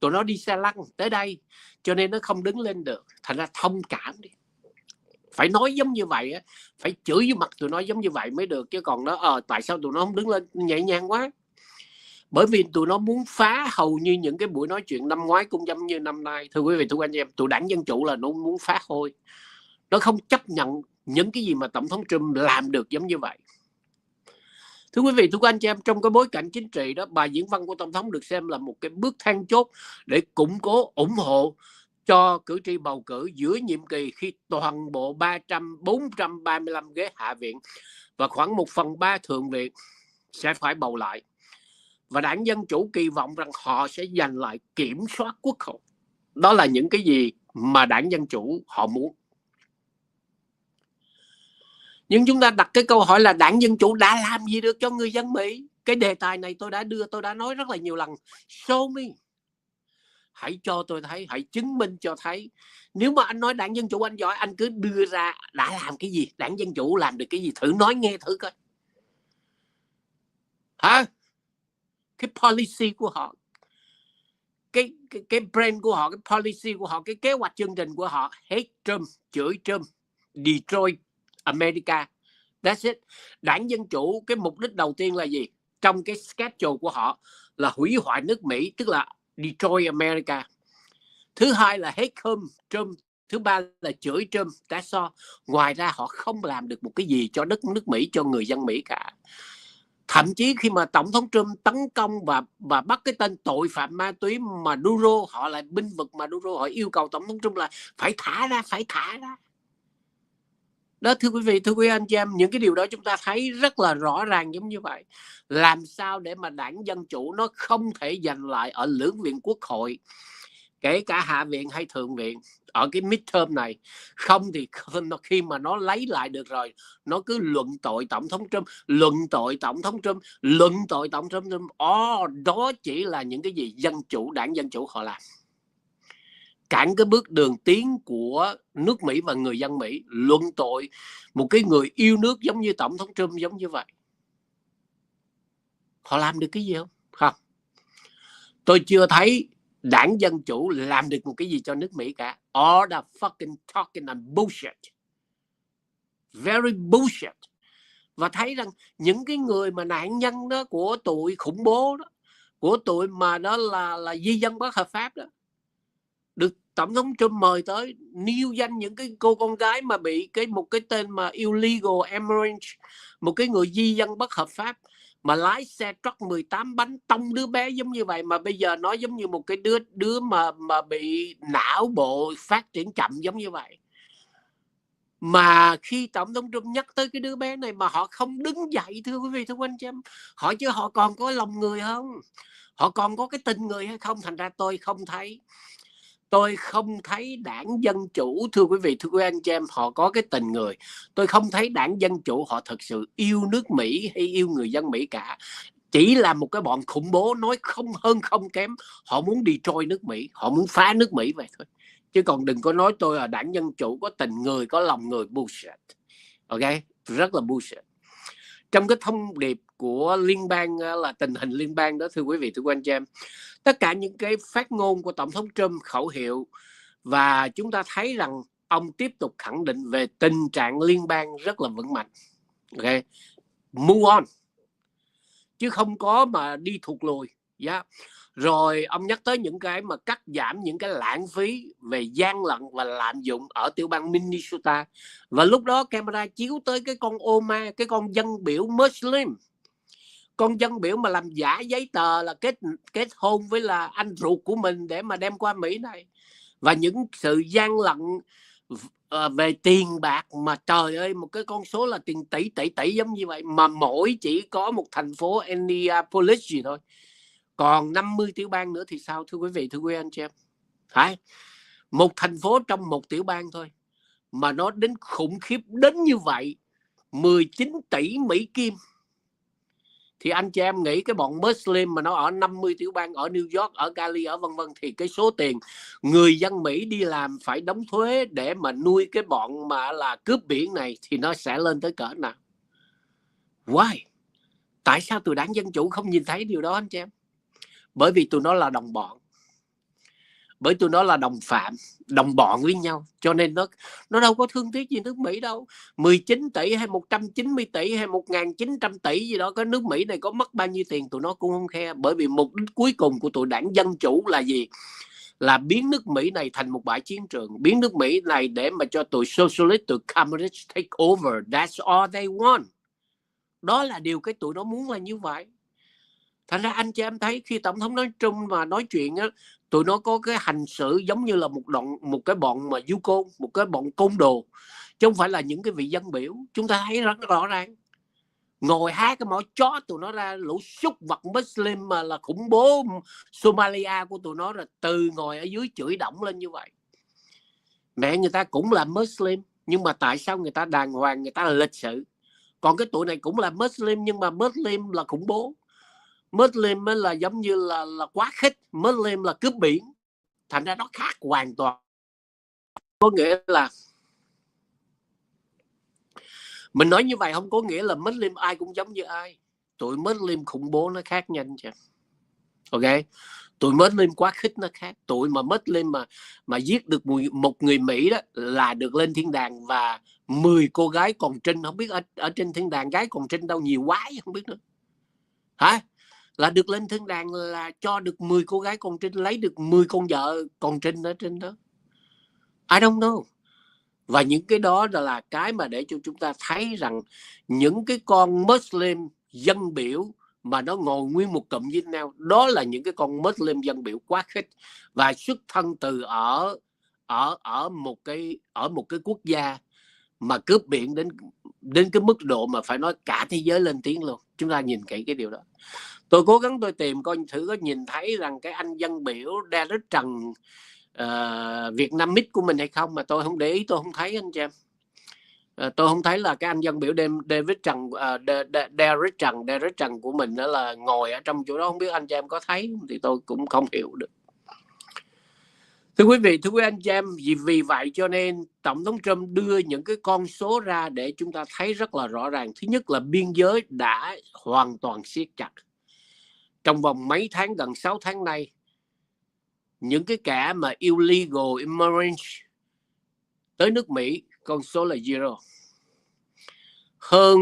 tụi nó đi xe lăn tới đây cho nên nó không đứng lên được. Thành ra thông cảm đi, phải nói giống như vậy á, phải chửi vô mặt tụi nó giống như vậy mới được. Chứ còn nó tại sao tụi nó không đứng lên nhẹ nhàng quá? Bởi vì tụi nó muốn phá hầu như những cái buổi nói chuyện năm ngoái cũng giống như năm nay. Thưa quý vị, thưa anh em, tụi đảng Dân Chủ là nó muốn phá hôi. Nó không chấp nhận những cái gì mà Tổng thống Trump làm được giống như vậy. Thưa quý vị, thưa anh chị em, trong cái bối cảnh chính trị đó, bài diễn văn của Tổng thống được xem là một cái bước then chốt để củng cố ủng hộ cho cử tri bầu cử giữa nhiệm kỳ, khi toàn bộ 435 ghế Hạ viện và khoảng 1/3 Thượng viện sẽ phải bầu lại. Và đảng Dân Chủ kỳ vọng rằng họ sẽ giành lại kiểm soát quốc hội. Đó là những cái gì mà đảng Dân Chủ họ muốn. Nhưng chúng ta đặt cái câu hỏi là đảng Dân Chủ đã làm gì được cho người dân Mỹ? Cái đề tài này tôi đã nói rất là nhiều lần. Show me. Hãy cho tôi thấy, hãy chứng minh cho thấy. Nếu mà anh nói đảng Dân Chủ anh giỏi, anh cứ đưa ra đã làm cái gì, đảng Dân Chủ làm được cái gì, thử nói nghe thử coi. Hả? Cái policy của họ, cái brand của họ, cái policy của họ, cái kế hoạch chương trình của họ, hate Trump, chửi Trump, Detroit America. That's it. Đảng Dân Chủ cái mục đích đầu tiên là gì? Trong cái schedule của họ là hủy hoại nước Mỹ, tức là Detroit America. Thứ hai là hate Trump. Thứ ba là chửi Trump. That's all. Ngoài ra họ không làm được một cái gì cho đất nước Mỹ, cho người dân Mỹ cả. Thậm chí khi mà Tổng thống Trump tấn công và bắt cái tên tội phạm ma túy Maduro, họ lại binh vực Maduro, họ yêu cầu Tổng thống Trump là phải thả ra. Đó, thưa quý vị, thưa quý anh chị em, những cái điều đó chúng ta thấy rất là rõ ràng giống như vậy. Làm sao để mà đảng Dân Chủ nó không thể giành lại ở lưỡng viện Quốc hội, kể cả Hạ viện hay Thượng viện, ở cái midterm này. Không thì khi mà nó lấy lại được rồi, nó cứ luận tội Tổng thống Trump, luận tội Tổng thống Trump, luận tội Tổng thống Trump. Đó chỉ là những cái gì Dân Chủ, đảng Dân Chủ họ làm, cản cái bước đường tiến của nước Mỹ và người dân Mỹ. Luận tội một cái người yêu nước giống như Tổng thống Trump giống như vậy, họ làm được cái gì không? Không, tôi chưa thấy đảng Dân Chủ làm được một cái gì cho nước Mỹ cả. All the fucking talking and bullshit, very bullshit. Và thấy rằng những cái người mà nạn nhân đó của tụi khủng bố đó, của tụi mà đó là di dân bất hợp pháp đó, được Tổng thống Trump mời tới nêu danh những cái cô con gái mà bị một cái tên mà illegal immigrant, một cái người di dân bất hợp pháp mà lái xe truck 18 bánh tông đứa bé giống như vậy, mà bây giờ nó giống như một cái đứa mà bị não bộ phát triển chậm giống như vậy. Mà khi Tổng thống Trump nhắc tới cái đứa bé này mà họ không đứng dậy, thưa quý vị, thưa anh chị em, họ còn có lòng người không? Họ còn có cái tình người hay không? Thành ra tôi không thấy đảng Dân Chủ, thưa quý vị, thưa quý anh chị em, họ có cái tình người. Tôi không thấy đảng Dân Chủ họ thật sự yêu nước Mỹ hay yêu người dân Mỹ cả. Chỉ là một cái bọn khủng bố, nói không hơn không kém. Họ muốn destroy nước Mỹ, họ muốn phá nước Mỹ vậy thôi. Chứ còn đừng có nói tôi là đảng Dân Chủ có tình người, có lòng người. Bullshit. Ok, rất là bullshit. Trong cái thông điệp của liên bang là tình hình liên bang đó, thưa quý vị, thưa anh chị em, tất cả những cái phát ngôn của Tổng thống Trump, khẩu hiệu, và chúng ta thấy rằng ông tiếp tục khẳng định về tình trạng liên bang rất là vững mạnh. Ok, move on, chứ không có mà đi thụt lùi. Yeah. Rồi ông nhắc tới những cái mà cắt giảm những cái lãng phí về gian lận và lạm dụng ở tiểu bang Minnesota. Và lúc đó camera chiếu tới cái con Oma, cái con dân biểu Muslim, con dân biểu mà làm giả giấy tờ là kết hôn với là anh ruột của mình để mà đem qua Mỹ này. Và những sự gian lận về tiền bạc mà trời ơi, một cái con số là tiền tỷ giống như vậy, mà mỗi chỉ có một thành phố Indianapolis gì thôi, còn 50 tiểu bang nữa thì sao, thưa quý vị, thưa quý anh chị em? Hả? Một thành phố trong một tiểu bang thôi mà nó đến khủng khiếp đến như vậy, 19 tỷ Mỹ Kim. Thì anh chị em nghĩ cái bọn Muslim mà nó ở 50 tiểu bang, ở New York, ở Cali, ở vân vân, thì cái số tiền người dân Mỹ đi làm phải đóng thuế để mà nuôi cái bọn mà là cướp biển này thì nó sẽ lên tới cỡ nào? Why? Tại sao tụi đảng Dân Chủ không nhìn thấy điều đó anh chị em? Bởi vì tụi nó là đồng bọn, bởi tụi nó là đồng phạm, đồng bọn với nhau, cho nên nó đâu có thương tiếc gì nước Mỹ đâu. 19 tỷ hay 190 tỷ hay 1.900 tỷ gì đó, cái nước Mỹ này có mất bao nhiêu tiền tụi nó cũng không khe. Bởi vì mục đích cuối cùng của tụi đảng Dân Chủ là gì? Là biến nước Mỹ này thành một bãi chiến trường, biến nước Mỹ này để mà cho tụi socialist, tụi communist take over. That's all they want. Đó là điều cái tụi nó muốn là như vậy. Thành ra anh chị em thấy khi Tổng thống nói Trump mà nói chuyện á, tụi nó có cái hành xử giống như là một cái bọn mà du côn, một cái bọn côn đồ, chứ không phải là những cái vị dân biểu. Chúng ta thấy rất rõ ràng, ngồi há cái mỏ chó tụi nó ra, lũ súc vật Muslim mà là khủng bố Somalia của tụi nó, rồi từ ngồi ở dưới chửi động lên như vậy. Mẹ người ta cũng là Muslim, nhưng mà tại sao người ta đàng hoàng, người ta là lịch sự? Còn cái tụi này cũng là Muslim, nhưng mà Muslim là khủng bố, Muslim là giống như là quá khích, Muslim là cướp biển. Thành ra nó khác hoàn toàn. Có nghĩa là mình nói như vậy không có nghĩa là Muslim ai cũng giống như ai. Tụi Muslim khủng bố nó khác nhanh chứ. Ok, tụi Muslim quá khích nó khác. Tụi mà Muslim mà giết được một người Mỹ đó là được lên thiên đàng, và 10 cô gái còn trinh, không biết ở trên thiên đàng gái còn trinh đâu, nhiều quá không biết nữa. Hả? Là được lên thiên đàng là cho được 10 cô gái còn trinh, lấy được 10 con vợ còn trinh ở trên đó. I don't know. Và những cái đó là cái mà để cho chúng ta thấy rằng những cái con Muslim dân biểu mà nó ngồi nguyên một cụm với nhau, đó là những cái con Muslim dân biểu quá khích và xuất thân từ ở một cái quốc gia mà cướp biển đến cái mức độ mà phải nói cả thế giới lên tiếng luôn. Chúng ta nhìn kỹ cái điều đó. Tôi cố gắng tôi tìm coi thử có nhìn thấy rằng cái anh dân biểu Derek Trần Việt Nam Mít của mình hay không, mà tôi không để ý, tôi không thấy anh chị em. Tôi không thấy là cái anh dân biểu Derek Trần của mình đó là ngồi ở trong chỗ đó, không biết anh chị em có thấy thì tôi cũng không hiểu được. Thưa quý vị, thưa quý anh chị em, vì vậy cho nên Tổng thống Trump đưa những cái con số ra để chúng ta thấy rất là rõ ràng. Thứ nhất là biên giới đã hoàn toàn siết chặt. Trong vòng mấy tháng, gần 6 tháng nay, những cái kẻ mà illegal immigrant tới nước Mỹ, con số là zero. Hơn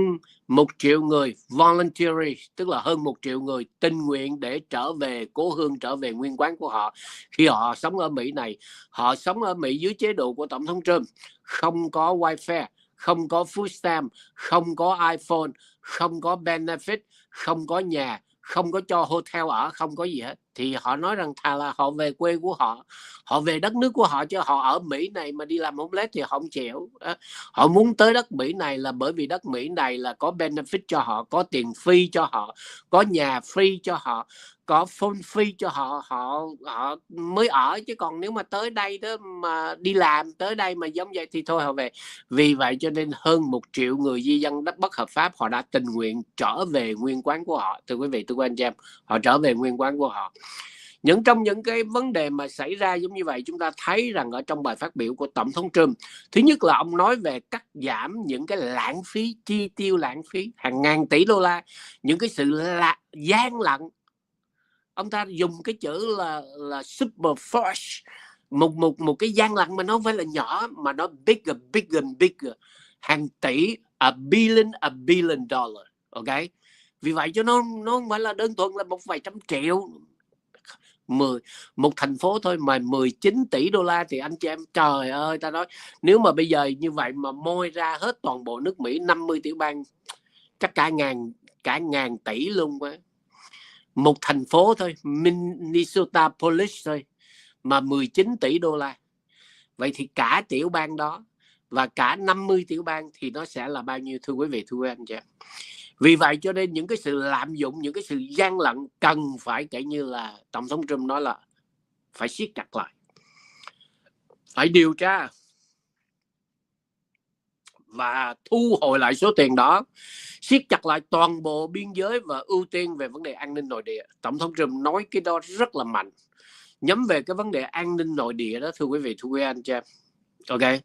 1 triệu người voluntary, tức là hơn 1 triệu người tình nguyện để trở về cố hương, trở về nguyên quán của họ. Khi họ sống ở Mỹ này, họ sống ở Mỹ dưới chế độ của Tổng thống Trump, không có welfare, không có food stamp, không có iPhone, không có benefit, không có nhà, không có cho hotel ở, không có gì hết. Thì họ nói rằng thà là họ về quê của họ, họ về đất nước của họ, chứ họ ở Mỹ này mà đi làm homeless thì họ không chịu. Họ muốn tới đất Mỹ này là bởi vì đất Mỹ này là có benefit cho họ, có tiền free cho họ, có nhà free cho họ, có phone free cho họ, họ mới ở. Chứ còn nếu mà tới đây đó mà đi làm, tới đây mà giống vậy thì thôi họ về. Vì vậy cho nên hơn 1 triệu người di dân đất bất hợp pháp họ đã tình nguyện trở về nguyên quán của họ. Thưa quý vị, thưa quý anh chị em, họ trở về nguyên quán của họ. Trong những cái vấn đề mà xảy ra giống như vậy, chúng ta thấy rằng ở trong bài phát biểu của Tổng thống Trump, thứ nhất là ông nói về cắt giảm những cái lãng phí, chi tiêu lãng phí hàng ngàn tỷ đô la, những cái sự gian lận. Ông ta dùng cái chữ là super force, một cái gian lận mà nó không phải là nhỏ, mà nó bigger, hàng tỷ, a billion dollar, ok? Vì vậy cho nó không phải là đơn thuần là một vài trăm triệu. Một thành phố thôi mà 19 tỷ đô la thì anh chị em, trời ơi, ta nói nếu mà bây giờ như vậy mà moi ra hết toàn bộ nước Mỹ 50 tiểu bang, chắc cả ngàn tỷ luôn quá. Một thành phố thôi, Minnesota Police thôi mà 19 tỷ đô la. Vậy thì cả tiểu bang đó và cả 50 tiểu bang thì nó sẽ là bao nhiêu, thưa quý vị, thưa quý anh chị em. Vì vậy cho nên những cái sự lạm dụng, những cái sự gian lận cần phải kể như là Tổng thống Trump nói là phải siết chặt lại, phải điều tra và thu hồi lại số tiền đó, siết chặt lại toàn bộ biên giới và ưu tiên về vấn đề an ninh nội địa. Tổng thống Trump nói cái đó rất là mạnh, nhắm về cái vấn đề an ninh nội địa đó, thưa quý vị, thưa quý anh chị em. Ok.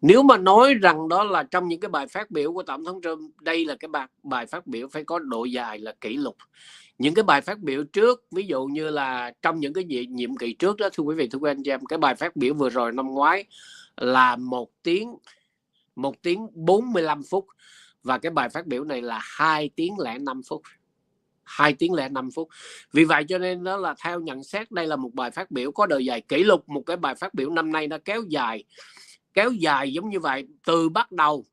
Nếu mà nói rằng đó là trong những cái bài phát biểu của Tổng thống Trump, đây là cái bài phát biểu phải có độ dài là kỷ lục. Những cái bài phát biểu trước, ví dụ như là trong những cái nhiệm kỳ trước đó, thưa quý vị, thưa quý anh chị em, cái bài phát biểu vừa rồi năm ngoái là 1 tiếng 45 phút và cái bài phát biểu này là 2 tiếng 05 phút. 2 tiếng 05 phút. Vì vậy cho nên đó là theo nhận xét đây là một bài phát biểu có độ dài kỷ lục. Một cái bài phát biểu năm nay nó kéo dài giống như vậy, từ bắt đầu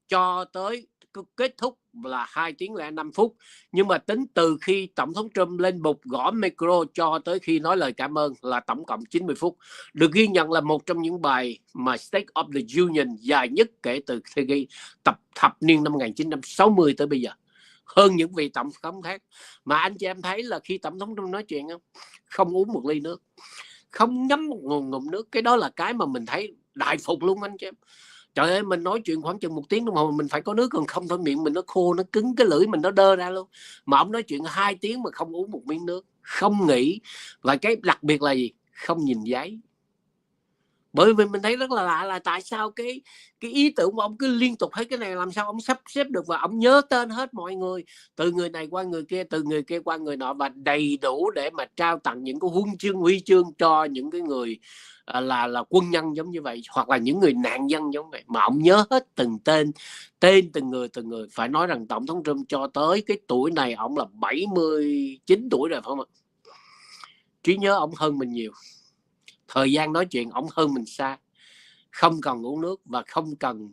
cho tới kết thúc là 2 tiếng 05 phút. Nhưng mà tính từ khi Tổng thống Trump lên bục gõ micro cho tới khi nói lời cảm ơn là tổng cộng 90 phút. Được ghi nhận là một trong những bài mà State of the Union dài nhất kể từ khi thập niên năm 1960 tới bây giờ. Hơn những vị tổng thống khác. Mà anh chị em thấy là khi Tổng thống Trump nói chuyện không uống một ly nước, không nhấm một ngụm nước. Cái đó là cái mà mình thấy đại phục luôn anh chị em. Trời ơi, mình nói chuyện khoảng chừng 1 tiếng đồng hồ mình phải có nước, còn không thôi miệng mình nó khô, nó cứng, cái lưỡi mình nó đơ ra luôn. Mà ông nói chuyện 2 tiếng mà không uống một miếng nước, không nghĩ. Và cái đặc biệt là gì? Không nhìn giấy. Bởi vì mình thấy rất là lạ là tại sao cái ý tưởng của ông cứ liên tục thấy cái này, làm sao ông sắp xếp được và ông nhớ tên hết mọi người, từ người này qua người kia, từ người kia qua người nọ, và đầy đủ để mà trao tặng những cái huy chương cho những cái người là quân nhân giống như vậy, hoặc là những người nạn nhân giống vậy, mà ông nhớ hết từng tên từng người. Phải nói rằng Tổng thống Trump cho tới cái tuổi này ông là 79 tuổi rồi phải không ạ? Trí nhớ ông hơn mình nhiều, thời gian nói chuyện ông hơn mình xa, không cần uống nước và không cần.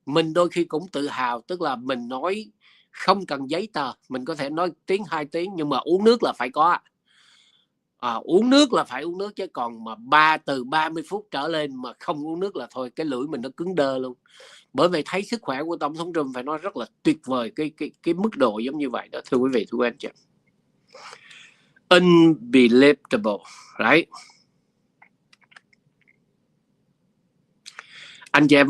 Mình đôi khi cũng tự hào, tức là mình nói không cần giấy tờ, mình có thể nói tiếng 2 tiếng, nhưng mà uống nước là phải có. Uống nước là phải uống nước, chứ còn mà từ 30 phút trở lên mà không uống nước là thôi, cái lưỡi mình nó cứng đơ luôn. Bởi vậy thấy sức khỏe của Tổng thống Trump phải nói rất là tuyệt vời, cái mức độ giống như vậy đó, thưa quý vị, thưa anh chị. Unbelievable, right? Anh chị em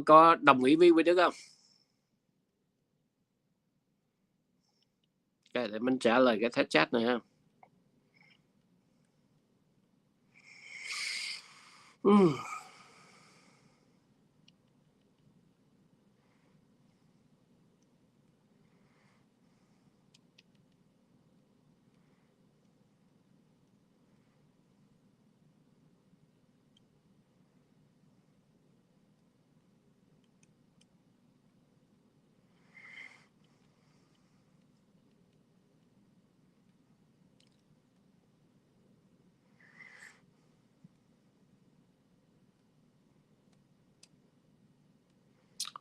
có đồng ý với Đức không? Okay, để mình trả lời cái thread chat này ha.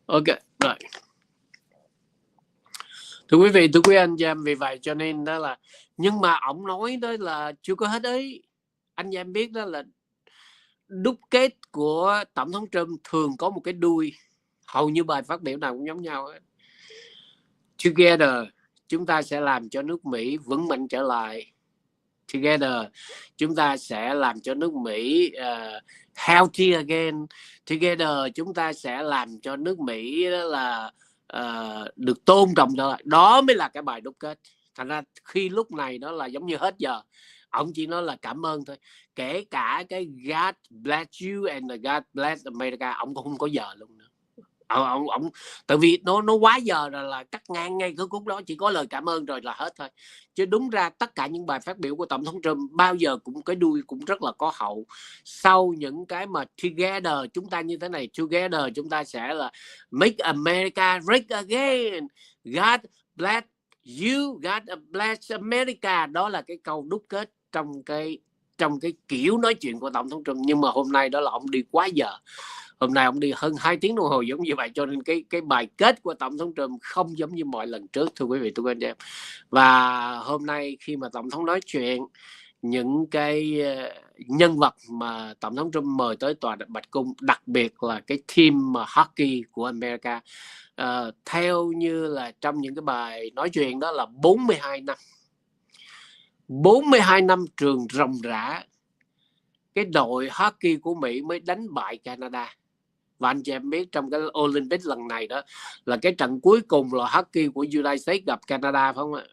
Ok, rồi. Thưa quý vị, thưa quý anh chị em, vì vậy cho nên đó là, nhưng mà ông nói đó là chưa có hết ấy. Anh chị em biết đó là đúc kết của Tổng thống Trump thường có một cái đuôi, hầu như bài phát biểu nào cũng giống nhau ấy. Together, chúng ta sẽ làm cho nước Mỹ vững mạnh trở lại. Together, chúng ta sẽ làm cho nước Mỹ healthy again. Together, chúng ta sẽ làm cho nước Mỹ đó là được tôn trọng trở lại. Đó mới là cái bài đúc kết. Thành ra khi lúc này đó là giống như hết giờ, ông chỉ nói là cảm ơn thôi. Kể cả cái God bless you and God bless America, ông cũng không có giờ luôn nữa. Ông tại vì nó quá giờ rồi, là cắt ngang ngay cái khúc đó, chỉ có lời cảm ơn rồi là hết thôi. Chứ đúng ra tất cả những bài phát biểu của Tổng thống Trump bao giờ cũng cái đuôi cũng rất là có hậu. Sau những cái mà together chúng ta như thế này, together chúng ta sẽ là make America great again, God bless you, God bless America. Đó là cái câu đúc kết trong cái kiểu nói chuyện của Tổng thống Trump. Nhưng mà hôm nay đó là ông đi quá giờ. Hôm nay ông đi hơn 2 tiếng đồng hồ giống như vậy, cho nên cái bài kết của Tổng thống Trump không giống như mọi lần trước, thưa quý vị, thưa anh em. Và hôm nay khi mà Tổng thống nói chuyện, những cái nhân vật mà Tổng thống Trump mời tới tòa Bạch Cung, đặc biệt là cái team hockey của America, theo như là trong những cái bài nói chuyện đó là 42 năm trường ròng rã, cái đội hockey của Mỹ mới đánh bại Canada. Và anh chị em biết trong cái Olympic lần này đó là cái trận cuối cùng là hockey của United States gặp Canada, phải không ạ?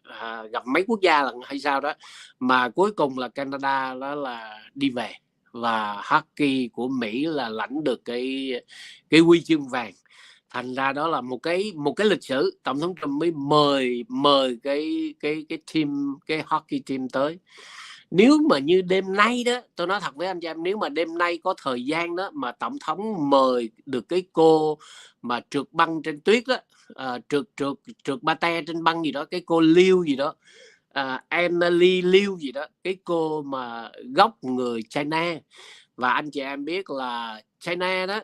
Gặp mấy quốc gia lần hay sao đó, mà cuối cùng là Canada đó là đi về, và hockey của Mỹ là lãnh được cái huy chương vàng. Thành ra đó là một cái lịch sử. Tổng thống Trump mới mời cái team, cái hockey team tới. Nếu mà như đêm nay đó, tôi nói thật với anh chị em, nếu mà đêm nay có thời gian đó mà Tổng thống mời được cái cô mà trượt băng trên tuyết đó, trượt pate trên băng gì đó, cái cô Liu gì đó, Emily Liu gì đó, cái cô mà gốc người China. Và anh chị em biết là China đó,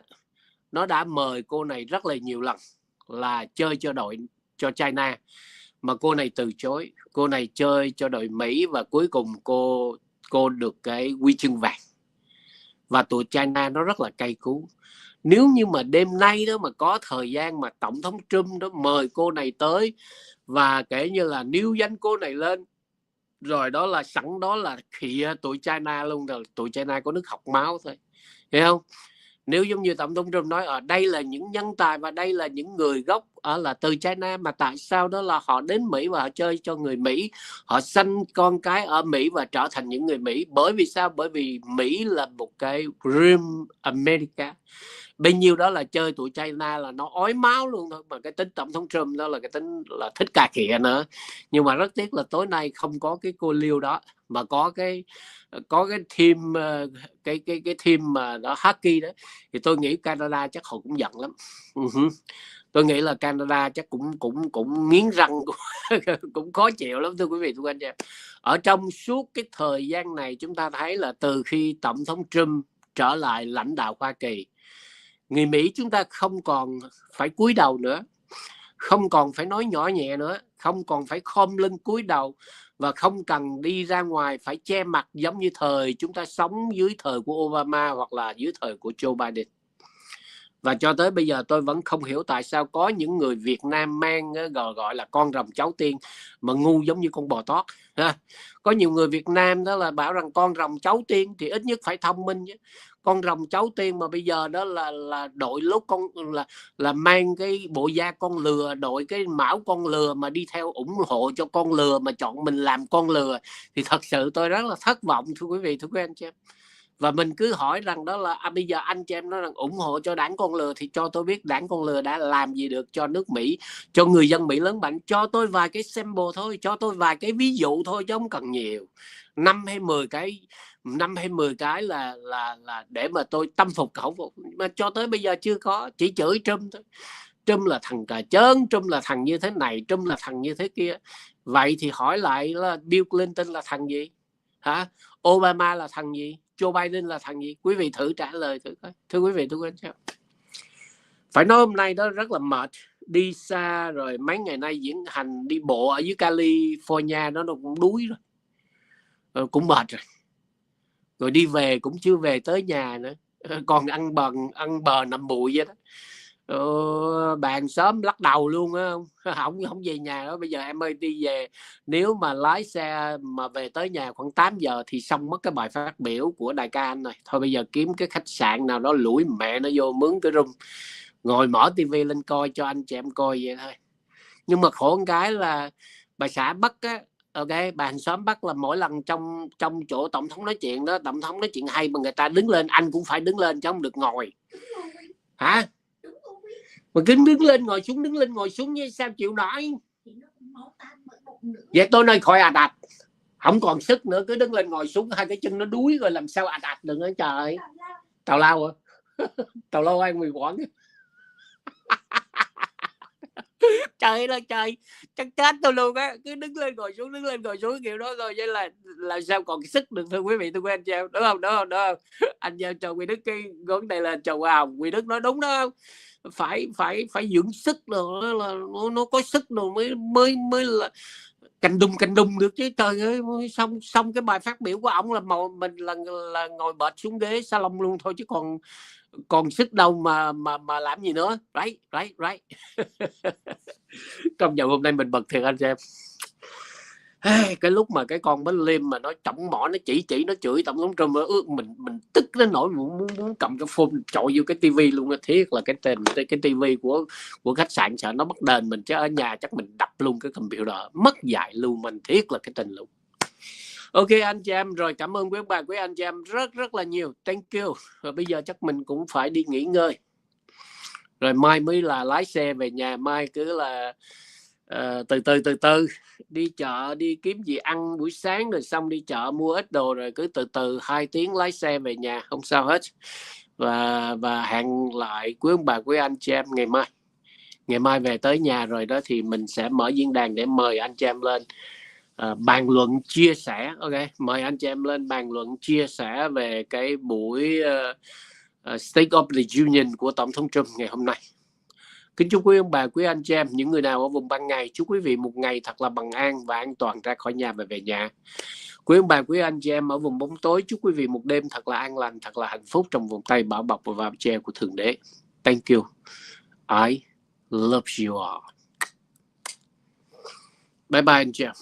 nó đã mời cô này rất là nhiều lần là chơi cho đội cho China, mà cô này từ chối. Cô này chơi cho đội Mỹ và cuối cùng cô được cái huy chương vàng. Và tụi China nó rất là cay cú. Nếu như mà đêm nay đó mà có thời gian mà Tổng thống Trump đó mời cô này tới và kể như là níu danh cô này lên, rồi đó là sẵn đó là khịa tụi China luôn, rồi tụi China có nước học máu thôi, hiểu không? Nếu giống như Tổng thống Trump nói ở đây là những nhân tài và đây là những người gốc là từ China, mà tại sao đó là họ đến Mỹ và họ chơi cho người Mỹ, họ sanh con cái ở Mỹ và trở thành những người Mỹ. Bởi vì sao? Bởi vì Mỹ là một cái dream America. Bấy nhiêu đó là chơi tụi China là nó ói máu luôn thôi. Mà cái tính Tổng thống Trump đó là cái tính là thích cà khịa nữa. Nhưng mà rất tiếc là tối nay không có cái cô Liu đó, mà có cái team, cái team mà đó hockey đó, thì tôi nghĩ Canada chắc họ cũng giận lắm. Tôi nghĩ là Canada chắc cũng nghiến răng, cũng khó chịu lắm, thưa quý vị, thưa anh em. Ở trong suốt cái thời gian này, chúng ta thấy là từ khi Tổng thống Trump trở lại lãnh đạo Hoa Kỳ, người Mỹ chúng ta không còn phải cúi đầu nữa. không còn phải nói nhỏ nhẹ nữa, không còn phải khom lưng cúi đầu, và không cần đi ra ngoài phải che mặt giống như thời chúng ta sống dưới thời của Obama hoặc là dưới thời của Joe Biden. Và cho tới bây giờ tôi vẫn không hiểu tại sao có những người Việt Nam mang gọi là con rồng cháu tiên mà ngu giống như con bò tót. Có nhiều người Việt Nam đó là bảo rằng con rồng cháu tiên thì ít nhất phải thông minh chứ. Con rồng cháu tiên mà bây giờ đó là đội lốt con là mang cái bộ da con lừa, đội cái mão con lừa mà đi theo ủng hộ cho con lừa mà chọn mình làm con lừa, thì thật sự tôi rất là thất vọng, thưa quý vị, thưa quý anh chị em. Và mình cứ hỏi rằng đó là bây giờ anh chị em nói rằng ủng hộ cho đảng con lừa, thì cho tôi biết đảng con lừa đã làm gì được cho nước Mỹ, cho người dân Mỹ lớn mạnh. Cho tôi vài cái sample thôi, cho tôi vài cái ví dụ thôi chứ không cần nhiều. 5 hay 10 cái là để mà tôi tâm phục khẩu phục, mà cho tới bây giờ chưa có, chỉ chửi Trump thôi. Trump là thằng cà chớn, Trump là thằng như thế này, Trump là thằng như thế kia. Vậy thì hỏi lại là Bill Clinton là thằng gì? Hả? Obama là thằng gì? Joe Biden là thằng gì? Quý vị thử trả lời thử coi. Thưa quý vị, thưa quý anh, phải nói hôm nay đó rất là mệt, đi xa rồi mấy ngày nay diễn hành đi bộ ở dưới California nó cũng đuối rồi, cũng mệt rồi đi về cũng chưa về tới nhà nữa, còn ăn bờ nằm bụi vậy đó. Bạn sớm lắc đầu luôn á, không về nhà đó. Bây giờ em ơi, đi về, nếu mà lái xe mà về tới nhà khoảng 8 giờ thì xong mất cái bài phát biểu của đại ca anh rồi. Thôi bây giờ kiếm cái khách sạn nào đó lủi mẹ nó vô mướn cái room, ngồi mở tivi lên coi cho anh chị em coi vậy thôi. Nhưng mà khổ cái là bà xã Bắc á, ok, bà hàng xóm Bắc là mỗi lần trong chỗ tổng thống nói chuyện đó, tổng thống nói chuyện hay mà người ta đứng lên, anh cũng phải đứng lên chứ không được ngồi. Hả? Mà cứ đứng lên ngồi xuống như sao chịu nổi. Vậy tôi nói khỏi ạt, không còn sức nữa, cứ đứng lên ngồi xuống, hai cái chân nó đuối rồi làm sao ạt được nữa trời. Tào lao à? Tào lao ăn mì Quảng. Trời ơi trời, chắc chết tôi luôn á, cứ đứng lên ngồi xuống kiểu đó rồi, vậy là sao còn sức được, thưa quý vị, thưa quý anh chị em, đúng không? Anh giao cho Quy Đức cái vấn đề là chầu Hồng, Quy Đức nói đúng đó không? Phải dưỡng sức rồi, là nó có sức rồi mới là cành đùng được chứ. Trời ơi, xong cái bài phát biểu của ổng là mình là ngồi bệt xuống ghế salon luôn thôi, chứ còn sức đâu mà làm gì nữa. Right. Trong giờ hôm nay mình bật thiệt anh xem. Cái lúc mà cái con bánh Liêm mà nó chỏng mỏ, nó chỉ nó chửi tổng thống Trump, mình tức đến nỗi muốn cầm cái phone chọi vô cái tivi luôn. Thiết là cái tivi của khách sạn sợ nó mất đền mình, chứ ở nhà chắc mình đập luôn cái computer mất dạy luôn. Mình thiết là cái tình luôn. Ok anh chị em, rồi cảm ơn quý bà quý anh chị em rất là nhiều, thank you. Và bây giờ chắc mình cũng phải đi nghỉ ngơi, rồi mai mới là lái xe về nhà. Mai cứ là từ từ đi chợ, đi kiếm gì ăn buổi sáng, rồi xong đi chợ mua ít đồ, rồi cứ từ 2 tiếng lái xe về nhà, không sao hết. Và hẹn lại quý ông bà quý anh chị em ngày mai về tới nhà rồi đó, thì mình sẽ mở diễn đàn để mời anh chị em lên bàn luận chia sẻ. Ok, mời anh chị em lên bàn luận chia sẻ về cái buổi State of the Union của tổng thống Trump ngày hôm nay. Kính chúc quý ông bà quý anh chị em, những người nào ở vùng ban ngày, chúc quý vị một ngày thật là bằng an và an toàn ra khỏi nhà và về nhà. Quý ông bà quý anh chị em ở vùng bóng tối, chúc quý vị một đêm thật là an lành, thật là hạnh phúc trong vòng tay bảo bọc và vàm che của Thượng Đế. Thank you. I love you all. Bye bye anh chị em.